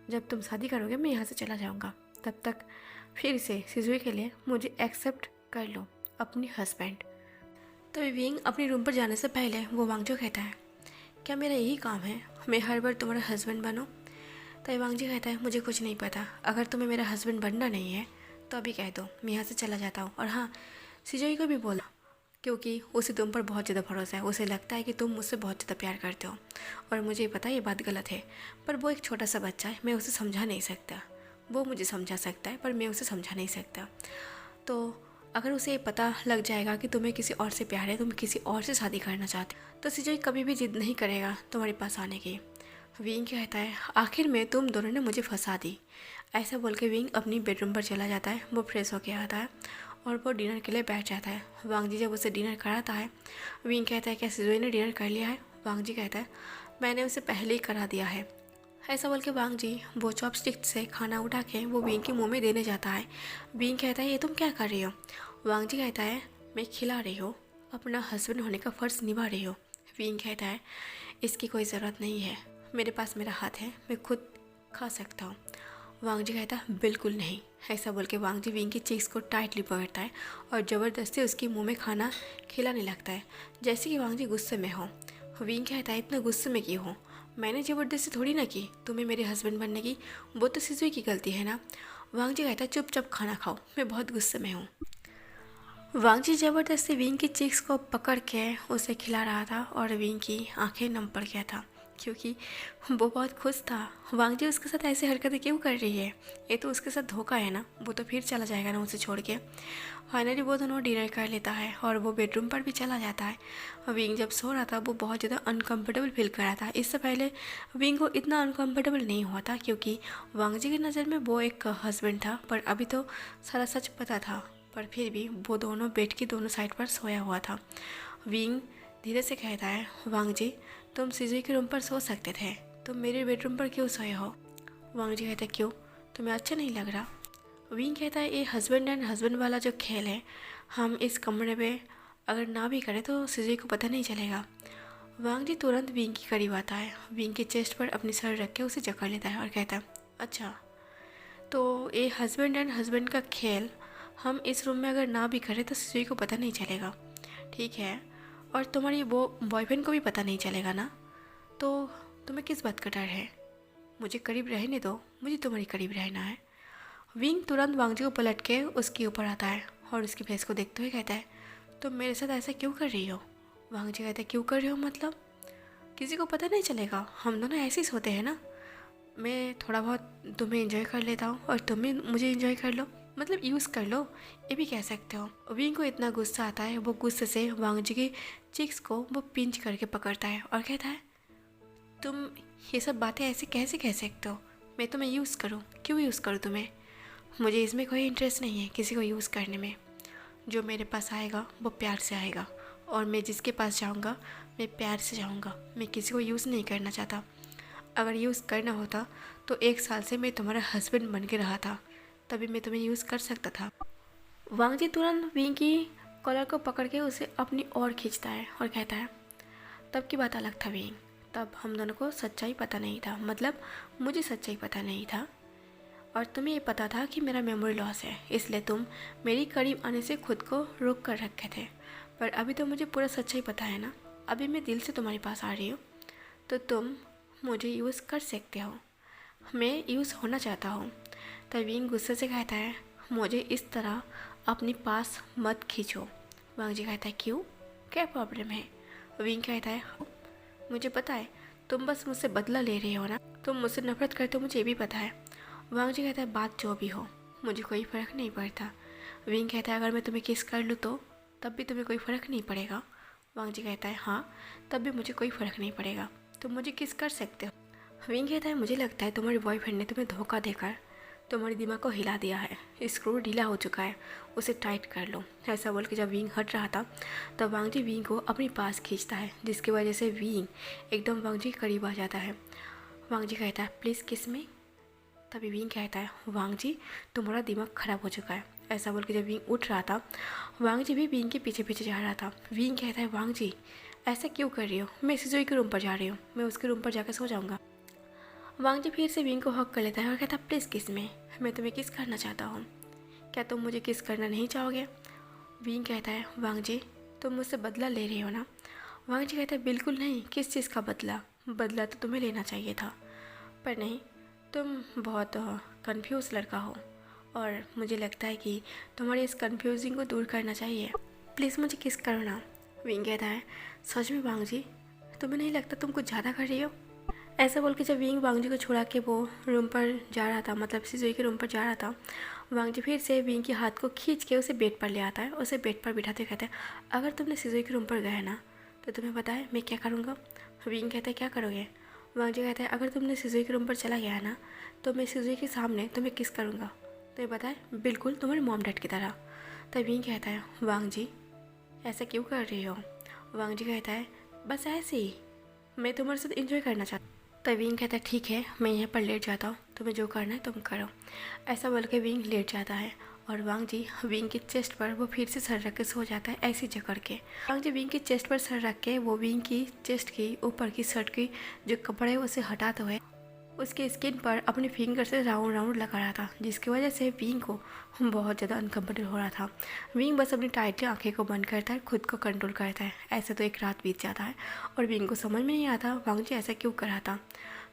जब तुम शादी करोगे मैं यहाँ से चला जाऊँगा, तब तक फिर से सिजुई के लिए मुझे एक्सेप्ट कर लो अपनी हस्बैंड। तो विंग अपने रूम पर जाने से पहले वो वांगजू कहता है, क्या मेरा यही काम है, मैं हर बार तुम्हारा हस्बैंड बनूं? तो वांगजी कहता है, मुझे कुछ नहीं पता, अगर तुम्हें मेरा हस्बैंड बनना नहीं है तो अभी कह दो, मैं यहाँ से चला जाता हूँ। और हाँ, सिजोई को भी बोला, क्योंकि उसे तुम पर बहुत ज़्यादा भरोसा है, उसे लगता है कि तुम मुझसे बहुत ज़्यादा प्यार करते हो। और मुझे पता है ये बात गलत है, पर वो एक छोटा सा बच्चा है, मैं उसे समझा नहीं सकता। वो मुझे समझा सकता है पर मैं उसे समझा नहीं सकता। तो अगर उसे पता लग जाएगा कि तुम्हें किसी और से प्यार है, तुम किसी और से शादी करना चाहते हो, तो सिजोई कभी भी जिद नहीं करेगा तुम्हारे पास आने की। विंग कहता है, आखिर में तुम दोनों ने मुझे फंसा दी। ऐसा बोल के विंग अपनी बेडरूम पर चला जाता है। वो फ्रेश होके आता है और वो डिनर के लिए बैठ जाता है। वांगजी जब उसे डिनर कराता है, विंग कहता है, क्या सिजोई ने डिनर कर लिया है? वांगजी कहता है, मैंने उसे पहले ही करा दिया है। ऐसा बोल के वांगजी वो चॉपस्टिक से खाना उठा के वो विंग के मुंह में देने जाता है। विंग कहता है, ये तुम क्या कर रही हो? वांगजी कहता है, मैं खिला रही हूँ, अपना हस्बैंड होने का फ़र्ज़ निभा रही हो। विंग कहता है, इसकी कोई ज़रूरत नहीं है, मेरे पास मेरा हाथ है, मैं खुद खा सकता हूँ। वांगजी कहता है, बिल्कुल नहीं। ऐसा बोल के वांगजी विंग की चीक्स को टाइटली पकड़ता है और ज़बरदस्ती उसके मुंह में खाना खिलाने लगता है, जैसे कि वांगजी गुस्से में हो। विंग कहता है, इतना गुस्से में क्यों हो? मैंने ज़बरदस्ती थोड़ी ना की तुम्हें मेरे हस्बैंड बनने की, वो तो सिजुई की गलती है ना। वांगजी कहता है, चुपचाप खाना खाओ, मैं बहुत गुस्से में हूँ। वांगजी ज़बरदस्ती विंग की चिक्स को पकड़ के उसे खिला रहा था और विंग की आंखें नम पड़ गया था, क्योंकि वो बहुत खुश था। वांगजी उसके साथ ऐसी हरकतें क्यों कर रही है? ये तो उसके साथ धोखा है ना, वो तो फिर चला जाएगा ना उसे छोड़ के। फाइनली वो दोनों डिनर कर लेता है और वो बेडरूम पर भी चला जाता है। विंग जब सो रहा था वो बहुत ज़्यादा अनकम्फर्टेबल फील कर रहा था। इससे पहले विंग को इतना अनकम्फर्टेबल नहीं हुआ था, क्योंकि वांगजी की नज़र में वो एक हस्बैंड था, पर अभी तो सारा सच पता था। पर फिर भी वो दोनों बेड की दोनों साइड पर सोया हुआ था। विंग धीरे से कहता है, वांगजी तुम सिजुई के रूम पर सो सकते थे, तुम मेरे बेडरूम पर क्यों सोए हो? वांगजी कहता है, क्यों, तुम्हें अच्छा नहीं लग रहा? विंग कहता है, ये हस्बैंड एंड हस्बैंड वाला जो खेल है, हम इस कमरे में अगर ना भी करें तो सिजुई को पता नहीं चलेगा। वांगजी तुरंत विंग के करीब आता है, विंग के चेस्ट पर अपनी सर रख के उसे जकड़ लेता है और कहता है, अच्छा तो ये हस्बैंड एंड हस्बैंड का खेल हम इस रूम में अगर ना भी करें तो सिजुई को पता नहीं चलेगा, ठीक है? और तुम्हारी वो बॉयफ्रेंड को भी पता नहीं चलेगा ना? तो तुम्हें किस बात का डर है? मुझे करीब रहने दो, मुझे तुम्हारे करीब रहना है। विंग तुरंत वांगजी को पलट के उसके ऊपर आता है और उसकी फेस को देखते हुए कहता है, तुम मेरे साथ ऐसा क्यों कर रही हो? वांगजी कहता है, क्यों कर रही हो मतलब? किसी को पता नहीं चलेगा, हम दोनों ऐसे ही सोते हैं ना, मैं थोड़ा बहुत तुम्हें इंजॉय कर लेता हूँ और तुम भी मुझे इंजॉय कर लो, मतलब यूज़ कर लो, ये भी कह सकते हो। विंग को इतना गुस्सा आता है, वो गुस्से से वांगजी की चिक्स को वो पिंच करके पकड़ता है और कहता है, तुम ये सब बातें ऐसे कैसे कह सकते हो? मैं तुम्हें यूज़ करूँ? क्यों यूज़ करूँ तुम्हें? मुझे इसमें कोई इंटरेस्ट नहीं है किसी को यूज़ करने में। जो मेरे पास आएगा वो प्यार से आएगा और मैं जिसके पास जाऊँगा मैं प्यार से जाऊँगा। मैं किसी को यूज़ नहीं करना चाहता। अगर यूज़ करना होता तो 1 साल से मैं तुम्हारा हस्बैंड बन के रहा था, तभी मैं तुम्हें यूज़ कर सकता था। वांगजी तुरंत विंग की कॉलर को पकड़ के उसे अपनी ओर खींचता है और कहता है, तब की बात अलग था विंग, तब हम दोनों को सच्चाई पता नहीं था, मतलब मुझे सच्चाई पता नहीं था और तुम्हें ये पता था कि मेरा मेमोरी लॉस है, इसलिए तुम मेरी करीब आने से खुद को रोक कर रखे थे। पर अभी तो मुझे पूरा सच्चाई पता है ना, अभी मैं दिल से तुम्हारे पास आ रही हूँ, तो तुम मुझे यूज़ कर सकते हो, मैं यूज़ होना चाहता हूँ। तब विंग गुस्से से कहता है, मुझे इस तरह अपने पास मत खींचो। वांगजी कहता है, क्यों, क्या प्रॉब्लम है? विंग कहता है, मुझे पता है तुम बस मुझसे बदला ले रहे हो ना, तुम मुझसे नफरत करते हो, मुझे भी पता है। वांगजी कहता है, बात जो भी हो मुझे कोई फ़र्क नहीं पड़ता। विंग कहता है, अगर मैं तुम्हें किस कर लूँ तो तब भी तुम्हें कोई फ़र्क नहीं पड़ेगा? वांगजी कहता है, हाँ तब भी मुझे कोई फ़र्क नहीं पड़ेगा, तुम मुझे किस कर सकते हो। विंग कहता है, मुझे लगता है तुम्हारे बॉयफ्रेंड ने तुम्हें धोखा देकर तुम्हारे दिमाग को हिला दिया है, स्क्रू ढीला हो चुका है, उसे टाइट कर लो। ऐसा बोल के जब विंग हट रहा था तब वांगजी विंग को अपने पास खींचता है, जिसकी वजह से विंग एकदम वांगजी के करीब आ जाता है। वांगजी कहता है, प्लीज़ किस में। तभी विंग कहता है, वांगजी तुम्हारा दिमाग ख़राब हो चुका है। ऐसा बोल के जब विंग उठ रहा था वांगजी भी विंग के पीछे पीछे जा रहा था। विंग कहता है, वांगजी ऐसा क्यों कर रही हो? मैं सिजोई के रूम पर जा रही हूँ, मैं उसके रूम पर जाकर सो जाऊँगा। वांग जी फिर से विंग को हक कर लेता है और कहता है प्लीज़ किस में, मैं तुम्हें किस करना चाहता हूँ, क्या तुम मुझे किस करना नहीं चाहोगे? विंग कहता है वांग जी तुम मुझसे बदला ले रही हो ना? वांग जी कहता है बिल्कुल नहीं, किस चीज़ का बदला? बदला तो तुम्हें लेना चाहिए था, पर नहीं, तुम बहुत कंफ्यूज लड़का हो और मुझे लगता है कि तुम्हारे इस कंफ्यूजिंग को दूर करना चाहिए। प्लीज़ मुझे किस करो ना। विंग कहता है सच में वांग जी, तुम्हें नहीं लगता तुम कुछ ज़्यादा कर रही हो? ऐसा बोल के जब विंग वांग जी को छुड़ा के वो रूम पर जा रहा था, मतलब सिजुई के रूम पर जा रहा था, वांग जी फिर से विंग के हाथ को खींच के उसे बेड पर ले आता है। उसे बेड पर बिठाते कहते हैं अगर तुमने सिजुई के रूम पर गए ना तो तुम्हें पता है मैं क्या करूँगा? विंग कहता है क्या करोगे? वांग जी कहता है अगर तुमने सिजुई के रूम पर चला गया ना तो मैं सिजुई के सामने तुम्हें किस करूँगा, तुम्हें पता है बिल्कुल तुम्हारे मॉम डैड की तरह। तब विंग कहता है वांग जी ऐसा क्यों कर रही हो? वांग जी कहता है बस ऐसे ही, मैं तुम्हारे साथ एंजॉय करना चाहता हूँ। तब विंग कहता है ठीक है मैं यहाँ पर लेट जाता हूँ, तुम्हें जो करना है तुम करो। ऐसा बोल के विंग लेट जाता है और वांग जी विंग की चेस्ट पर वो फिर से सर रख के सो जाता है ऐसी जकड़ के। वांग जी विंग की चेस्ट पर सर रख के वो विंग की चेस्ट की ऊपर की शर्ट की जो कपड़े उसे हटाते हुए उसके स्किन पर अपने फिंगर से राउंड राउंड लगा रहा था, जिसकी वजह से विंग को बहुत ज़्यादा अनकम्फर्टेबल हो रहा था। विंग बस अपनी टाइटली आंखें को बंद करता है, खुद को कंट्रोल करता है। ऐसे तो एक रात बीत जाता है और विंग को समझ में नहीं आता वांग जी ऐसा क्यों कर रहा था।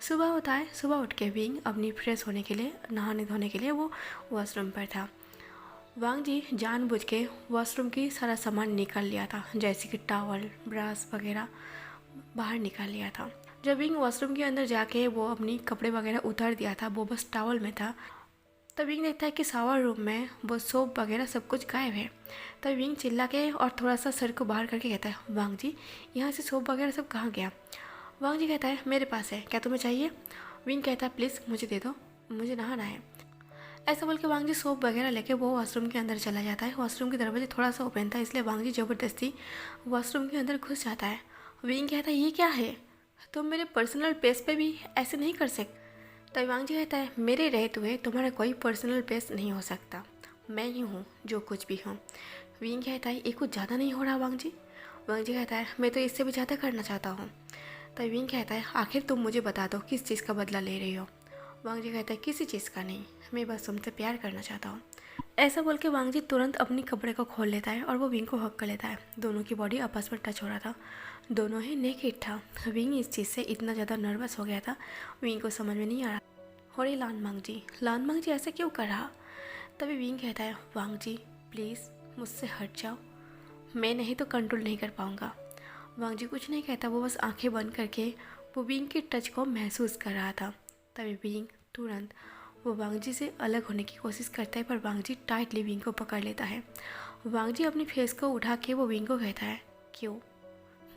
सुबह होता है, सुबह उठ के विंग अपनी फ्रेश होने के लिए, नहाने धोने के लिए वो वॉशरूम पर था। वांग जी जानबूझ के वॉशरूम की सारा सामान निकाल लिया था, जैसे कि टॉवल ब्रश वगैरह बाहर निकाल लिया था। जब विंग वॉशरूम के अंदर जाके वो अपनी कपड़े वगैरह उतार दिया था, वो बस टॉवल में था, तब विंग देखता है कि शावर रूम में वो सोप वगैरह सब कुछ गायब है। तब विंग चिल्ला के और थोड़ा सा सर को बाहर करके कहता है वांग जी यहाँ से सोप वगैरह सब कहाँ गया? वांग जी कहता है मेरे पास है, क्या तुम्हें चाहिए? विंग कहता है प्लीज़ मुझे दे दो, मुझे नहाना है। ऐसा बोल के वांग जी सोप वगैरह लेके वो वॉशरूम के अंदर चला जाता है। वॉशरूम के दरवाजे थोड़ा सा ओपन था, इसलिए वांग जी ज़बरदस्ती वॉशरूम के अंदर घुस जाता है। विंग कहता है ये क्या है, तुम मेरे पर्सनल स्पेस पे भी ऐसे नहीं कर सकते। तब वांग जी कहता है मेरे रहते हुए तुम्हारा कोई पर्सनल स्पेस नहीं हो सकता, मैं ही हूँ जो कुछ भी हूँ। विंग कहता है ये कुछ ज़्यादा नहीं हो रहा वांग जी? वांग जी कहता है मैं तो इससे भी ज़्यादा करना चाहता हूँ। तब विंग कहता है आखिर तुम मुझे बता दो किस चीज़ का बदला ले रही हो? वांग जी कहता है किसी चीज़ का नहीं, मैं बस तुमसे प्यार करना चाहता हूँ। ऐसा बोल के वांग जी तुरंत अपनी कपड़े को खोल लेता है और वो विंग को हक कर लेता है। दोनों की बॉडी आपस में टच हो रहा था, दोनों ही नेकेड था। विंग इस चीज़ से इतना ज़्यादा नर्वस हो गया था, विंग को समझ में नहीं आ रहा और ये लान मांग जी ऐसा क्यों कर रहा? तभी विंग कहता है वांग जी प्लीज़ मुझसे हट जाओ, मैं नहीं तो कंट्रोल नहीं कर पाऊँगा। वांग जी कुछ नहीं कहता, वो बस आंखें बंद करके वो विंग के टच को महसूस कर रहा था। तभी विंग तुरंत वो वांग जी से अलग होने की कोशिश करता है, पर वांग जी टाइटली विंग को पकड़ लेता है। वांग जी अपनी फेस को उठा के वो विंग को कहता है क्यों,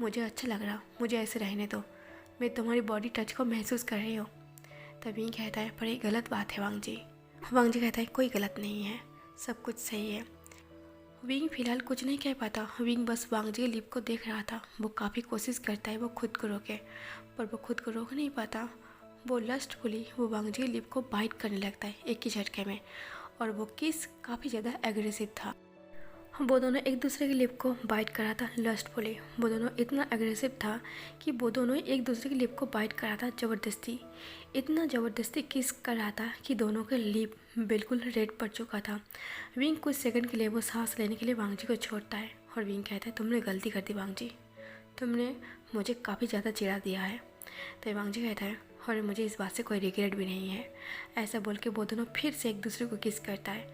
मुझे अच्छा लग रहा, मुझे ऐसे रहने दो, मैं तुम्हारी बॉडी टच को महसूस कर रही हूँ। तभी कहता है पर ये गलत बात है वांग जी। वांग जी कहता है कोई गलत नहीं है, सब कुछ सही है। विंग फिलहाल कुछ नहीं कह पाता, विंग बस वांग जी के लिप को देख रहा था। वो काफ़ी कोशिश करता है वो खुद को रोके, पर वो खुद को रोक नहीं पाता। वो लस्टफुली वो वांग जी के लिप को बाइट करने लगता है एक ही झटके में, और वो किस काफ़ी ज़्यादा एग्रेसिव था। वो दोनों एक दूसरे के लिप को बाइट कर रहा था लस्टफुली। वो दोनों इतना एग्रेसिव था कि वो दोनों एक दूसरे के लिप को बाइट कर रहा था ज़बरदस्ती, इतना ज़बरदस्ती किस कर रहा था कि दोनों के लिप बिल्कुल रेड पड़ चुका था। विंग कुछ सेकंड के लिए वो सांस लेने के लिए वांग जी को छोड़ता है और विंग कहता है तुमने गलती कर दी वांग जी, तुमने मुझे काफ़ी ज़्यादा चिढ़ा दिया है। तो वांग जी कहता है और मुझे इस बात से कोई रिग्रेट भी नहीं है। ऐसा बोल के वो दोनों फिर से एक दूसरे को किस करता है।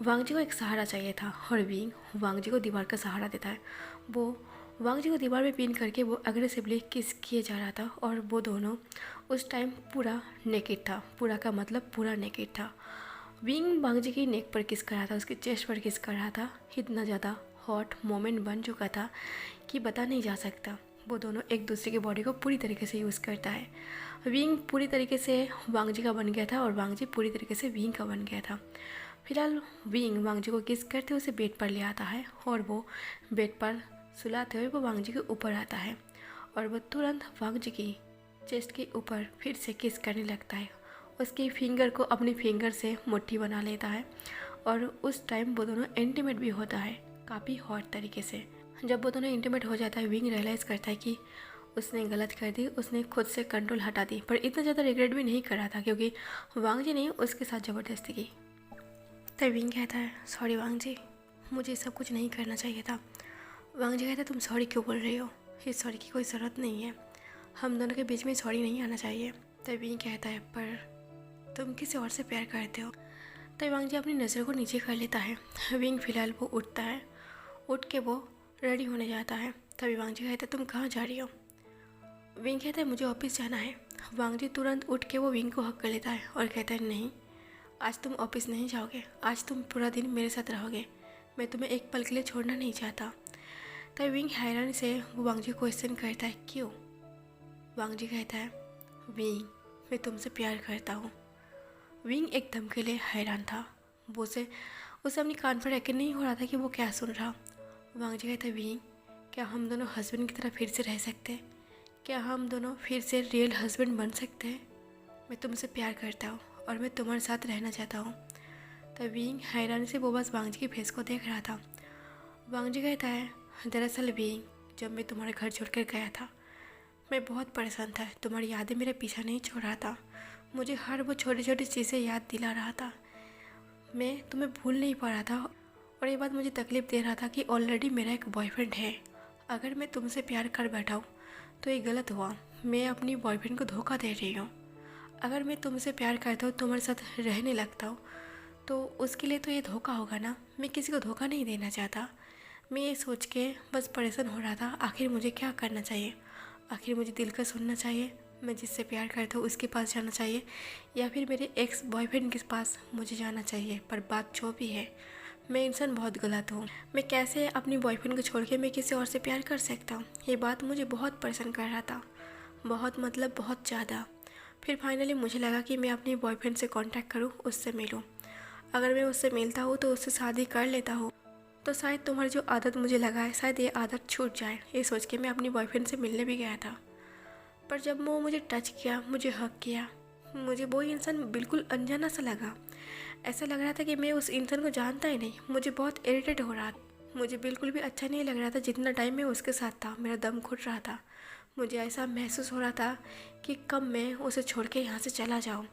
वांग जी को एक सहारा चाहिए था और विंग वांग जी को दीवार का सहारा देता है। वो वांग जी को दीवार में पिन करके वो अग्रेसिवली किस किए जा रहा था, और वो दोनों उस टाइम पूरा नेकेड था, पूरा का मतलब पूरा नेकेड था। विंग वांग जी की नेक पर किस कर रहा था, उसके चेस्ट पर किस कर रहा था। इतना ज़्यादा हॉट मोमेंट बन चुका था कि बता नहीं जा सकता। वो दोनों एक दूसरे की बॉडी को पूरी तरीके से यूज़ करता है। विंग पूरी तरीके से वांग जी का बन गया था और वांग जी पूरी तरीके से विंग का बन गया था। फिलहाल विंग वांग जी को किस करते उसे बेड पर ले आता है और वो बेड पर सुलाते हुए वो वांग जी के ऊपर आता है और वो तुरंत वांग जी की चेस्ट के ऊपर फिर से किस करने लगता है। उसकी फिंगर को अपनी फिंगर से मुट्ठी बना लेता है और उस टाइम वो दोनों इंटीमेट भी होता है, काफ़ी हॉट तरीके से। जब वो दोनों इंटीमेट हो जाता है, विंग रियलाइज़ करता है कि उसने गलत कर दी, उसने खुद से कंट्रोल हटा दी, पर इतना ज़्यादा रिग्रेट भी नहीं कर रहा था क्योंकि वांग जी ने उसके साथ ज़बरदस्ती की। तो विंग कहता है, सॉरी वांग जी, मुझे सब कुछ नहीं करना चाहिए था। वांग जी कहता है, तुम सॉरी क्यों बोल रही हो, इस सॉरी की कोई ज़रूरत नहीं है, हम दोनों के बीच में सॉरी नहीं आना चाहिए। तो विंग कहता है, पर तुम किसी और से प्यार करते हो। तो वांग जी अपनी नज़र को नीचे कर लेता है। विंग फिलहाल वो उठता है, उठ के वो रेडी होने जाता है। तभी वांग जी कहते हैं, तुम कहाँ जा रही हो। विंग कहता है, मुझे ऑफिस जाना है। वांग जी तुरंत उठ के वो विंग को हक कर लेता है और कहता है, नहीं, आज तुम ऑफिस नहीं जाओगे, आज तुम पूरा दिन मेरे साथ रहोगे, मैं तुम्हें एक पल के लिए छोड़ना नहीं चाहता। तभी विंग हैरानी से वो वांग जी को क्वेश्चन करता है, क्यों। वांग जी कहता है, विंग, मैं तुमसे प्यार करता हूँ। विंग एकदम के लिए हैरान था, वो उसे अपनी कान पर यकीन नहीं हो रहा था कि वो क्या सुन रहा। वांग जी कहता है, विंग, क्या हम दोनों हस्बैंड की तरह फिर से रह सकते हैं, क्या हम दोनों फिर से रियल हस्बैंड बन सकते हैं। मैं तुमसे प्यार करता हूँ और मैं तुम्हारे साथ रहना चाहता हूँ। तब विंग हैरानी से वो बस वांग जी की फेस को देख रहा था। वांग जी कहता है, दरअसल विंग, जब मैं तुम्हारे घर छोड़कर गया था, मैं बहुत परेशान था, तुम्हारी यादें मेरा पीछा नहीं छोड़ रहा था, मुझे हर वो छोटी छोटी चीज़ें याद दिला रहा था, मैं तुम्हें भूल नहीं पा रहा था, और ये बात मुझे तकलीफ़ दे रहा था कि ऑलरेडी मेरा एक बॉयफ्रेंड है। अगर मैं तुमसे प्यार कर बैठा हूँ तो ये गलत हुआ, मैं अपनी बॉयफ्रेंड को धोखा दे रही हूँ। अगर मैं तुमसे प्यार करता हूँ, तुम्हारे साथ रहने लगता हूँ, तो उसके लिए तो ये धोखा होगा ना। मैं किसी को धोखा नहीं देना चाहता। मैं ये सोच के बस परेशान हो रहा था, आखिर मुझे क्या करना चाहिए। आखिर मुझे दिल का सुनना चाहिए, मैं जिससे प्यार करता हूँ उसके पास जाना चाहिए, या फिर मेरे एक्स बॉयफ्रेंड के पास मुझे जाना चाहिए। पर बात जो भी है, मैं इंसान बहुत गलत हूँ। मैं कैसे अपनी बॉयफ्रेंड को छोड़ के मैं किसी और से प्यार कर सकता हूँ। ये बात मुझे बहुत परेशान कर रहा था, बहुत मतलब बहुत ज़्यादा। फिर फाइनली मुझे लगा कि मैं अपने बॉयफ्रेंड से कांटेक्ट करूँ, उससे मिलूँ। अगर मैं उससे मिलता हूँ तो उससे शादी कर लेता हूँ, तो शायद तुम्हारी जो आदत मुझे लगा है, शायद ये आदत छूट जाए। ये सोच के मैं अपनी बॉयफ्रेंड से मिलने भी गया था। पर जब वो मुझे टच किया, मुझे हक किया, मुझे वो इंसान बिल्कुल अनजाना सा लगा। ऐसा लग रहा था कि मैं उस इंसान को जानता ही नहीं। मुझे बहुत इरिटेट हो रहा था, मुझे बिल्कुल भी अच्छा नहीं लग रहा था। जितना टाइम मैं उसके साथ था, मेरा दम घुट रहा था। मुझे ऐसा महसूस हो रहा था कि कब मैं उसे छोड़ के यहाँ से चला जाऊँ।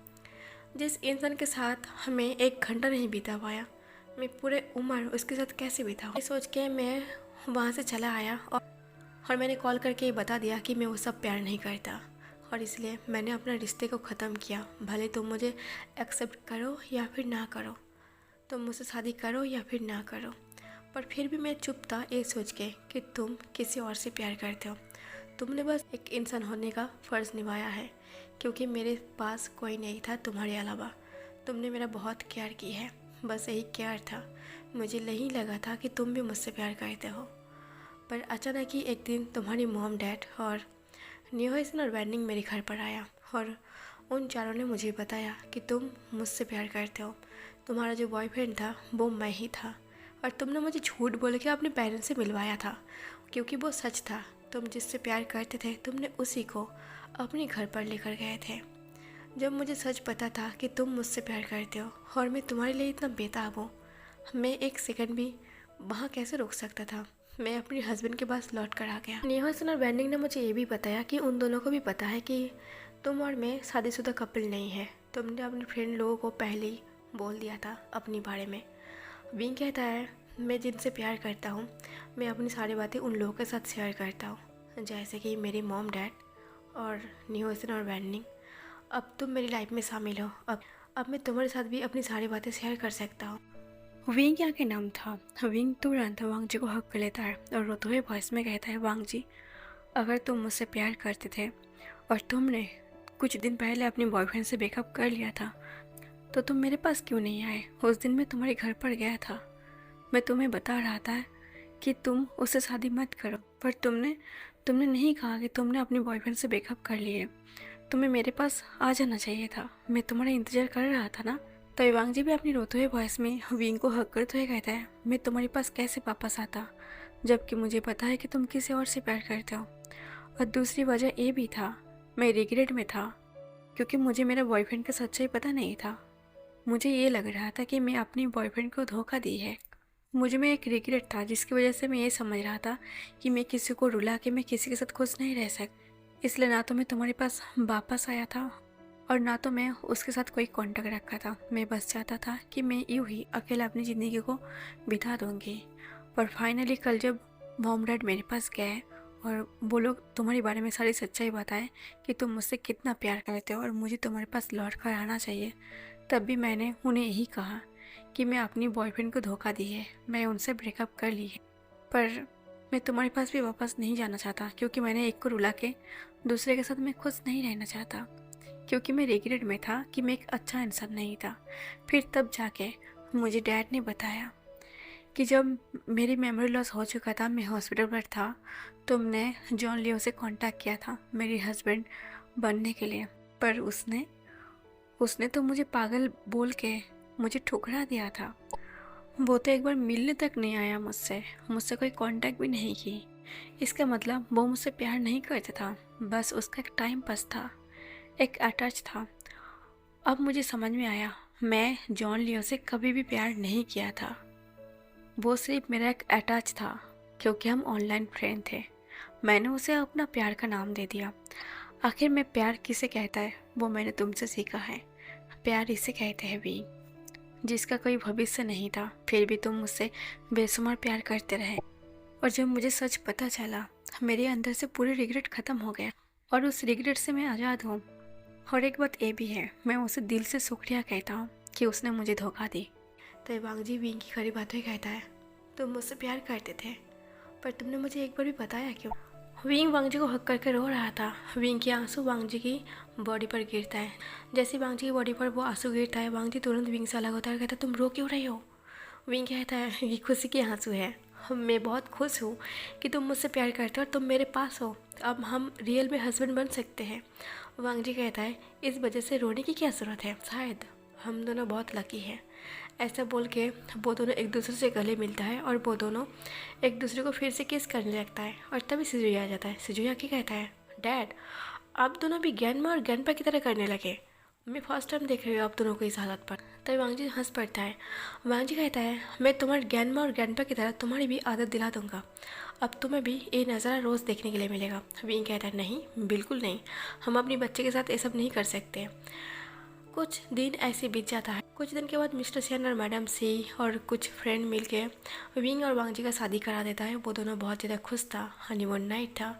जिस इंसान के साथ हमें एक घंटा नहीं बिता पाया, मैं पूरे उम्र उसके साथ कैसे बिताऊँ। ये सोच के मैं वहाँ से चला आया और मैंने कॉल करके ये बता दिया कि मैं वो सब प्यार नहीं करता, और इसलिए मैंने अपने रिश्ते को ख़त्म किया। भले तुम मुझे एक्सेप्ट करो या फिर ना करो, तुम मुझसे शादी करो या फिर ना करो, पर फिर भी मैं चुप था ये सोच के कि तुम किसी और से प्यार करते हो। तुमने बस एक इंसान होने का फ़र्ज़ निभाया है, क्योंकि मेरे पास कोई नहीं था तुम्हारे अलावा। तुमने मेरा बहुत केयर की है, बस यही केयर था। मुझे नहीं लगा था कि तुम भी मुझसे प्यार करते हो। पर अचानक ही एक दिन तुम्हारी मॉम, डैड और न्यूहसन और वेंडिंग मेरे घर पर आया, और उन चारों ने मुझे बताया कि तुम मुझसे प्यार करते हो। तुम्हारा जो बॉयफ्रेंड था वो मैं ही था, और तुमने मुझे झूठ बोल के अपने पेरेंट्स से मिलवाया था, क्योंकि वो सच था। तुम जिससे प्यार करते थे, तुमने उसी को अपने घर पर लेकर गए थे। जब मुझे सच पता था कि तुम मुझसे प्यार करते हो और मैं तुम्हारे लिए इतना बेताब हूँ, मैं एक सेकंड भी वहाँ कैसे रुक सकता था। मैं अपने हस्बैंड के पास लौट कर आ गया। न्यूहसन और वेंडिंग ने मुझे ये भी बताया कि उन दोनों को भी पता है कि तुम और मैं शादीशुदा कपल नहीं है। तुमने अपने फ्रेंड लोगों को पहले ही बोल दिया था अपने बारे में। विंग कहता है, मैं जिनसे प्यार करता हूँ, मैं अपनी सारी बातें उन लोगों के साथ शेयर करता हूँ, जैसे कि मेरी मॉम, डैड और न्यूहसन और वेंडिंग। अब तुम मेरी लाइफ में शामिल हो, अब मैं तुम्हारे साथ भी अपनी सारी बातें शेयर कर सकता हूँ। विंग क्या के नाम था। विंग तुरंत वांग जी को हक कर लेता है और रोते हुए वॉइस में कहता है, वांग जी, अगर तुम मुझसे प्यार करते थे और तुमने कुछ दिन पहले अपने बॉयफ्रेंड से ब्रेकअप कर लिया था, तो तुम मेरे पास क्यों नहीं आए। उस दिन मैं तुम्हारे घर पर गया था, मैं तुम्हें बता रहा था कि तुम उससे शादी मत करो, पर तुमने नहीं कहा कि तुमने अपने बॉयफ्रेंड से ब्रेकअप कर लिए। तुम्हें मेरे पास आ जाना चाहिए था, मैं तुम्हारा इंतज़ार कर रहा था ना। तो वांग जी भी अपनी रोते हुए वॉइस में विंग को हक करते हुए कहता है, मैं तुम्हारे पास कैसे वापस आता, जबकि मुझे पता है कि तुम किसी और से प्यार करते हो। और दूसरी वजह ये भी था, मैं रिग्रेट में था, क्योंकि मुझे मेरे बॉयफ्रेंड का सच्चाई पता नहीं था। मुझे ये लग रहा था कि मैं अपनी बॉयफ्रेंड को धोखा दी है, मुझ में एक रिग्रेट था जिसकी वजह से मैं ये समझ रहा था कि मैं किसी को रुला के मैं किसी के साथ खुश नहीं रह सकती। इसलिए ना तो मैं तुम्हारे पास वापस आया था और ना तो मैं उसके साथ कोई कांटेक्ट रखा था। मैं बस चाहता था कि मैं यूँ ही अकेला अपनी ज़िंदगी को बिता दूँगी। पर फाइनली कल जब मॉम डैड मेरे पास गए और वो लोग तुम्हारे बारे में सारी सच्चाई बताए कि तुम मुझसे कितना प्यार करते हो और मुझे तुम्हारे पास लौट कर आना चाहिए, तब भी मैंने उन्हें यही कहा कि मैं अपनी बॉयफ्रेंड को धोखा दी है, मैं उनसे ब्रेकअप कर ली है। पर मैं तुम्हारे पास भी वापस नहीं जाना चाहता क्योंकि मैंने एक को रुला के दूसरे के साथ मैं खुश नहीं रहना चाहता, क्योंकि मैं रिग्रेट में था कि मैं एक अच्छा इंसान नहीं था। फिर तब जाके मुझे डैड ने बताया कि जब मेरी मेमोरी लॉस हो चुका था, मैं हॉस्पिटल पर था, तुमने जॉन लियो से कांटेक्ट किया था मेरे हस्बैंड बनने के लिए। पर उसने उसने तो मुझे पागल बोल के मुझे ठुकरा दिया था। वो तो एक बार मिलने तक नहीं आया मुझसे, मुझसे कोई कांटेक्ट भी नहीं की। इसका मतलब वो मुझसे प्यार नहीं करता था, बस उसका एक टाइम पास था, एक अटैच था। अब मुझे समझ में आया, मैं जॉन लियो से कभी भी प्यार नहीं किया था। वो सिर्फ मेरा एक अटैच था क्योंकि हम ऑनलाइन फ्रेंड थे। मैंने उसे अपना प्यार का नाम दे दिया। आखिर में प्यार किसे कहता है वो मैंने तुमसे सीखा है। प्यार इसे कहते हैं भी, जिसका कोई भविष्य नहीं था, फिर भी तुम मुझसे बेशुमार प्यार करते रहे। और जब मुझे सच पता चला, मेरे अंदर से पूरी रिग्रेट ख़त्म हो गया और उस रिग्रेट से मैं आज़ाद हूँ। और एक बात ये भी है, मैं उसे दिल से शुक्रिया कहता हूँ कि उसने मुझे धोखा दी। तो वांग जी विंग की खरी बातें कहता है, तुम मुझसे प्यार करते थे पर तुमने मुझे एक बार भी बताया क्यों। विंग वांग जी को हक करके रो रहा था। विंग के आंसू वांग जी की बॉडी पर गिरता है। जैसे वांग जी की बॉडी पर वो आंसू गिरता है, वांग जी तुरंत विंग से अलग होता है और कहता है, तुम रो क्यों रही हो। विंग कहता है ये खुशी के आंसू है, मैं बहुत खुश हूँ कि तुम मुझसे प्यार करते हो और तुम मेरे पास हो, अब हम रियल में हस्बैंड बन सकते हैं। वांग जी कहता है इस वजह से रोने की क्या ज़रूरत है, शायद हम दोनों बहुत लकी हैं। ऐसा बोल के वो दोनों एक दूसरे से गले मिलता है और वो दोनों एक दूसरे को फिर से किस करने लगता है। और तभी सिजुया आ जाता है। सिजुया क्या कहता है, डैड आप दोनों भी ग्रैंडमा और ग्रैंडपा की तरह करने लगे, मैं फर्स्ट टाइम देख रही हूँ आप दोनों को इस हालत पर। तभी वांग जी हंस पड़ता है। वांग जी कहता है मैं तुम्हारे ग्रैंडमा और ग्रैंडपा की तरह तुम्हारी भी आदत दिला दूंगा, अब तुम्हें भी ये नज़ारा रोज़ देखने के लिए मिलेगा। विंग कहता है नहीं बिल्कुल नहीं, हम अपने बच्चे के साथ ये सब नहीं कर सकते। कुछ दिन ऐसे बीत जाता है। कुछ दिन के बाद मिस्टर सेन और मैडम सी और कुछ फ्रेंड मिलके विंग और वांग जी का शादी करा देता है। वो दोनों बहुत ज़्यादा खुश था, हनीमून नाइट था,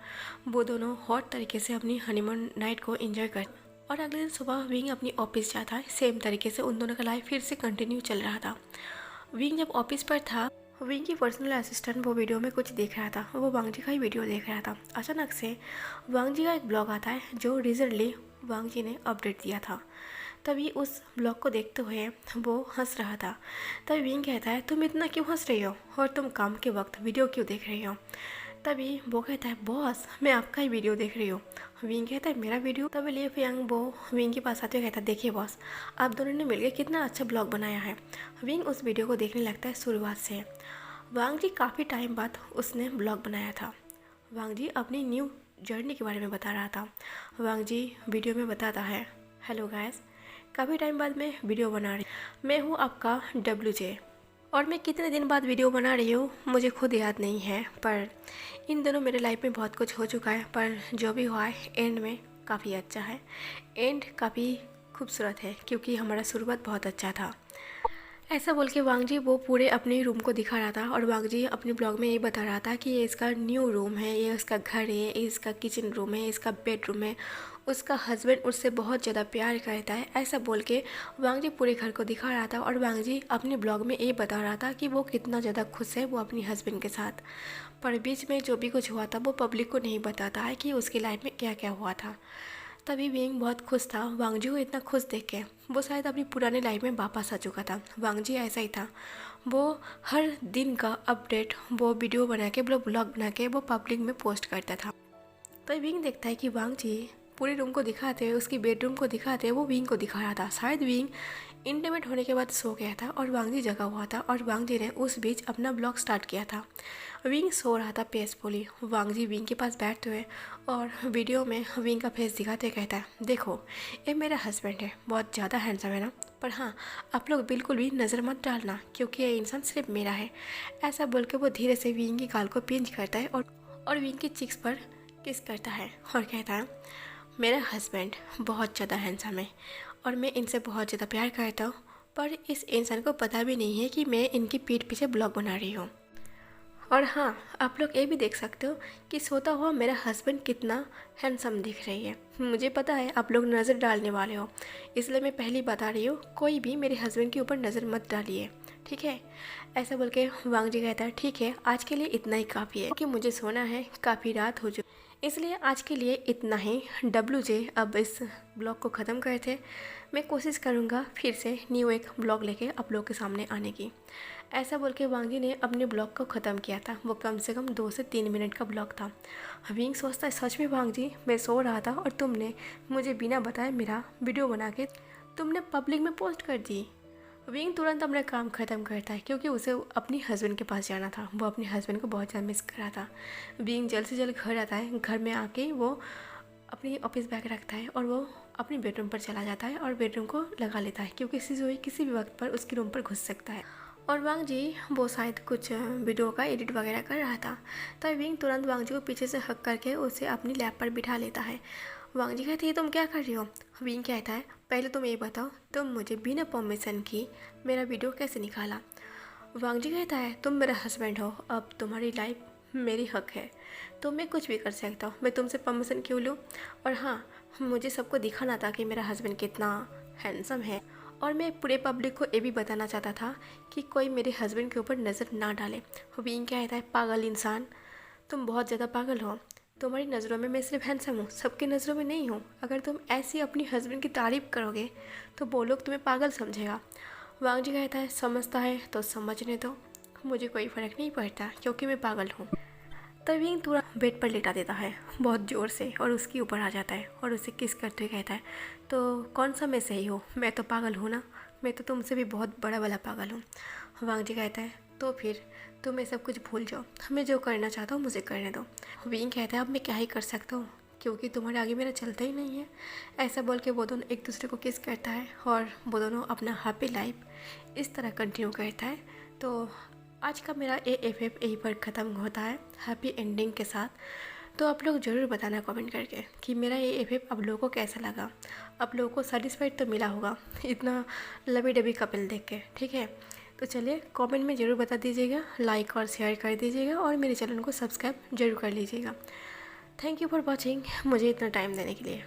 वो दोनों हॉट तरीके से अपनी हनीमून नाइट को एंजॉय कर। और अगले दिन सुबह विंग अपनी ऑफिस जाता है। सेम तरीके से उन दोनों का लाइफ फिर से कंटिन्यू चल रहा था। विंग जब ऑफिस पर था, विंग की पर्सनल असिस्टेंट वो वीडियो में कुछ देख रहा था, वो वांग जी का ही वीडियो देख रहा था। अचानक से वांग जी का एक ब्लॉग आता है जो रिसेंटली वांग जी ने अपडेट दिया था। तभी उस ब्लॉग को देखते हुए वो हंस रहा था। तभी विंग कहता है तुम इतना क्यों हंस रही हो और तुम काम के वक्त वीडियो क्यों देख रही हो। तभी वो कहता है बॉस मैं आपका ही वीडियो देख रही हूँ। विंग कहता है मेरा वीडियो। तभी लिए फियांग वो विंग के पास आते हुए कहता है देखिए बॉस आप दोनों ने मिलकर कितना अच्छा ब्लॉग बनाया है। विंग उस वीडियो को देखने लगता है शुरुआत से। वांग जी काफ़ी टाइम बाद उसने ब्लॉग बनाया था। वांग जी अपनी न्यू जर्नी के बारे में बता रहा था। वांग जी वीडियो में बताता है हेलो गाइस, काफ़ी टाइम बाद मैं वीडियो बना रही, मैं हूँ आपका WJ और मैं कितने दिन बाद वीडियो बना रही हूँ मुझे खुद याद नहीं है, पर इन दोनों मेरे लाइफ में बहुत कुछ हो चुका है, पर जो भी हुआ है एंड में काफ़ी अच्छा है, एंड काफ़ी खूबसूरत है क्योंकि हमारा शुरुआत बहुत अच्छा था। ऐसा बोल के वांग जी वो पूरे अपने रूम को दिखा रहा था और वांग जी अपने ब्लॉग में ये बता रहा था कि ये इसका न्यू रूम है, ये उसका घर है, ये इसका किचन रूम है, इसका बेडरूम है, उसका हस्बैंड उससे बहुत ज़्यादा प्यार करता है। ऐसा बोल के वांग जी पूरे घर को दिखा रहा था और वांग जी अपने ब्लॉग में ये बता रहा था कि वो कितना ज़्यादा खुश है वो अपनी हस्बैंड के साथ। पर बीच में जो भी कुछ हुआ था वो पब्लिक को नहीं बताता है कि उसकी लाइफ में क्या क्या हुआ था। तभी विंग बहुत खुश था वांग जी को इतना खुश देख के, वो शायद अपनी पुरानी लाइफ में वापस आ चुका था। वांग जी ऐसा ही था, वो हर दिन का अपडेट वो वीडियो बना के ब्लॉग बना के वो पब्लिक में पोस्ट करता था। तो विंग देखता है कि वांग जी पूरे रूम को दिखाते हुए, उसकी बेडरूम को दिखाते हुए वो विंग को दिखा रहा था। शायद विंग इंटीमेट होने के बाद सो गया था और वांग जी जगा हुआ था और वांग जी ने उस बीच अपना ब्लॉग स्टार्ट किया था। विंग सो रहा था पीसफुली। वांग जी विंग के पास बैठते हुए और वीडियो में विंग का फेस दिखाते हुए कहता है, देखो ये मेरा हस्बैंड है, बहुत ज़्यादा हैंडसम है ना, पर हाँ आप लोग बिल्कुल भी नज़र मत डालना क्योंकि ये इंसान सिर्फ मेरा है। ऐसा बोल के वो धीरे से विंग की गाल को पिंच करता है और विंग की चिक्स पर किस करता है और कहता है, मेरा हस्बैंड बहुत ज़्यादा हैंडसम है और मैं इनसे बहुत ज़्यादा प्यार करता हूँ, पर इस इंसान को पता भी नहीं है कि मैं इनकी पीठ पीछे ब्लॉग बना रही हूँ। और हाँ, आप लोग ये भी देख सकते हो कि सोता हुआ मेरा हस्बैंड कितना हैंडसम दिख रही है। मुझे पता है आप लोग नज़र डालने वाले हो, इसलिए मैं पहली बता रही हूँ, कोई भी मेरे हस्बैंड के ऊपर नज़र मत डालिए, ठीक है। ऐसा बोल के वांग जी कहता है, ठीक है आज के लिए इतना ही काफ़ी है क्योंकि मुझे सोना है, काफ़ी रात हो चुकी, इसलिए आज के लिए इतना ही। WJ अब इस ब्लॉग को ख़त्म करते। मैं कोशिश करूँगा फिर से न्यू एक ब्लॉग लेके आप लोग के सामने आने की। ऐसा बोल के वांग जी ने अपने ब्लॉग को ख़त्म किया था। वो कम से कम 2 से 3 मिनट का ब्लॉग था। विंग सोचता है, सच में वांग जी मैं सो रहा था और तुमने मुझे बिना बताए मेरा वीडियो बना के तुमने पब्लिक में पोस्ट कर दी। विंग तुरंत अपना काम ख़त्म करता है क्योंकि उसे अपने हस्बैंड के पास जाना था। वो अपने हस्बैंड को बहुत ज़्यादा मिस कर रहा था। विंग जल्द से जल्द घर आता है। घर में आके वो अपनी ऑफिस बैग रखता है और वो अपनी बेडरूम पर चला जाता है और बेडरूम को लगा लेता है क्योंकि सिजुई किसी भी वक्त पर उसके रूम पर घुस सकता है। और वांग जी वो शायद कुछ वीडियो का एडिट वगैरह कर रहा था, तो विंग तुरंत वांग जी को पीछे से हक करके उसे अपनी लैप पर बिठा लेता है। वांग जी कहते हैं, तुम क्या कर रही हो? विंग कहता है, पहले तुम ये बताओ तुम मुझे बिना परमिशन की मेरा वीडियो कैसे निकाला? वांग जी कहता है, तुम मेरा हस्बैंड हो, अब तुम्हारी लाइफ मेरी हक है, तो मैं कुछ भी कर सकता हूँ, मैं तुमसे परमिशन क्यों लूँ? और हाँ, मुझे सबको दिखाना था कि मेरा हस्बैंड कितना हैंडसम है और मैं पूरे पब्लिक को ये भी बताना चाहता था कि कोई मेरे हस्बैंड के ऊपर नज़र ना डाले। विंग कहता है, पागल इंसान, तुम बहुत ज़्यादा पागल हो। तुम्हारी नज़रों में मैं सिर्फ हैंडसम हूँ, सबके नज़रों में नहीं हूँ। अगर तुम ऐसी अपनी हस्बैंड की तारीफ़ करोगे तो वो लोग तुम्हें पागल समझेगा। वांग जी कहता है, समझता है तो समझने दो, मुझे कोई फ़र्क नहीं पड़ता क्योंकि मैं पागल हूँ। तब विंग तुरंत बेड पर लेटा देता है बहुत ज़ोर से और उसके ऊपर आ जाता है और उसे किस करते हुए कहता है, तो कौन सा मैं सही हूँ? मैं तो पागल हूँ ना, मैं तो तुमसे भी बहुत बड़ा वाला पागल हूँ। वांग जी कहता है, तो फिर तुम ये सब कुछ भूल जाओ, मैं जो करना चाहता हूँ मुझे करने दो। विंग कहता है, अब मैं क्या ही कर सकता हूँ क्योंकि तुम्हारे आगे मेरा चलता ही नहीं है। ऐसा बोल के वो दोनों एक दूसरे को किस करता है और वो दोनों अपना हैप्पी लाइफ इस तरह कंटिन्यू करता है। तो आज का मेरा AFF यहीं पर ख़त्म होता है हैप्पी एंडिंग के साथ। तो आप लोग ज़रूर बताना कमेंट करके कि मेरा AFF आप लोगों को कैसा लगा। आप लोगों को सेटिस्फाइड तो मिला होगा इतना लवी डबी कपल देख के, ठीक है। तो चलिए कमेंट में ज़रूर बता दीजिएगा, लाइक और शेयर कर दीजिएगा और मेरे चैनल को सब्सक्राइब ज़रूर कर लीजिएगा। थैंक यू फॉर वॉचिंग, मुझे इतना टाइम देने के लिए।